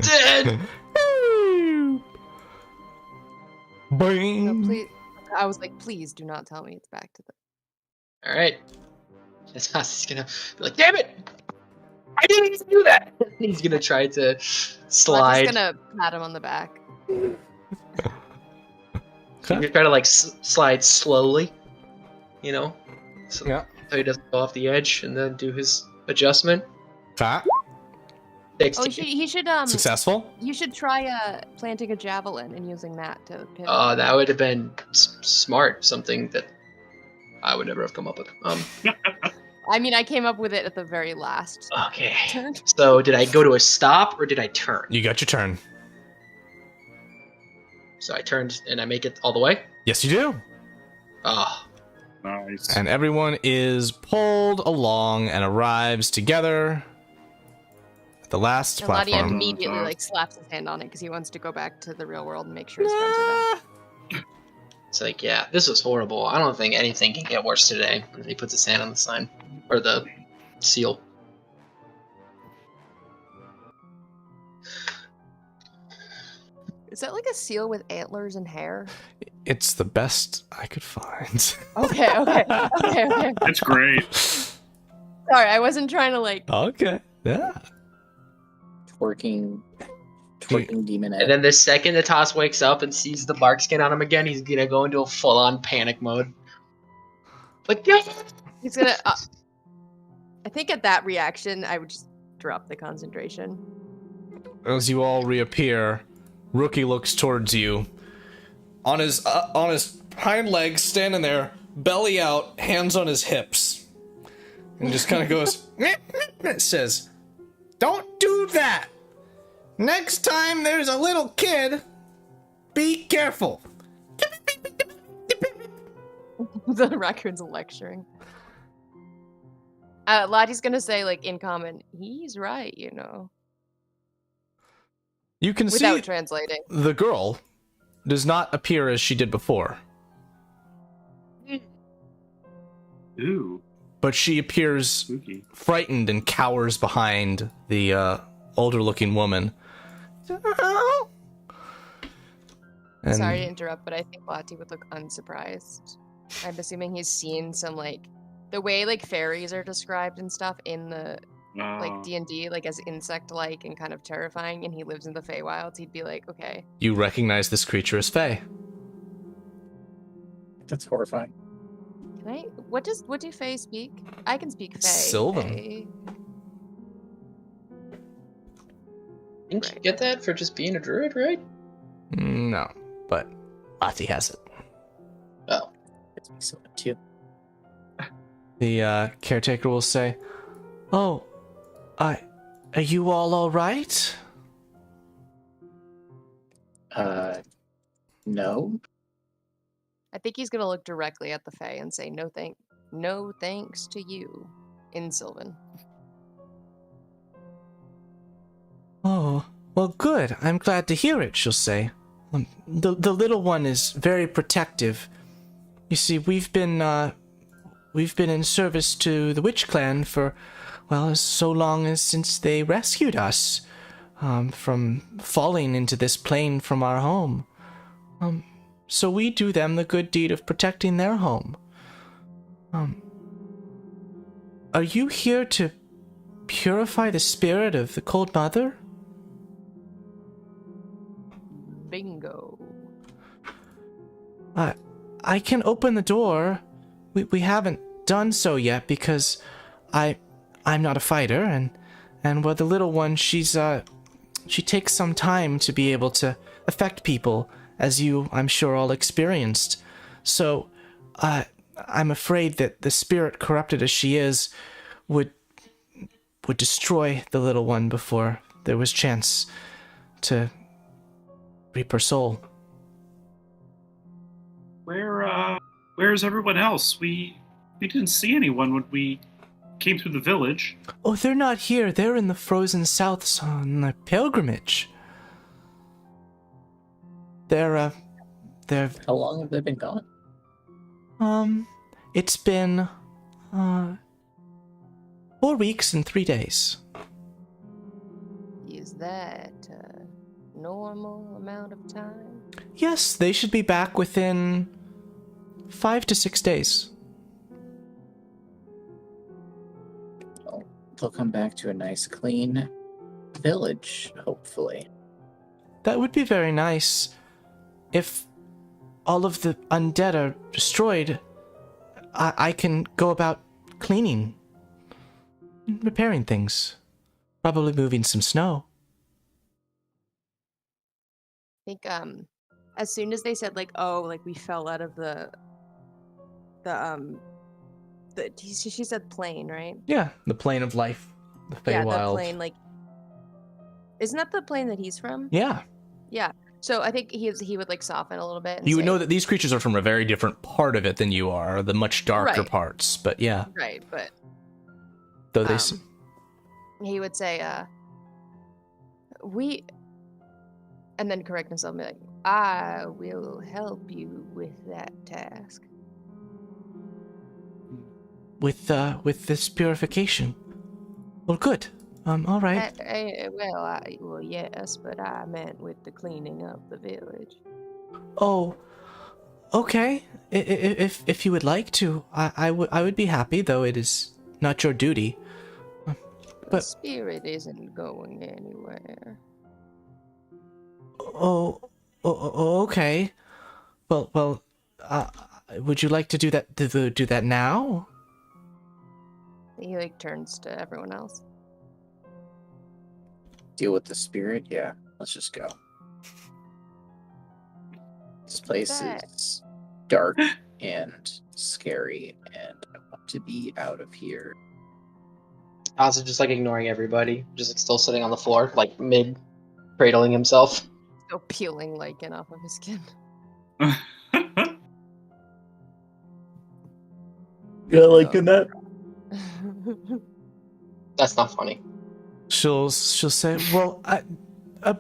dead. no, Boing. please. I was like, please do not tell me it's back to the. All right, Natas is gonna be like, damn it! I didn't even do that. He's gonna try to I'm slide. just gonna pat him on the back. He's gonna try to like slide slowly, you know, so he doesn't go off the edge, and then do his adjustment. Fat. Takes Oh, to- he should Successful. You should try planting a javelin and using that to pivot. that would have been smart. Something that I would never have come up with. I mean, I came up with it at the very last Okay. turn. So did I go to a stop or did I turn? You got your turn. So I turned and I make it all the way. Yes, you do. Oh, Nice. And everyone is pulled along and arrives together at the last And Lottie platform. immediately like slaps his hand on it because he wants to go back to the real world and make sure his friends are back. it's like, yeah, this was horrible. I don't think anything can get worse today. And he puts his hand on the sign or the seal. Is that like a seal with antlers and hair? It's the best I could find. Okay. It's great. Sorry, I wasn't trying to like. Okay. Yeah. Twerking demon. And then the second Natas wakes up and sees the bark skin on him again, he's gonna go into a full-on panic mode. Like, yeah. He's gonna. I think at that reaction, I would just drop the concentration. As you all reappear, Rookie looks towards you. On his hind legs, standing there, belly out, hands on his hips. And just kind of goes, says, "Don't do that! Next time there's a little kid, be careful." The raccoon's lecturing. Lottie's gonna say, like, in common, he's right, you know. You can Without see translating. the girl does not appear as she did before, Ooh, but she appears spooky. frightened and cowers behind the older-looking woman. And Sorry to interrupt, but I think Lottie would look unsurprised. I'm assuming he's seen some, like, the way, like, fairies are described and stuff in the, like, D&D, like, as insect-like and kind of terrifying, and he lives in the Feywilds, he'd be like, okay. you recognize this creature as Fae. That's horrifying. Can I? What do Fae speak? I can speak Fae. Sylvan. Fae. Didn't you get that for just being a druid, right? No, but Lati has it. Oh. It's me so too. The caretaker will say, "Oh, are you all right?" No. I think he's gonna look directly at the Fae and say, no thanks to you, in Sylvan. Oh, well, good. I'm glad to hear it, she'll say. The little one is very protective. You see, we've been in service to the Witch Clan for, well, so long as since they rescued us from falling into this plane from our home. So we do them the good deed of protecting their home. Are you here to purify the spirit of the Cold Mother? Bingo. I can open the door. We haven't done so yet because I'm not a fighter, and well, the little one, she takes some time to be able to affect people, as you, I'm sure, all experienced. So, I'm afraid that the spirit, corrupted as she is, would destroy the little one before there was chance to reap her soul. Where is everyone else? We didn't see anyone when we came through the village. Oh, they're not here. They're in the frozen souths on a pilgrimage. They're How long have they been gone? It's been 4 weeks and 3 days. Is that a normal amount of time? Yes, they should be back within 5 to 6 days. Well, they'll come back to a nice, clean village, hopefully. That would be very nice. If all of the undead are destroyed, I can go about cleaning, repairing things, probably moving some snow. I think as soon as they said like, oh, like we fell out of she said plane, right? Yeah, the plane of life, the Feywild. Yeah, the plane, like, isn't that the plane that he's from? Yeah. Yeah. So I think he would like soften a little bit. And You would say, know that these creatures are from a very different part of it than you are, the much darker Right. parts. But yeah, right, but though they. he would say, we, and then correct himself and be like, I will help you with that task. With this purification. Well, good. All right. Well, yes, but I meant with the cleaning up the village. Oh, okay. If you would like to, I would be happy, though it is not your duty. The But spirit isn't going anywhere. okay. Well, would you like to do that? Do that now? He like turns to everyone else. Deal with the spirit? Yeah, let's just go. This place is dark and scary, and I want to be out of here. Also, just like ignoring everybody, just like still sitting on the floor, like mid cradling himself. Still peeling lichen off of his skin. Yeah, like in that. That's not funny. She'll say, well,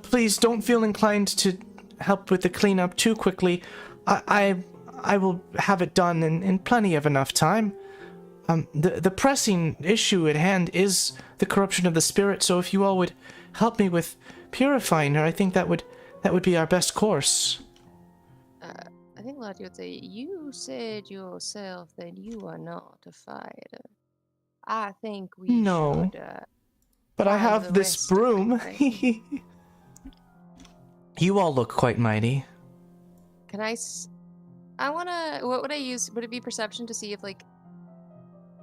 please don't feel inclined to help with the cleanup too quickly. I will have it done in plenty of enough time. The pressing issue at hand is the corruption of the spirit, so if you all would help me with purifying her, I think that would be our best course. I think Lottie would say, you said yourself that you are not a fighter. I think we No. should... But I find have the this rest of broom. the You all look quite mighty. Can I wanna... What would I use? Would it be perception to see if, like...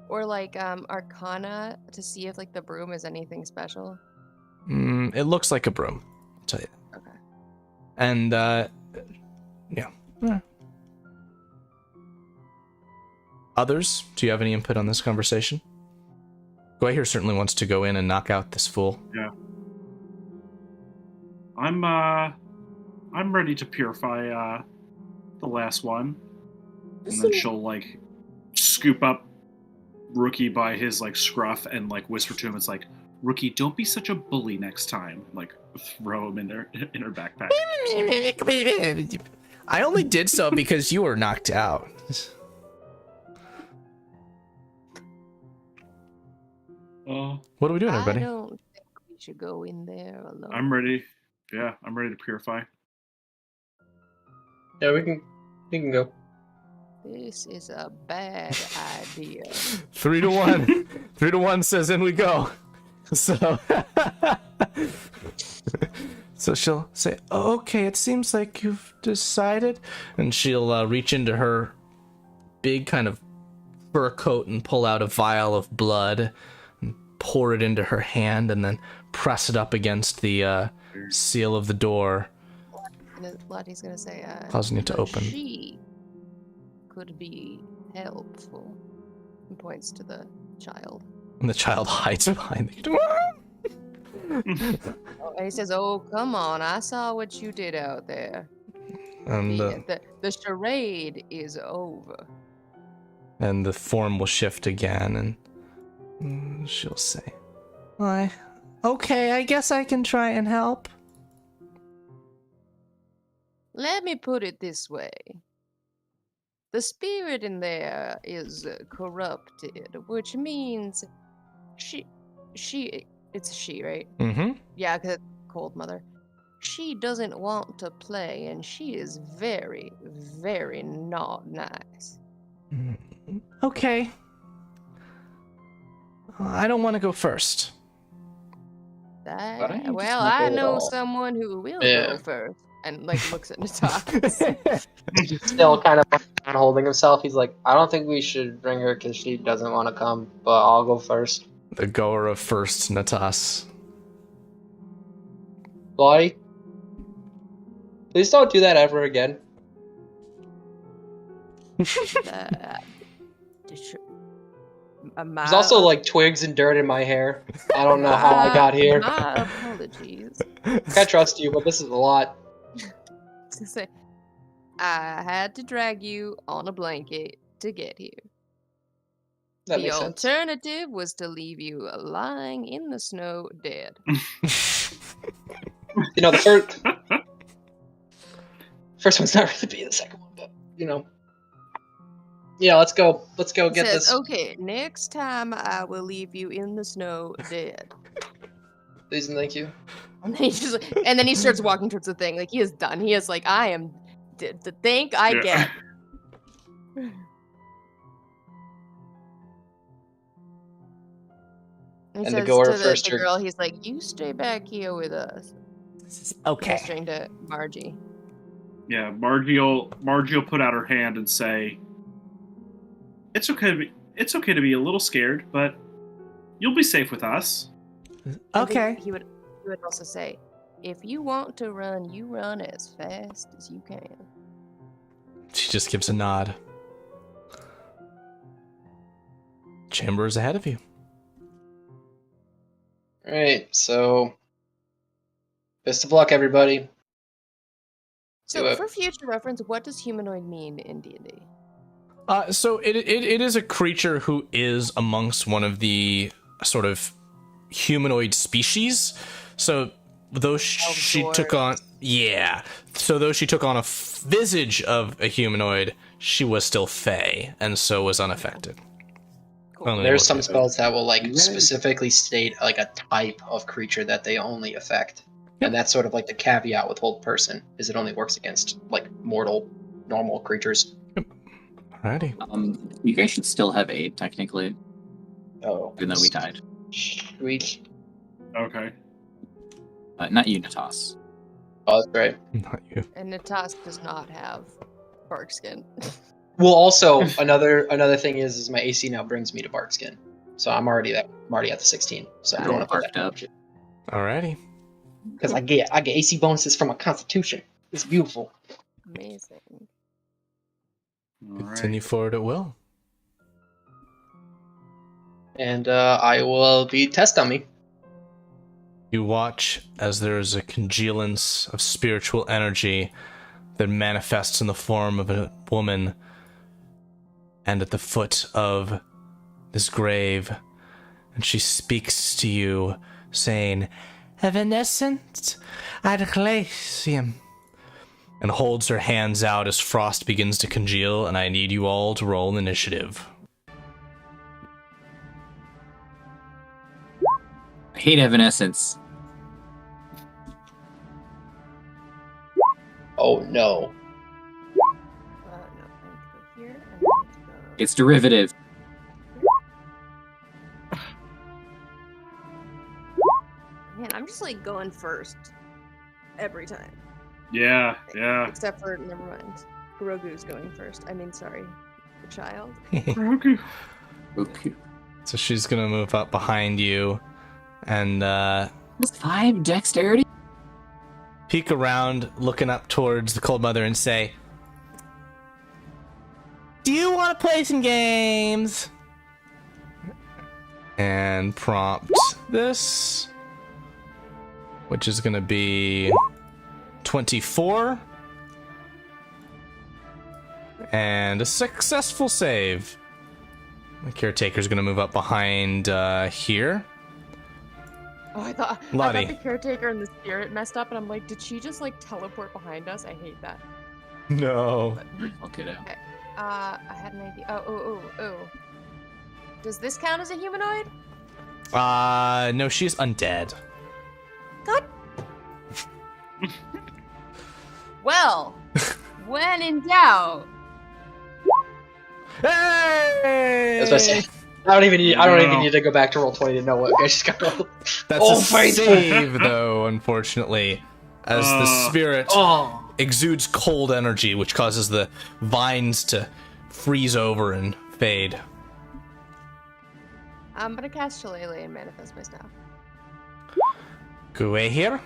Or, like, Arcana to see if, like, the broom is anything special? It looks like a broom. I'll tell you. Okay. And, yeah. Others, do you have any input on this conversation? Guy here certainly wants to go in and knock out this fool. Yeah. I'm ready to purify the last one. And then she'll like scoop up Rookie by his like scruff and like whisper to him, it's like, Rookie, don't be such a bully next time. Like throw him in her backpack. I only did so because you were knocked out. What are we doing, everybody? I don't think we should go in there alone. I'm ready. Yeah, I'm ready to purify. Yeah, we can go. This is a bad idea. 3-1. 3-1 says in we go. So she'll say, oh, okay, it seems like you've decided. And she'll reach into her big kind of fur coat and pull out a vial of blood and pour it into her hand and then press it up against the seal of the door. Lottie's gonna say, causing it to open. She could be helpful. And points to the child. And the child hides behind the door. And he says, oh, come on, I saw what you did out there. And The charade is over. And the form will shift again, and she'll say, why, okay, I guess I can try and help. Let me put it this way. The spirit in there is corrupted, which means it's she, right? Mm-hmm. Yeah, because cold mother. She doesn't want to play, and she is very, very not nice. Okay. I don't want to go first. I know someone who will go first. And like looks at Natasha. Still kind of holding himself. He's like, I don't think we should bring her because she doesn't want to come, but I'll go first. The goer of first, Natas. Lottie, please don't do that ever again. There's also like twigs and dirt in my hair. I don't know how I got here. My apologies. I trust you, but this is a lot. I had to drag you on a blanket to get here. That the makes sense. alternative was to leave you lying in the snow dead. You know, the first one's not really being the second one, but you know. Yeah, let's go get this. Okay, next time I will leave you in the snow dead. Please and thank you. And then he starts walking towards the thing. Like, he is done. He is like, I am the thing I get. And the goer first. The girl, he's like, you stay back here with us. Okay. Gesturing to Margie. Yeah, Margie will put out her hand and say, it's okay to be a little scared, but you'll be safe with us. Okay. He would also say, if you want to run, you run as fast as you can. She just gives a nod. Chamber is ahead of you. Alright, so best of luck, everybody. So, for future reference, what does humanoid mean in D&D? So it is a creature who is amongst one of the sort of humanoid species. So though she took on, so though she took on a visage of a humanoid, she was still fey, and so was unaffected. Cool. There's some spells that will like specifically state like a type of creature that they only affect. And that's sort of like the caveat with Hold Person, is it only works against like mortal, normal creatures. Alrighty. You guys should still have aid, technically. Oh. Even though we died. Sweet. Okay. Not you, Natas. Oh, that's right. Not you. And Natas does not have bark skin. Well, also another thing is my AC now brings me to bark skin, so I'm already at the 16. So I don't want to put that up. Alrighty. Because I get AC bonuses from my Constitution. It's beautiful. Amazing. Continue forward at will. And I will be test on me. You watch as there is a congealance of spiritual energy that manifests in the form of a woman and at the foot of this grave, and she speaks to you, saying, "Evanescent ad glacium," and holds her hands out as frost begins to congeal, and I need you all to roll initiative. I hate Evanescence. Oh no. No, I need to go here, and I need to go... It's derivative. Man, I'm just like going first every time. Yeah, yeah. Except for, never mind. Grogu's going first. I mean, sorry, the child. Okay. Okay. So she's gonna move up behind you and +5 dexterity? peek around, looking up towards the Cold Mother and say, "Do you want to play some games?" And prompt this, which is gonna be 24. And a successful save. The caretaker's gonna move up behind here. Oh, I thought Lottie. the caretaker and the spirit messed up, and I'm like, did she just like teleport behind us? I hate that. No. I'll get out. I had an idea. Oh. Does this count as a humanoid? No, she's undead. God. Well, when in doubt. Hey! As I say, I don't even need to go back to roll 20 to know what I just got rolled. That's Oh, a faithful. save, though, unfortunately, as the spirit Oh, exudes cold energy, which causes the vines to freeze over and fade. I'm gonna cast Shillelagh and manifest my staff. Go away here.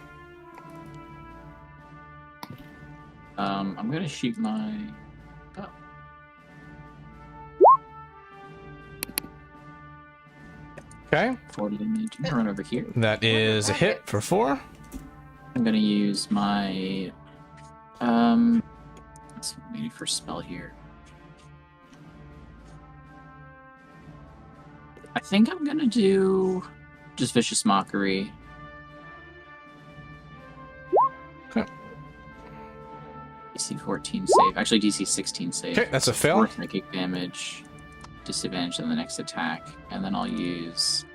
I'm gonna shoot my... Oh. Okay, 40 damage. I'm gonna run over here. that is a hit for 4. I'm gonna use my... What's maybe first spell here? I think I'm gonna do just Vicious Mockery. Okay. DC 14 save. Actually, DC 16 save. Okay, that's a fail. 4 psychic damage. Disadvantage on the next attack. And then I'll use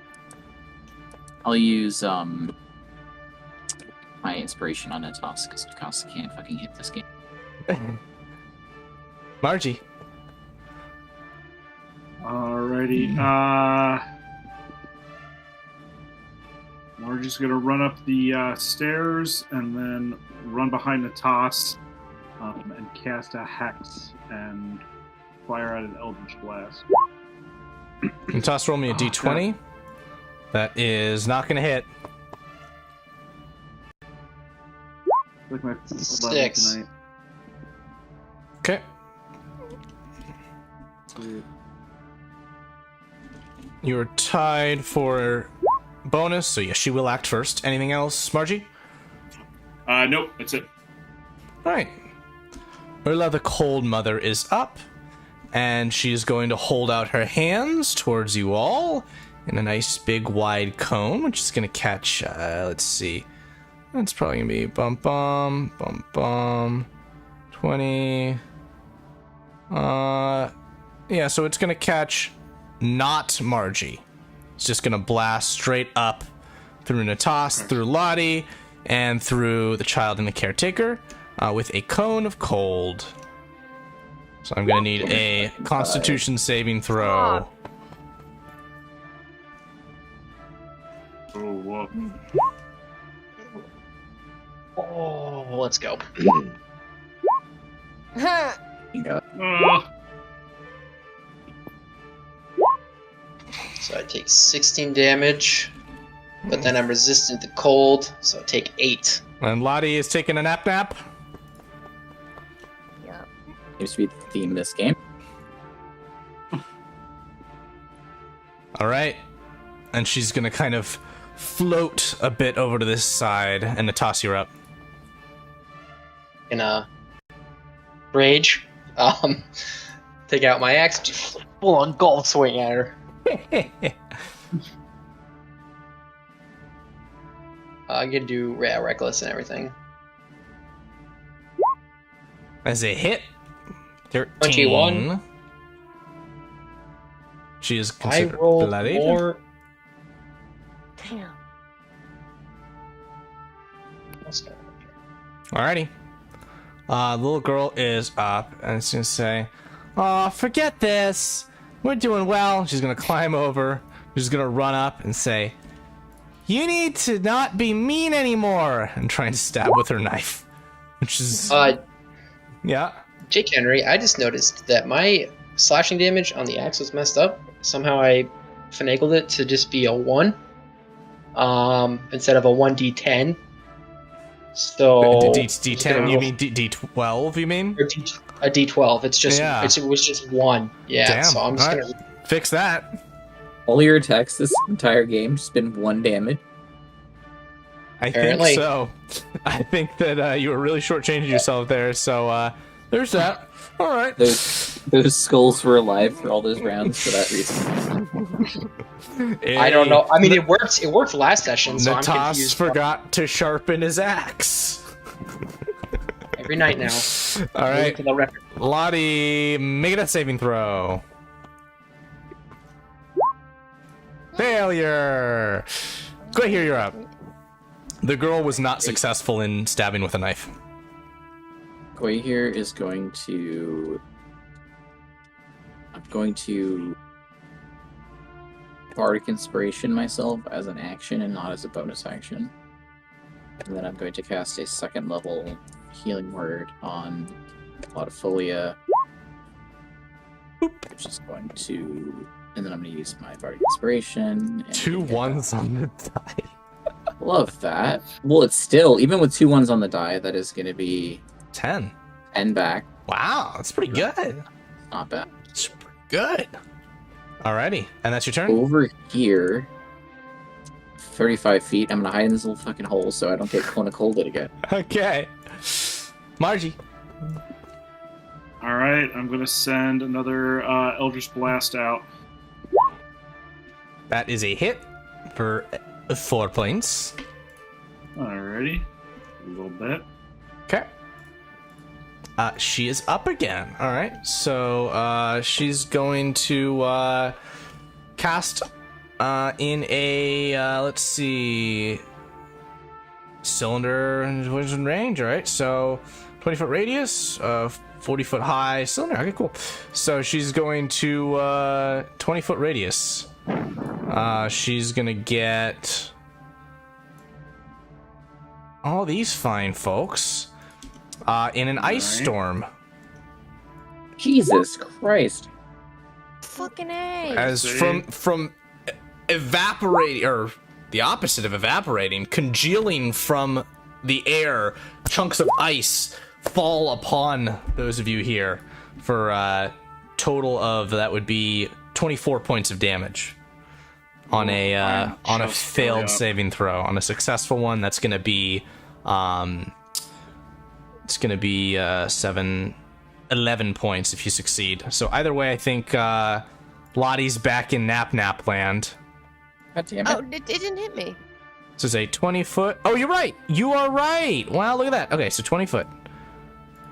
my inspiration on Natas, because Natas can't fucking hit this game. Margie. Alrighty. Margie's gonna run up the stairs and then run behind the toss and cast a hex and fire out an Eldritch Blast. And toss roll me a d20. That is not going to hit. Like my 11 6. tonight. Okay. You're tied for bonus, so yes, she will act first. Anything else, Margie? Nope, that's it. Alright. Urla the Cold Mother is up, and she's going to hold out her hands towards you all in a nice big wide cone, which is going to catch, let's see. That's probably going to be bum bum, bum bum, 20. Yeah, so it's going to catch not Margie. It's just going to blast straight up through Natas, through Lottie, and through the child and the caretaker with a cone of cold. So I'm going to need a Constitution saving throw. Oh, whoa. Oh, let's go. So I take 16 damage, but then I'm resistant to cold, so I take 8. And Lottie is taking a nap. Yep. Seems to be the theme of this game. All right. And she's going to kind of float a bit over to this side and to toss you up. In a rage, take out my axe, just full on golf swing at her. I'm gonna do reckless and everything. As a hit, 13. 21. She is I considered rolled bloodied. more. Damn. What's going on here? Alrighty. The little girl is up and it's gonna say, "Oh, forget this. We're doing well." She's gonna climb over. She's gonna run up and say, "You need to not be mean anymore," and try and stab with her knife. Which is yeah. Jake Henry, I just noticed that my slashing damage on the axe was messed up. Somehow I finagled it to just be a 1 instead of a 1d10. So D10, you mean D12, you mean? Or a d12. It's just Yeah. it was just 1. Yeah. Damn. So I'm just All gonna. right. Fix that. All your attacks this entire game just been 1 damage. I Apparently. think so. I think that you were really shortchanging yourself there, so there's that. Alright. Those skulls were alive for all those rounds for that reason. I don't know. I mean, it worked. It worked last session, so I'm Natas confused. forgot to sharpen his axe. Every night now. Alright. To the record. Lottie, make it a saving throw. Failure! Go here, you're up. The girl was not successful in stabbing with a knife. Koi here is going to... I'm going to Bardic Inspiration myself as an action and not as a bonus action. And then I'm going to cast a second level healing word on Latifolia. Which is going to... And then I'm going to use my Bardic Inspiration. And 2 ones on the die. Love that. Well, it's still, even with 2 ones on the die, that is going to be 10. 10 back. Wow, that's pretty good. Not bad. It's pretty good. Alrighty, and that's your turn? Over here, 35 feet, I'm going to hide in this little fucking hole so I don't get colded again. Okay. Margie. All right, I'm gonna send another Eldritch Blast out. That is a hit for 4 points. Alrighty, a little bit. Okay. She is up again. All right. So she's going to cast in a let's see, cylinder in range. All right. So 20-foot radius, 40-foot high cylinder. Okay, cool. So she's going to 20-foot radius. She's gonna get all these fine folks. In an ice storm. Jesus Christ. Fucking A. As from evaporating, or the opposite of evaporating, congealing from the air, chunks of ice fall upon those of you here for a total of, that would be 24 points of damage on a failed saving throw. On a successful one, that's going to be it's going to be 11 points if you succeed. So either way, I think Lottie's back in nap land. God damn it. Oh, it didn't hit me. This is a 20-foot. Oh, you're right. You are right. Wow, look at that. Okay, so 20 foot.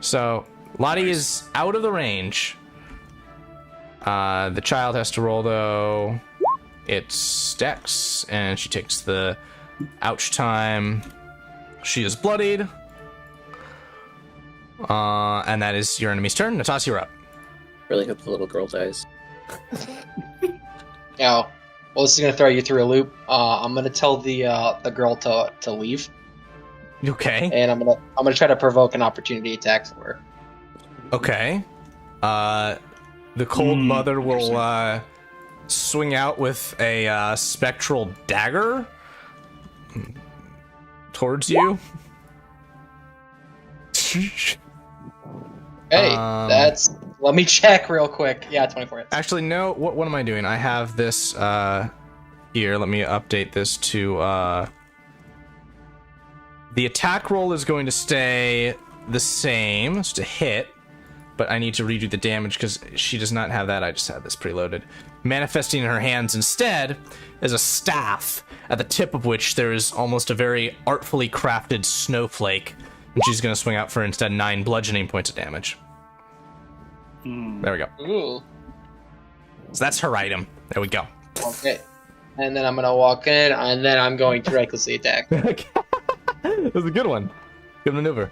So Lottie is out of the range. The child has to roll, though. It's Dex, and she takes the ouch time. She is bloodied. And that is your enemy's turn. Natasha, you're up. Really hope the little girl dies. Yeah. Well, this is gonna throw you through a loop. I'm gonna tell the girl to leave, Okay. and I'm gonna try to provoke an opportunity attack for her. Okay. The cold mother will swing out with a spectral dagger towards you. Hey, that's. Let me check real quick. Yeah, 24 hits. Actually, no. What am I doing? I have this here. Let me update this to. The attack roll is going to stay the same. It's to hit. but I need to redo the damage because she does not have that. I just had this preloaded. Manifesting in her hands instead is a staff, at the tip of which there is almost a very artfully crafted snowflake, and she's going to swing out for instead 9 bludgeoning points of damage. There we go. Ooh. So that's her item. There we go. Okay. And then I'm gonna walk in, and then I'm going to recklessly attack. That was a good one. Good maneuver.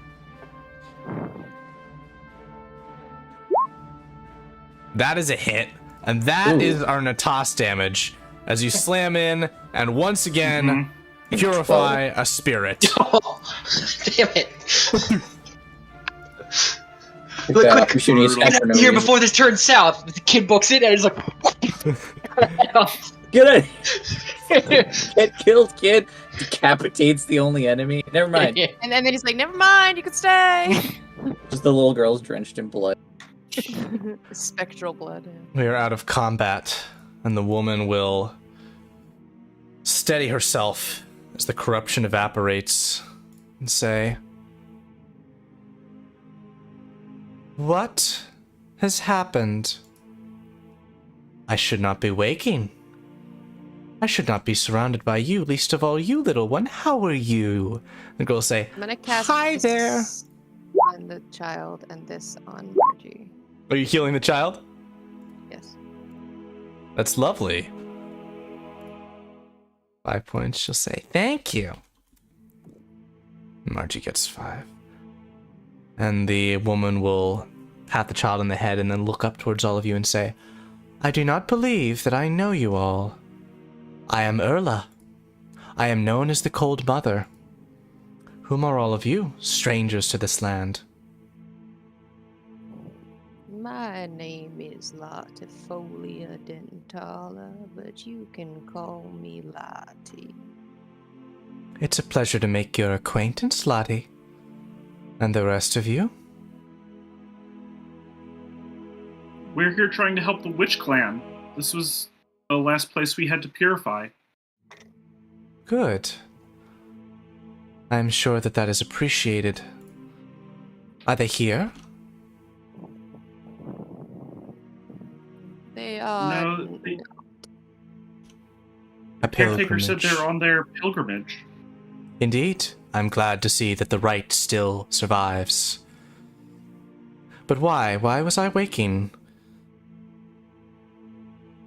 That is a hit, and that is our Natas damage as you slam in and once again purify a spirit. Oh, damn it! Quick, Here before this turns south, the kid books it and it's like. Get it! Get killed, kid. Decapitates the only enemy. Never mind. And then he's like, never mind, you can stay. Just the little girl's drenched in blood. Spectral blood. We are out of combat, and the woman will steady herself as the corruption evaporates and say, "What has happened? I should not be waking. I should not be surrounded by you, least of all you, little one. How are you?" The girl will say, I'm gonna cast "Hi there." this on the child and this on Margie. Are you healing the child? Yes. That's lovely. 5 points. She'll say, "Thank you." Margie gets 5. And the woman will pat the child on the head and then look up towards all of you and say, "I do not believe that I know you all. I am Erla. I am known as the Cold Mother. Whom are all of you, strangers to this land?" My name is Latifolia Dentala, but you can call me Lottie. "It's a pleasure to make your acquaintance, Lottie. And the rest of you?" We're here trying to help the Witch Clan. This was the last place we had to purify. Good. I am sure that that is appreciated. Are they here? They are. No, the A caretaker said pilgrimage. they're on their pilgrimage. Indeed. I'm glad to see that the right still survives. But why? Why was I waking?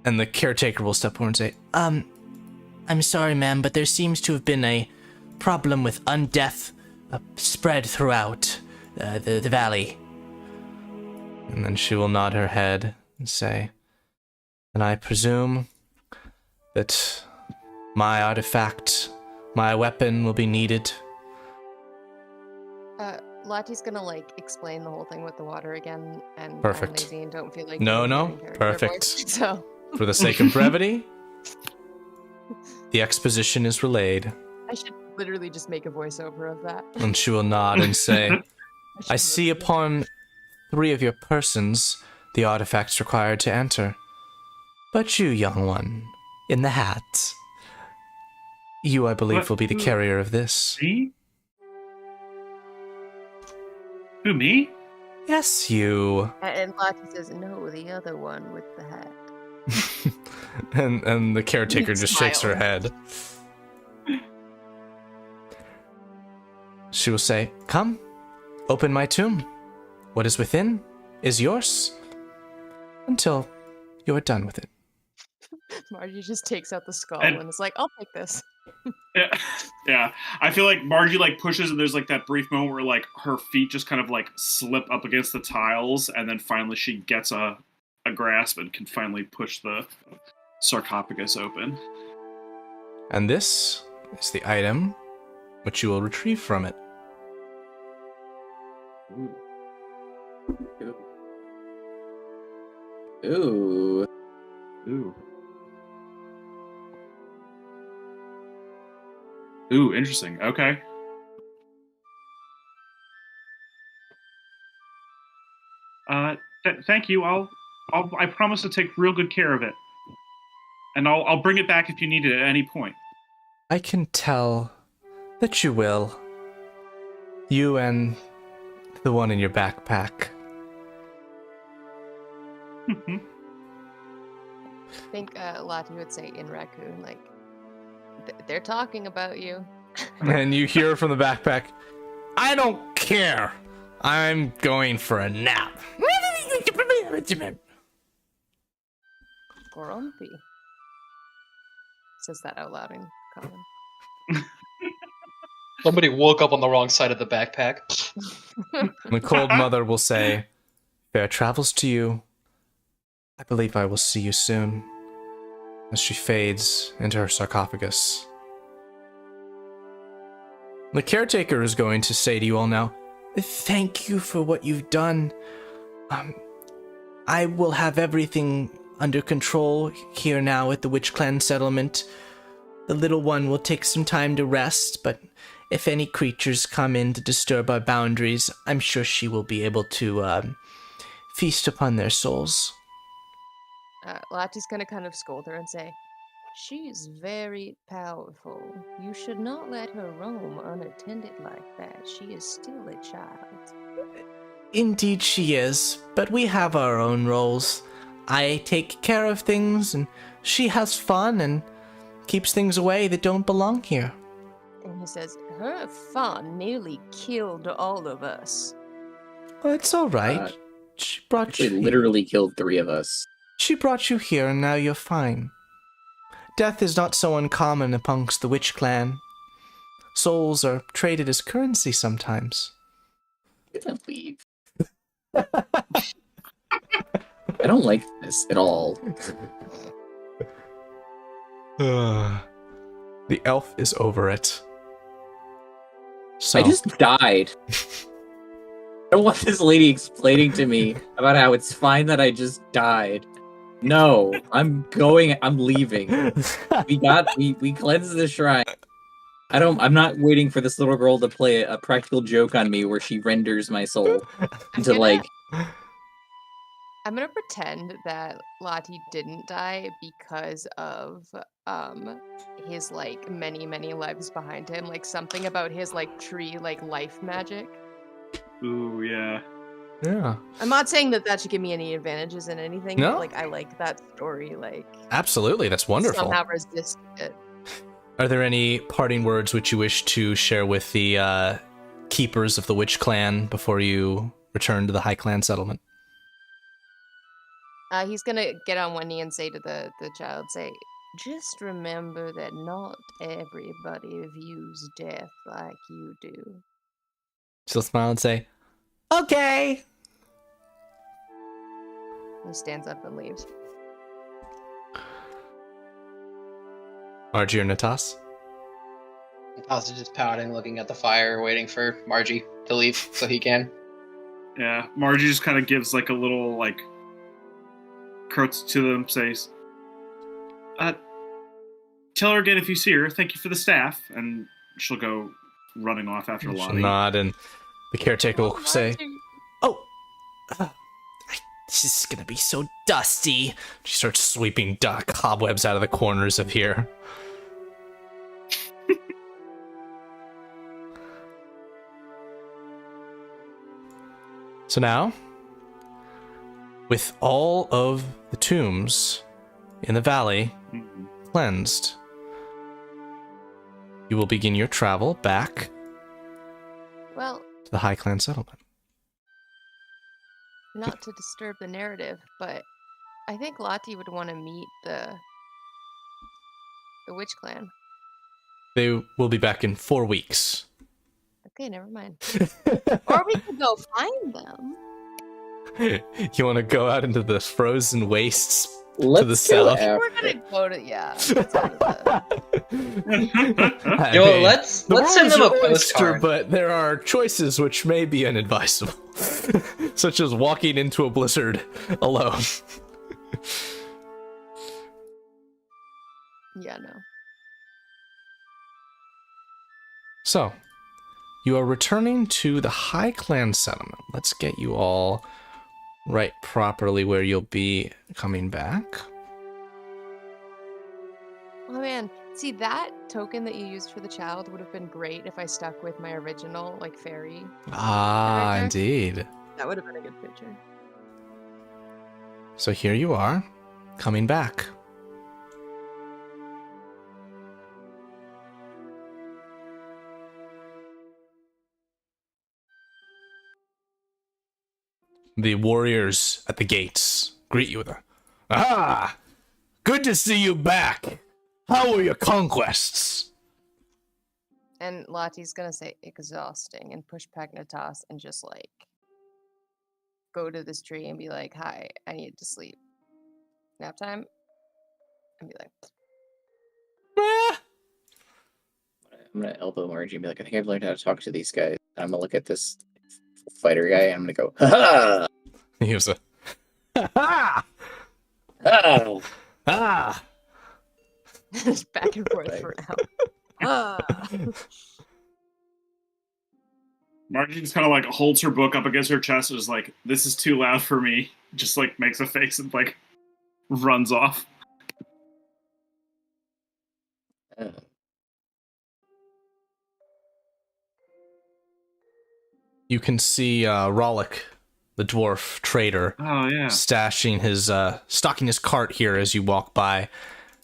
And the caretaker will step forward and say, I'm sorry, ma'am, but there seems to have been a problem with undeath spread throughout the valley." And then she will nod her head and say, "And I presume that my artifact, my weapon will be needed." Lottie's gonna explain the whole thing with the water again, and Perfect. I'm lazy and don't feel like No, doing no, it in character perfect. voice, so For the sake of brevity, the exposition is relayed, I should literally just make a voiceover of that. and she will nod and say, "I should see listen. upon 3 of your persons the artifacts required to enter. But you, young one, in the hat, you, I believe, What? will be the carrier of this." Me? Who, me? "Yes, you." And Lottie says, "No, the other one with the hat." and the caretaker just shakes her Smile. head. She will say, "Come, open my tomb. What is within is yours until you are done with it." Margie just takes out the skull And- and is like, "I'll take this." Yeah, yeah. I feel like Margie pushes, and there's that brief moment where her feet just kind of slip up against the tiles, and then finally she gets a grasp and can finally push the sarcophagus open. And this is the item which you will retrieve from it. Ooh. Ooh, interesting. Okay. Thank you. I promise to take real good care of it, and I'll bring it back if you need it at any point. I can tell that you will. You and the one in your backpack. I think Lottie would say in raccoon, like, they're talking about you. And you hear from the backpack, I don't care. I'm going for a nap. Grumpy. Says that out loud in common. Somebody woke up on the wrong side of the backpack. The cold mother will say, fair travels to you. I believe I will see you soon. As she fades into her sarcophagus. The caretaker is going to say to you all now, thank you for what you've done. I will have everything under control here now at the Witch Clan settlement. The little one will take some time to rest, but if any creatures come in to disturb our boundaries, I'm sure she will be able to feast upon their souls. Lottie's gonna kind of scold her and say, she's very powerful. You should not let her roam unattended like that. She is still a child. Indeed she is, but we have our own roles. I take care of things, and she has fun and keeps things away that don't belong here. And he says, her fun nearly killed all of us. Well, it's all right. She brought She you literally killed 3 of us. She brought you here, and now you're fine. Death is not so uncommon amongst the Witch Clan. Souls are traded as currency sometimes. You're gonna leave. I don't like this at all. The elf is over it. So I just died. I don't want this lady explaining to me about how it's fine that I just died. No, I'm leaving. We cleansed the shrine. I'm not waiting for this little girl to play a practical joke on me where she renders my soul into I'm gonna pretend that Lottie didn't die because of his like many lives behind him, like something about his like tree like life magic. Ooh, yeah. yeah. I'm not saying that should give me any advantages in anything. No? But, like I like that story. Like Absolutely, that's wonderful. Somehow resist it. Are there any parting words which you wish to share with the keepers of the Witch Clan before you return to the High Clan settlement? He's gonna get on one knee and say to the child, just remember that not everybody views death like you do. She'll smile and say, okay. He stands up and leaves. Margie or Natas? Natas is just pouting, looking at the fire, waiting for Margie to leave so he can. Yeah, Margie just kind of gives like a little like curtsy to them, says, tell her again if you see her, thank you for the staff, and she'll go running off after She'll Lottie. nod, and the caretaker will say, Margie. this is gonna be so dusty. She starts sweeping cobwebs out of the corners of here. So now, with all of the tombs in the valley cleansed, you will begin your travel back Well, to the High Clan settlement. not to disturb the narrative, but I think Lottie would want to meet the Witch Clan. They will be back in 4 weeks. Okay, never mind. Or we could go find them. You want to go out into the frozen wastes Let's to the south? We're gonna go to let's go to Yo, let's send them a postcard. But there are choices which may be inadvisable, such as walking into a blizzard alone. Yeah, no. So, you are returning to the High Clan settlement. Let's get you all right properly where you'll be coming back. Oh man, see that token that you used for the child would have been great if I stuck with my original like fairy. Ah, Character? indeed. That would have been a good picture. So here you are, coming back. The warriors at the gates greet you with a, "Ah! Good to see you back! How were your conquests?" And Lottie's gonna say exhausting and push back Natas and just like go to this tree and be like, "Hi, I need to sleep. Nap time." And be like, Ah! I'm gonna elbow Margie and be like, I think I've learned how to talk to these guys. I'm gonna look at this fighter guy and I'm gonna go, ha He was a, "Ha ha! ha! just back and forth for now. Ah. Margie just kind of like holds her book up against her chest and is like, "This is too loud for me." Just like makes a face and like runs off. Ah. You can see Rollick, the dwarf trader, Oh yeah. stocking his cart here as you walk by.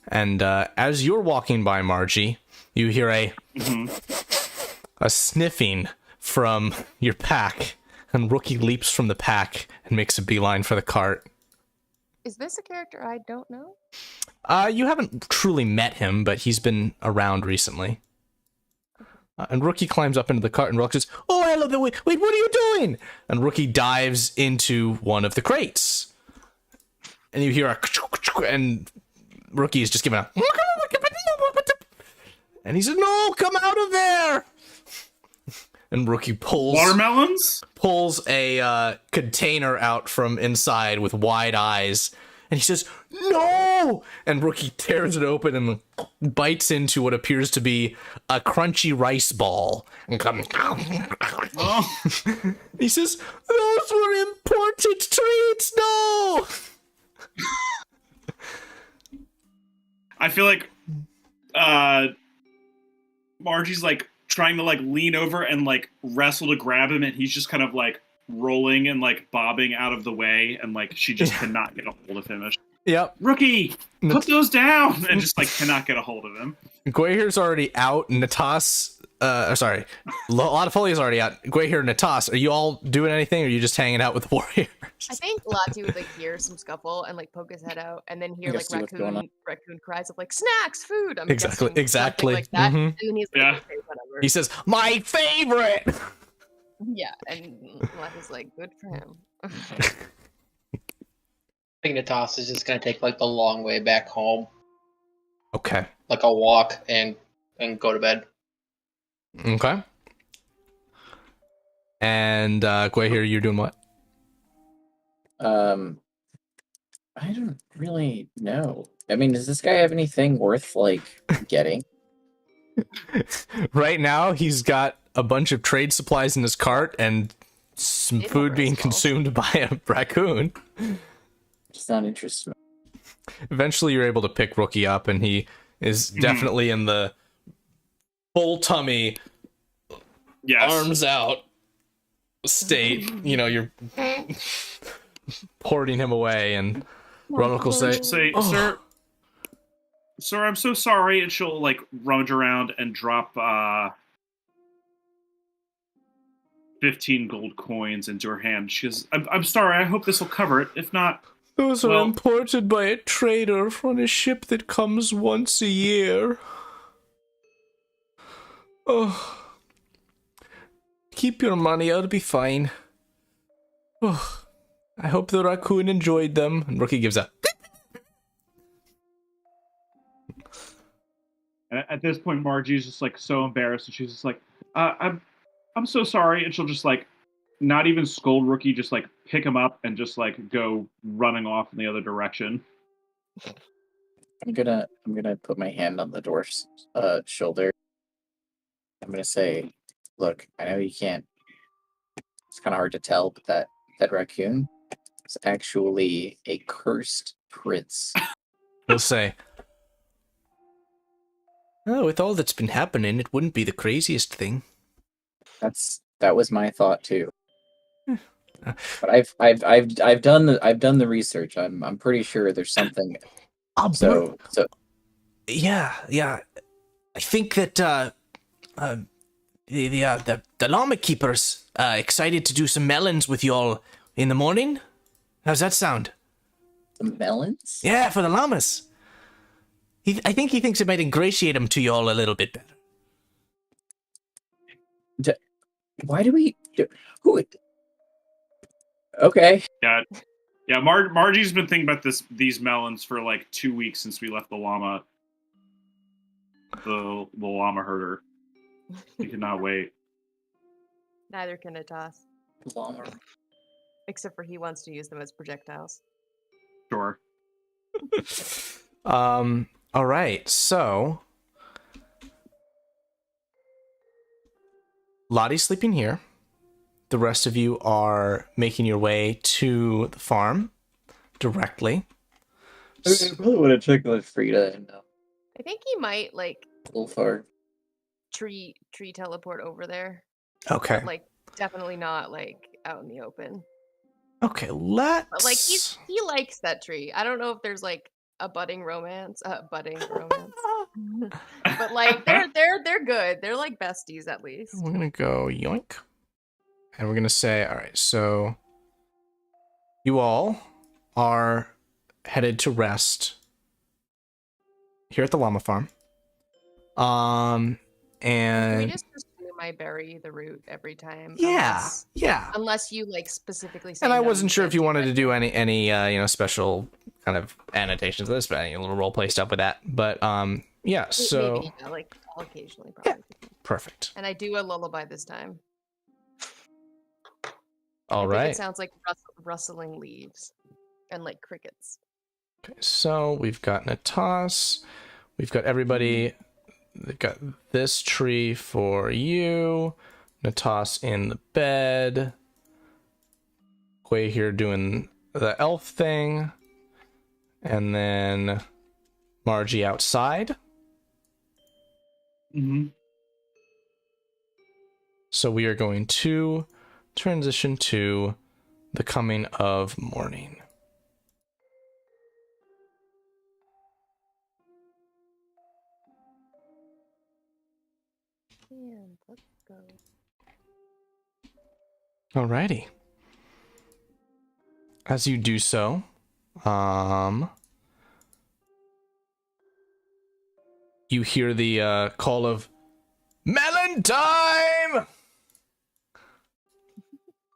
And as you're walking by, Margie, you hear a sniffing from your pack, and Rookie leaps from the pack and makes a beeline for the cart. Is this a character I don't know? You haven't truly met him, but he's been around recently. And Rookie climbs up into the cart and Rollick says, "Oh, hello, wait, what are you doing?" And Rookie dives into one of the crates. And you hear a, and Rookie is just giving a, and he says, "No, come out of there!" And Rookie pulls a container out from inside with wide eyes, and he says, "No!" And Rookie tears it open and bites into what appears to be a crunchy rice ball. Oh. He says, "Those were imported treats, no!" I feel like Margie's like trying to like lean over and like wrestle to grab him, and he's just kind of like rolling and like bobbing out of the way, and like she just cannot get a hold of him. Yep. "Rookie, put those down!" And just like cannot get a hold of him. Gwayher's already out. Natas, sorry, a lot of Foley's already out. Gwayher and Natas, are you all doing anything, or are you just hanging out with the warriors? I think Lottie would like hear some scuffle and like poke his head out, and then hear like see what's going on. raccoon cries of like snacks, food. I'm Exactly, guessing, exactly. something like that. Mhm. And then he's like, Yeah. "Okay, whatever." He says, "My favorite!" Yeah, and Lottie's like, "Good for him." I think Natas is just gonna take like the long way back home, Okay. like a walk and go to bed. Okay. And Gwayher, you're doing what? I don't really know. I mean, does this guy have anything worth like getting? Right now, he's got a bunch of trade supplies in his cart and some Didn't food being raise balls. consumed by a raccoon. Just not interested. Eventually, you're able to pick Rookie up, and he is definitely in the full tummy, Yes. arms out state. You know, you're porting him away, and Roanoke will say, Say, sir, I'm so sorry. And she'll like rummage around and drop 15 gold coins into her hand. She goes, I'm sorry. I hope this will cover it. If not, "Those are well- imported by a trader on a ship that comes once a year. Oh. Keep your money, I'll be fine. Oh. I hope the raccoon enjoyed them." And Rookie gives a... And at this point, Margie's just like so embarrassed, and she's just like, I'm so sorry," and she'll just like not even scold Rookie, just like pick him up and just like go running off in the other direction. I'm gonna put my hand on the dwarf's shoulder. I'm gonna say, "Look, I know you can't. It's kind of hard to tell, but that raccoon is actually a cursed prince." He'll say, "Oh, with all that's been happening, it wouldn't be the craziest thing." That was my thought too. But I've done the research. I'm pretty sure there's something. So yeah. I think that the llama keeper's excited to do some melons with y'all in the morning. How's that sound? the melons. Yeah, for the llamas. I think he thinks it might ingratiate him to y'all a little bit better. Why do we? Who? Okay. Yeah. Margie's been thinking about these melons for like 2 weeks since we left the llama herder. He could not wait. Neither can Atas. Llama. Except for he wants to use them as projectiles. Sure. All right, so Lottie's sleeping here. The rest of you are making your way to the farm directly. I probably would have took like Frida and I think he might like Wolfar. tree teleport over there. Okay. But, like definitely not like out in the open. Okay, let's. But like he likes that tree. I don't know if there's like a budding romance. But like they're good. They're like besties at least. We're gonna go yoink. And we're gonna say, all right, so you all are headed to rest here at the llama farm. Can we And just assume I bury the root every time? yeah. Unless you like specifically say. And I no, wasn't sure can't if you do wanted it. to do any special kind of annotations of this, but any little role play stuff with that. But yeah, so Maybe, yeah, like I'll occasionally probably. perfect. And I do a lullaby this time. All I think right. it sounds like rustling leaves and like crickets. Okay, so we've got Natas. We've got everybody. They've got this tree for you. Natas in the bed. Quay here doing the elf thing. And then Margie outside. Mm-hmm. So we are going to transition to the coming of morning. And let's go. Alrighty. As you do so, you hear the call of melon time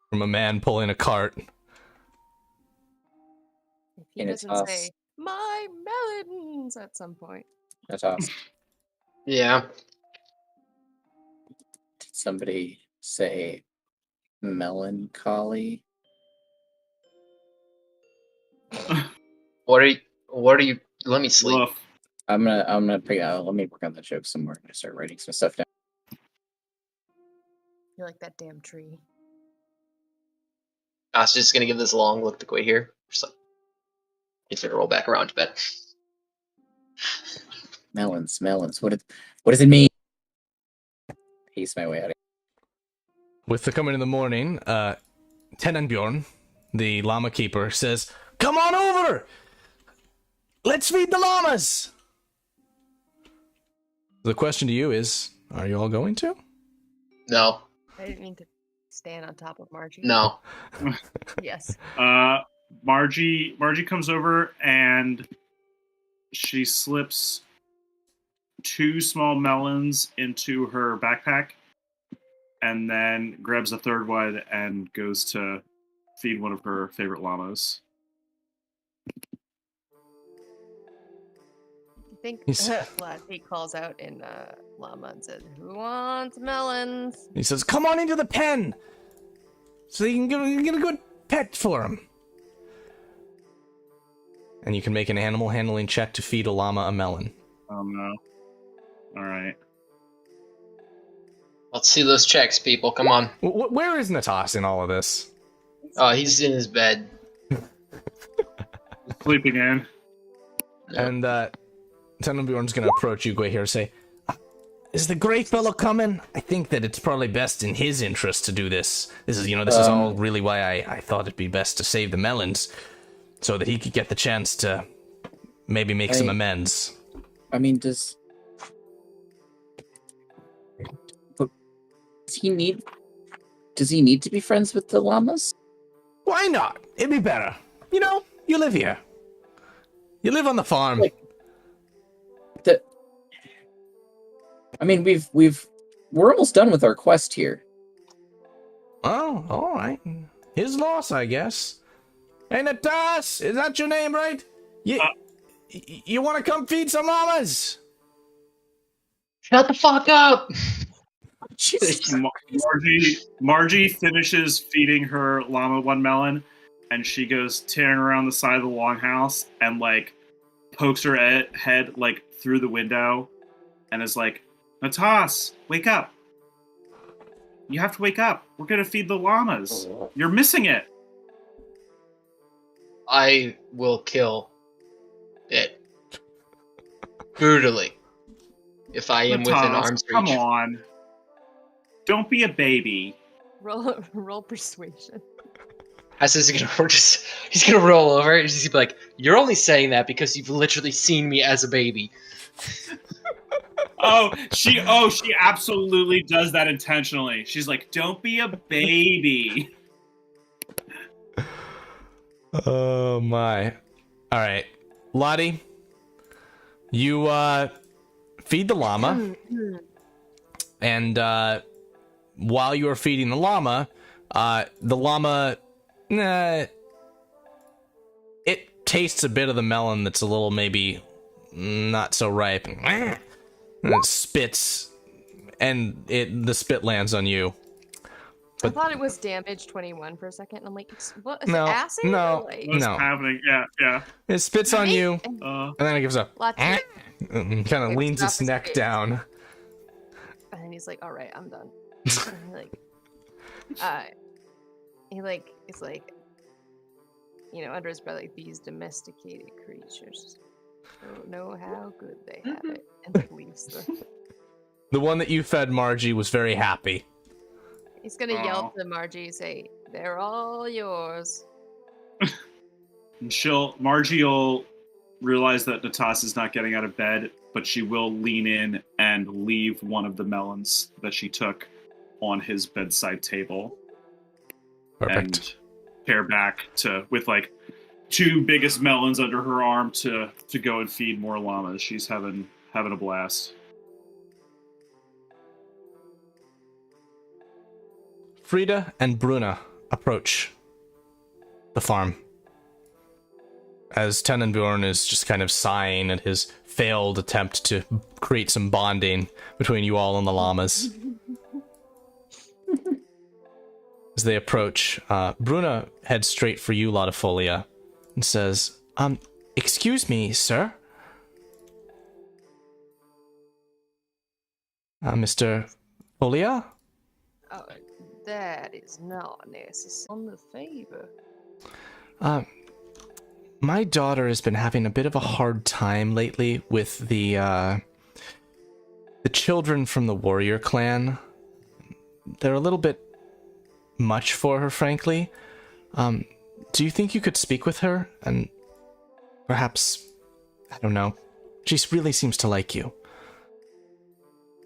from a man pulling a cart. If he And it's doesn't us. say my melons at some point. That's awesome. Yeah. Did somebody say melancholy? What are you? Let me sleep. Woof. I'm gonna pick out. Let me work on the joke some more. I'm gonna start writing some stuff down. You're like that damn tree. I was just gonna give this a long look to Quay here. Just like he's gonna roll back around to bed. Melons. What does it mean? Pace my way out of With the coming of the morning, Tenenbjorn, the llama keeper, says, "Come on over! Let's feed the llamas!" The question to you is, are you all going to? No, I didn't mean to stand on top of Margie. no. Yes. Margie comes over and she slips 2 small melons into her backpack and then grabs a third one and goes to feed one of her favorite llamas. I think He's- he calls out in llama and says, "Who wants melons?" He says, "Come on into the pen, so you can get a good pet for him." And you can make an animal handling check to feed a llama a melon. Oh no. Alright. Let's see those checks, people. Come on. Where is Natas in all of this? He's in his bed. Sleeping in. And Tenenbjorn's gonna approach you, Quay here, and say, Is the gray fellow coming? I think that it's probably best in his interest to do this. This is all really why I thought it'd be best to save the melons, so that he could get the chance to maybe make some amends. I mean, does he need to be friends with the llamas? Why not? It'd be better. You know, you live here. You live on the farm. We're almost done with our quest here. Oh, all right. His loss, I guess. Hey, Natas, is that your name, right? You want to come feed some llamas? Shut the fuck up! Margie finishes feeding her llama one melon, and she goes tearing around the side of the longhouse and like pokes her head like through the window, and is like, "Natas, wake up! You have to wake up. We're gonna feed the llamas. You're missing it." I will kill it brutally if I am within Natas, arm's reach. come on. Don't be a baby. Roll persuasion. He's gonna roll over and he's gonna be like, "You're only saying that because you've literally seen me as a baby." She absolutely does that intentionally. She's like, "Don't be a baby." Oh my. All right. Lottie, you feed the llama. And while you are feeding the llama, it tastes a bit of the melon that's a little maybe not so ripe. And it spits, and the spit lands on you. I thought it was damage 21 for a second, and I'm like, what is No, it acid? no. Like, What's happening? Yeah. It spits on you, Uh, and then it gives up. Lottie- And kind of Okay, leans stop its his neck face. down. And then he's like, all right, I'm done. And it's like, under his breath, like, these domesticated creatures don't know how good they have it. And like leaves them. The one that you fed Margie was very happy. He's gonna yell to Margie, say, they're all yours. Margie will realize that Natas is not getting out of bed, but she will lean in and leave one of the melons that she took on his bedside table. Perfect. And pair back with like two biggest melons under her arm to go and feed more llamas. She's having a blast. Frida and Bruna approach the farm as Tenenbjorn is just kind of sighing at his failed attempt to create some bonding between you all and the llamas. As they approach, Bruna heads straight for you, Latifolia, and says, excuse me, sir? Mr. Folia? Oh, that is not necessary. On the favor. My daughter has been having a bit of a hard time lately with the children from the warrior clan. They're a little bit much for her, frankly. Do you think you could speak with her? And perhaps, I don't know, she really seems to like you.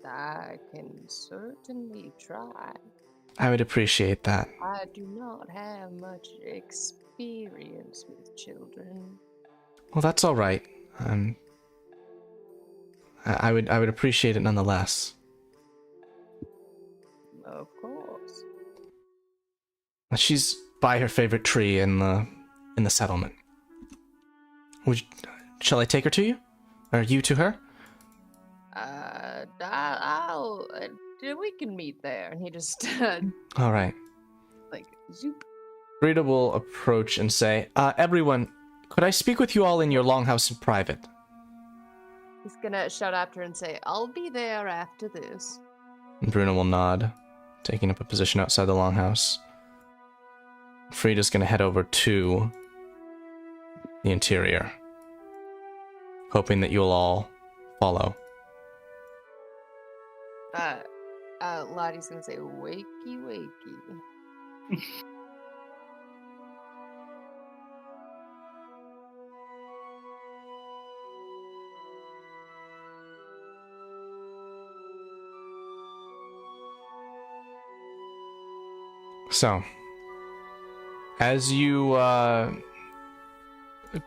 I can certainly try. I would appreciate that. I do not have much experience with children. Well, that's all right. I would appreciate it nonetheless. Of course. She's by her favorite tree in the settlement. Shall I take her to you? Or you to her? We can meet there. And he just, All right. like, zoop. Rita will approach and say, everyone, could I speak with you all in your longhouse in private? He's gonna shout after her and say, I'll be there after this. And Bruno will nod, taking up a position outside the longhouse. Frida's gonna head over to the interior, hoping that you'll all follow. Lottie's gonna say, wakey, wakey. So, as you,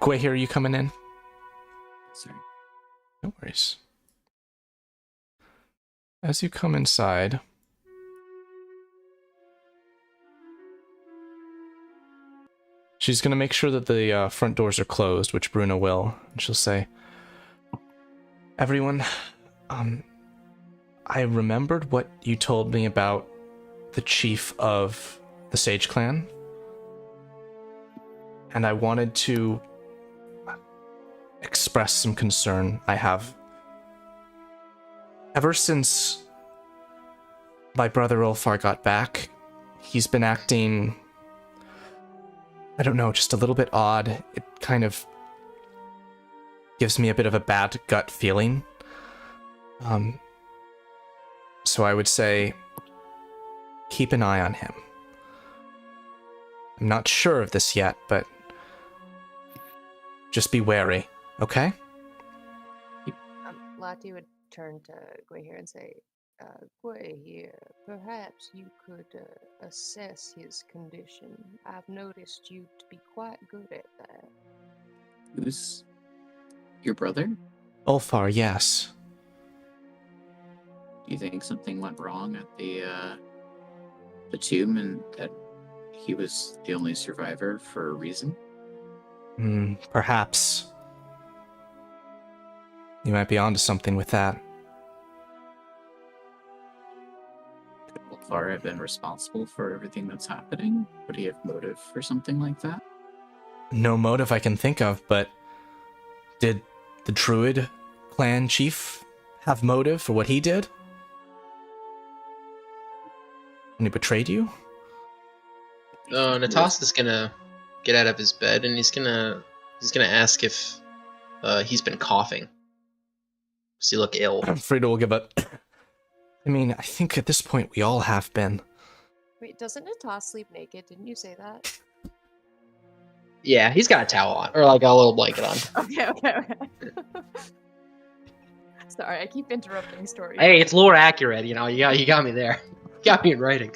Gwei, are you coming in? Sorry. No worries. As you come inside, she's going to make sure that the front doors are closed, which Bruna will. And she'll say, everyone, I remembered what you told me about the chief of the Sage Clan. And I wanted to express some concern I have. Ever since my brother Ulfar got back, he's been acting, I don't know, just a little bit odd. It kind of gives me a bit of a bad gut feeling. So I would say, keep an eye on him. I'm not sure of this yet, but just be wary, okay? Lottie would turn to Gwei here and say, Gwei here, perhaps you could assess his condition. I've noticed you to be quite good at that. Who's your brother? Ulfar, yes. Do you think something went wrong at the tomb and that he was the only survivor for a reason? Perhaps. You might be onto something with that. Could Ulfar have been responsible for everything that's happening? Would he have motive for something like that? No motive I can think of, but did the Druid clan chief have motive for what he did? When he betrayed you? Natasa's gonna get out of his bed and he's gonna ask if he's been coughing. Does he look ill? Frida will give a... I mean, I think at this point we all have been. Wait, doesn't Natas sleep naked? Didn't you say that? Yeah, he's got a towel on, or like a little blanket on. Okay. Sorry, I keep interrupting stories. Hey, it's lore accurate, you know. You got me there. You got me in writing.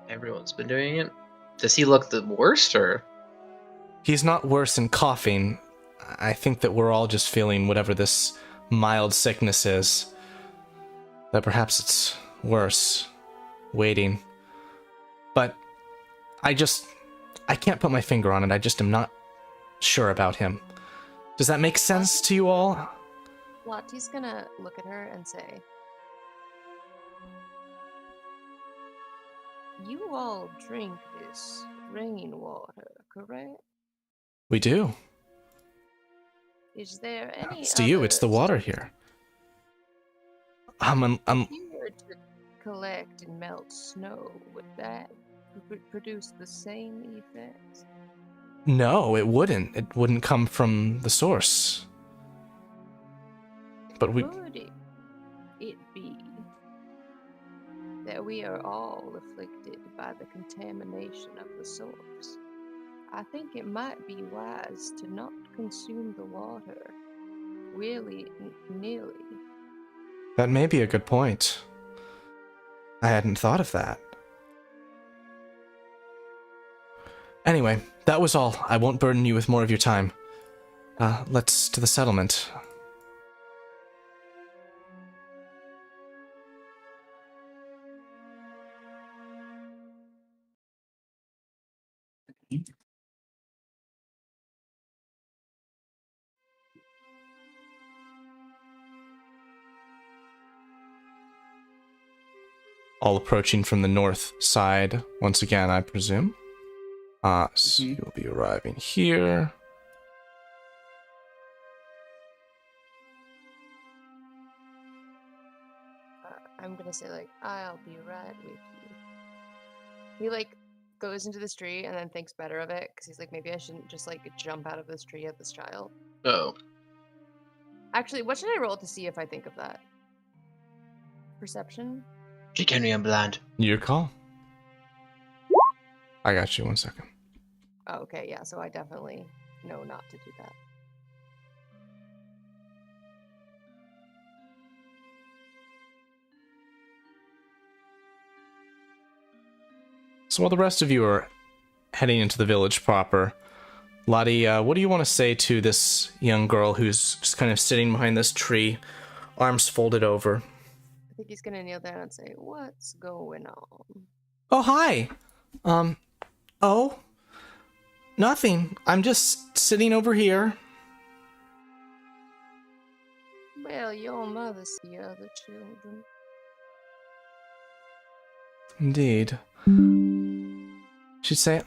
Everyone's been doing it. Does he look the worst, or? He's not worse in coughing. I think that we're all just feeling whatever this mild sickness is. That perhaps it's worse. Waiting. But I can't put my finger on it. I just am not sure about him. Does that make sense to you all? Lottie's gonna look at her and say, you all drink this rainwater, correct? We do. Is there any It's to you, it's the water other here. If you were to collect and melt snow, would that produce the same effect? No, it wouldn't. It wouldn't come from the source. But we... Could it be that we are all afflicted by the contamination of the source? I think it might be wise to not consume the water willy-nilly. That may be a good point. I hadn't thought of that. Anyway, that was all. I won't burden you with more of your time. Let's to the settlement. All approaching from the north side, once again, I presume. So you'll be arriving here. I'm gonna say, like, I'll be right with you. He, like, goes into this tree and then thinks better of it, because he's like, maybe I shouldn't just, like, jump out of this tree at this child. Oh. Actually, what should I roll to see if I think of that? Perception? She can be blind. Your call. I got you. 1 second. Oh, okay, yeah, so I definitely know not to do that. So while the rest of you are heading into the village proper, Lottie, what do you want to say to this young girl who's just kind of sitting behind this tree, arms folded over? I think he's gonna kneel down and say, "What's going on?" Oh, hi. Oh? Nothing. I'm just sitting over here. Well, your mother's the other children. Indeed. She'd say,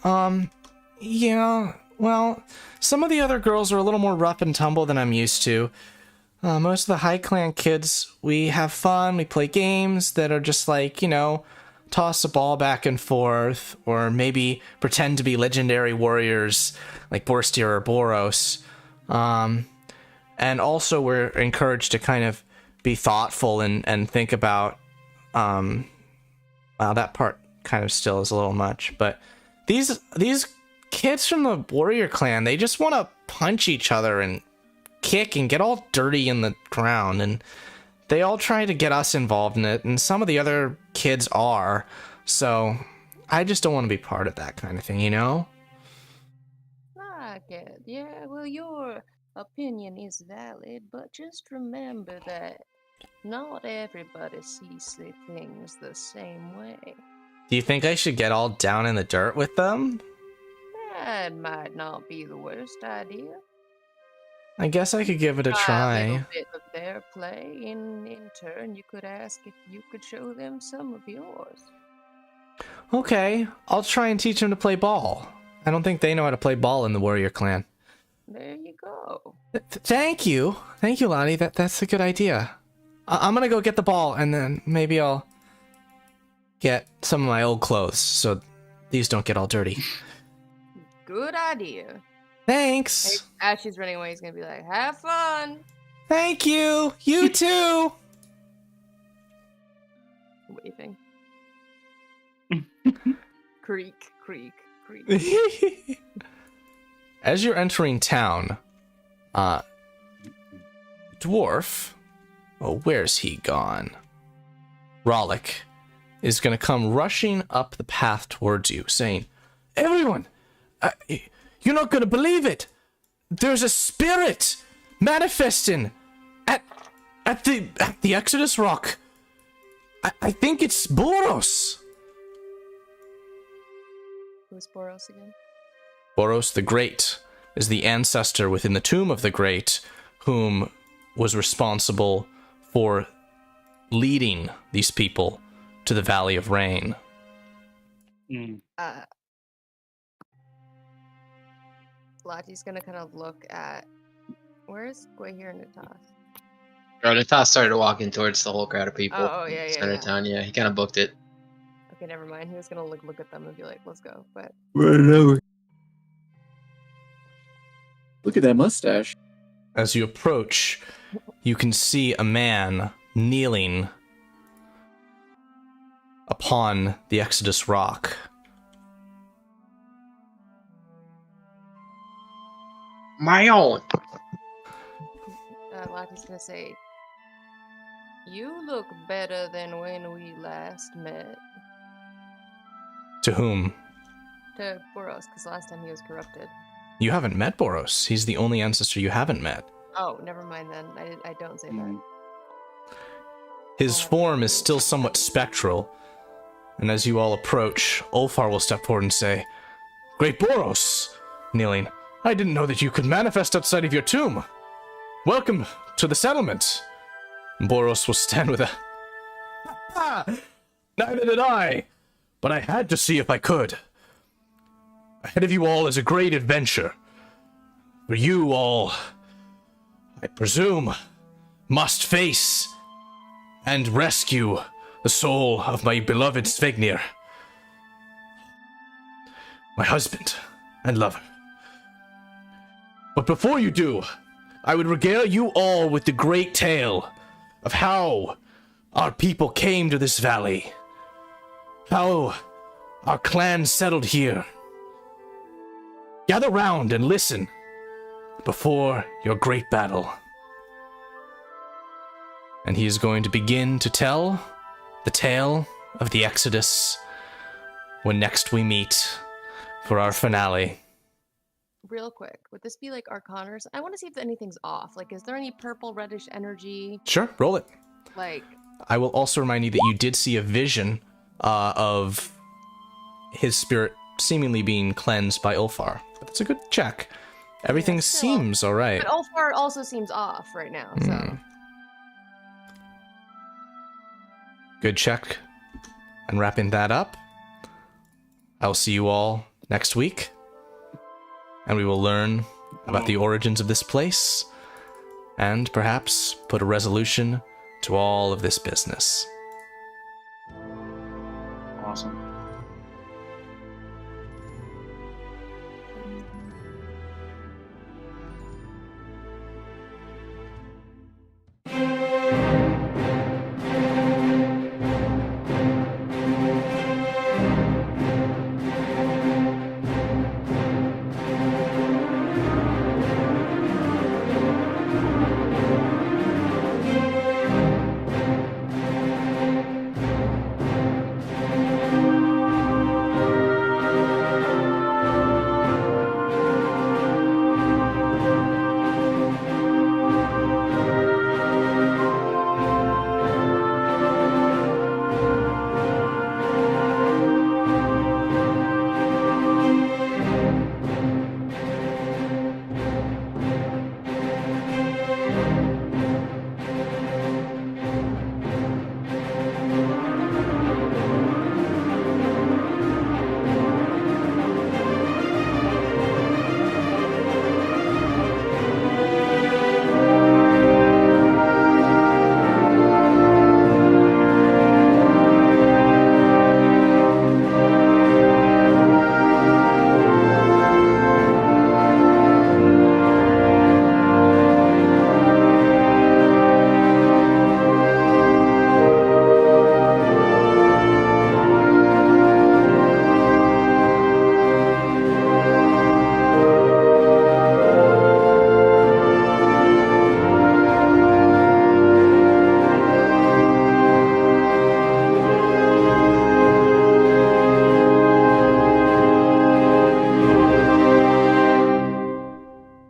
yeah, well, some of the other girls are a little more rough and tumble than I'm used to. Most of the High Clan kids, we have fun, we play games that are just like, toss a ball back and forth, or maybe pretend to be legendary warriors like Borstir or Boros. And also we're encouraged to kind of be thoughtful and think about, well, that part kind of still is a little much, but these kids from the warrior clan, they just want to punch each other and kick and get all dirty in the ground, and they all try to get us involved in it, and some of the other kids are, so I just don't want to be part of that kind of thing, I get it. Yeah, well, your opinion is valid, but just remember that not everybody sees the things the same way. Do you think I should get all down in the dirt with them? That might not be the worst idea. I guess I could give it a A try. little bit of their play. In turn, you could ask if you could show them some of yours. Okay, I'll try and teach them to play ball. I don't think they know how to play ball in the warrior clan. There you go. Thank you. Thank you, Lottie. That's a good idea. I'm gonna go get the ball, and then maybe I'll get some of my old clothes so these don't get all dirty. Good idea. Thanks. As she's running away, he's gonna be like, "Have fun." Thank you. You too. Waving. Creak, creak, creak. As you're entering town, Dwarf, oh, where's he gone? Rollick is going to come rushing up the path towards you, saying, "Everyone, you're not going to believe it. There's a spirit manifesting at the Exodus Rock. I think it's Boros." Who's Boros again? Boros the Great is the ancestor within the Tomb of the Great, whom was responsible for leading these people to the Valley of Rain. Lottie's gonna kind of look at, where's Guahir and Natas? Oh, Natas started walking towards the whole crowd of people. Oh, yeah. Center town, yeah. He kind of booked it. Okay, never mind. He was gonna look at them and be like, "Let's go." But Look at that mustache. As you approach, you can see a man kneeling upon the Exodus Rock. My own. Lottie's gonna say, "You look better than when we last met." To whom? To Boros, because last time he was corrupted. You haven't met Boros. He's the only ancestor you haven't met. Oh, never mind then. I don't say that. His form is still somewhat spectral, and as you all approach, Ulfar will step forward and say, "Great Boros!" Kneeling, "I didn't know that you could manifest outside of your tomb. Welcome to the settlement." Boros will stand with a, "Ha! Neither did I, but I had to see if I could. Ahead of you all is a great adventure, where you all, I presume, must face and rescue the soul of my beloved Svegnir, my husband and lover. But before you do, I would regale you all with the great tale of how our people came to this valley, how our clan settled here. Gather round and listen before your great battle. And he is going to begin to tell the tale of the Exodus when next we meet for our finale. Real quick, would this be like Arcaners? I want to see if anything's off. Like, is there any purple reddish energy? Sure, roll it. Like, I will also remind you that you did see a vision of his spirit seemingly being cleansed by Ulfar. But that's a good check. Everything Yeah, still- seems alright. but Ulfar also seems off right now. So Good check. And wrapping that up, I'll see you all next week. And we will learn about the origins of this place. And perhaps put a resolution to all of this business. Awesome.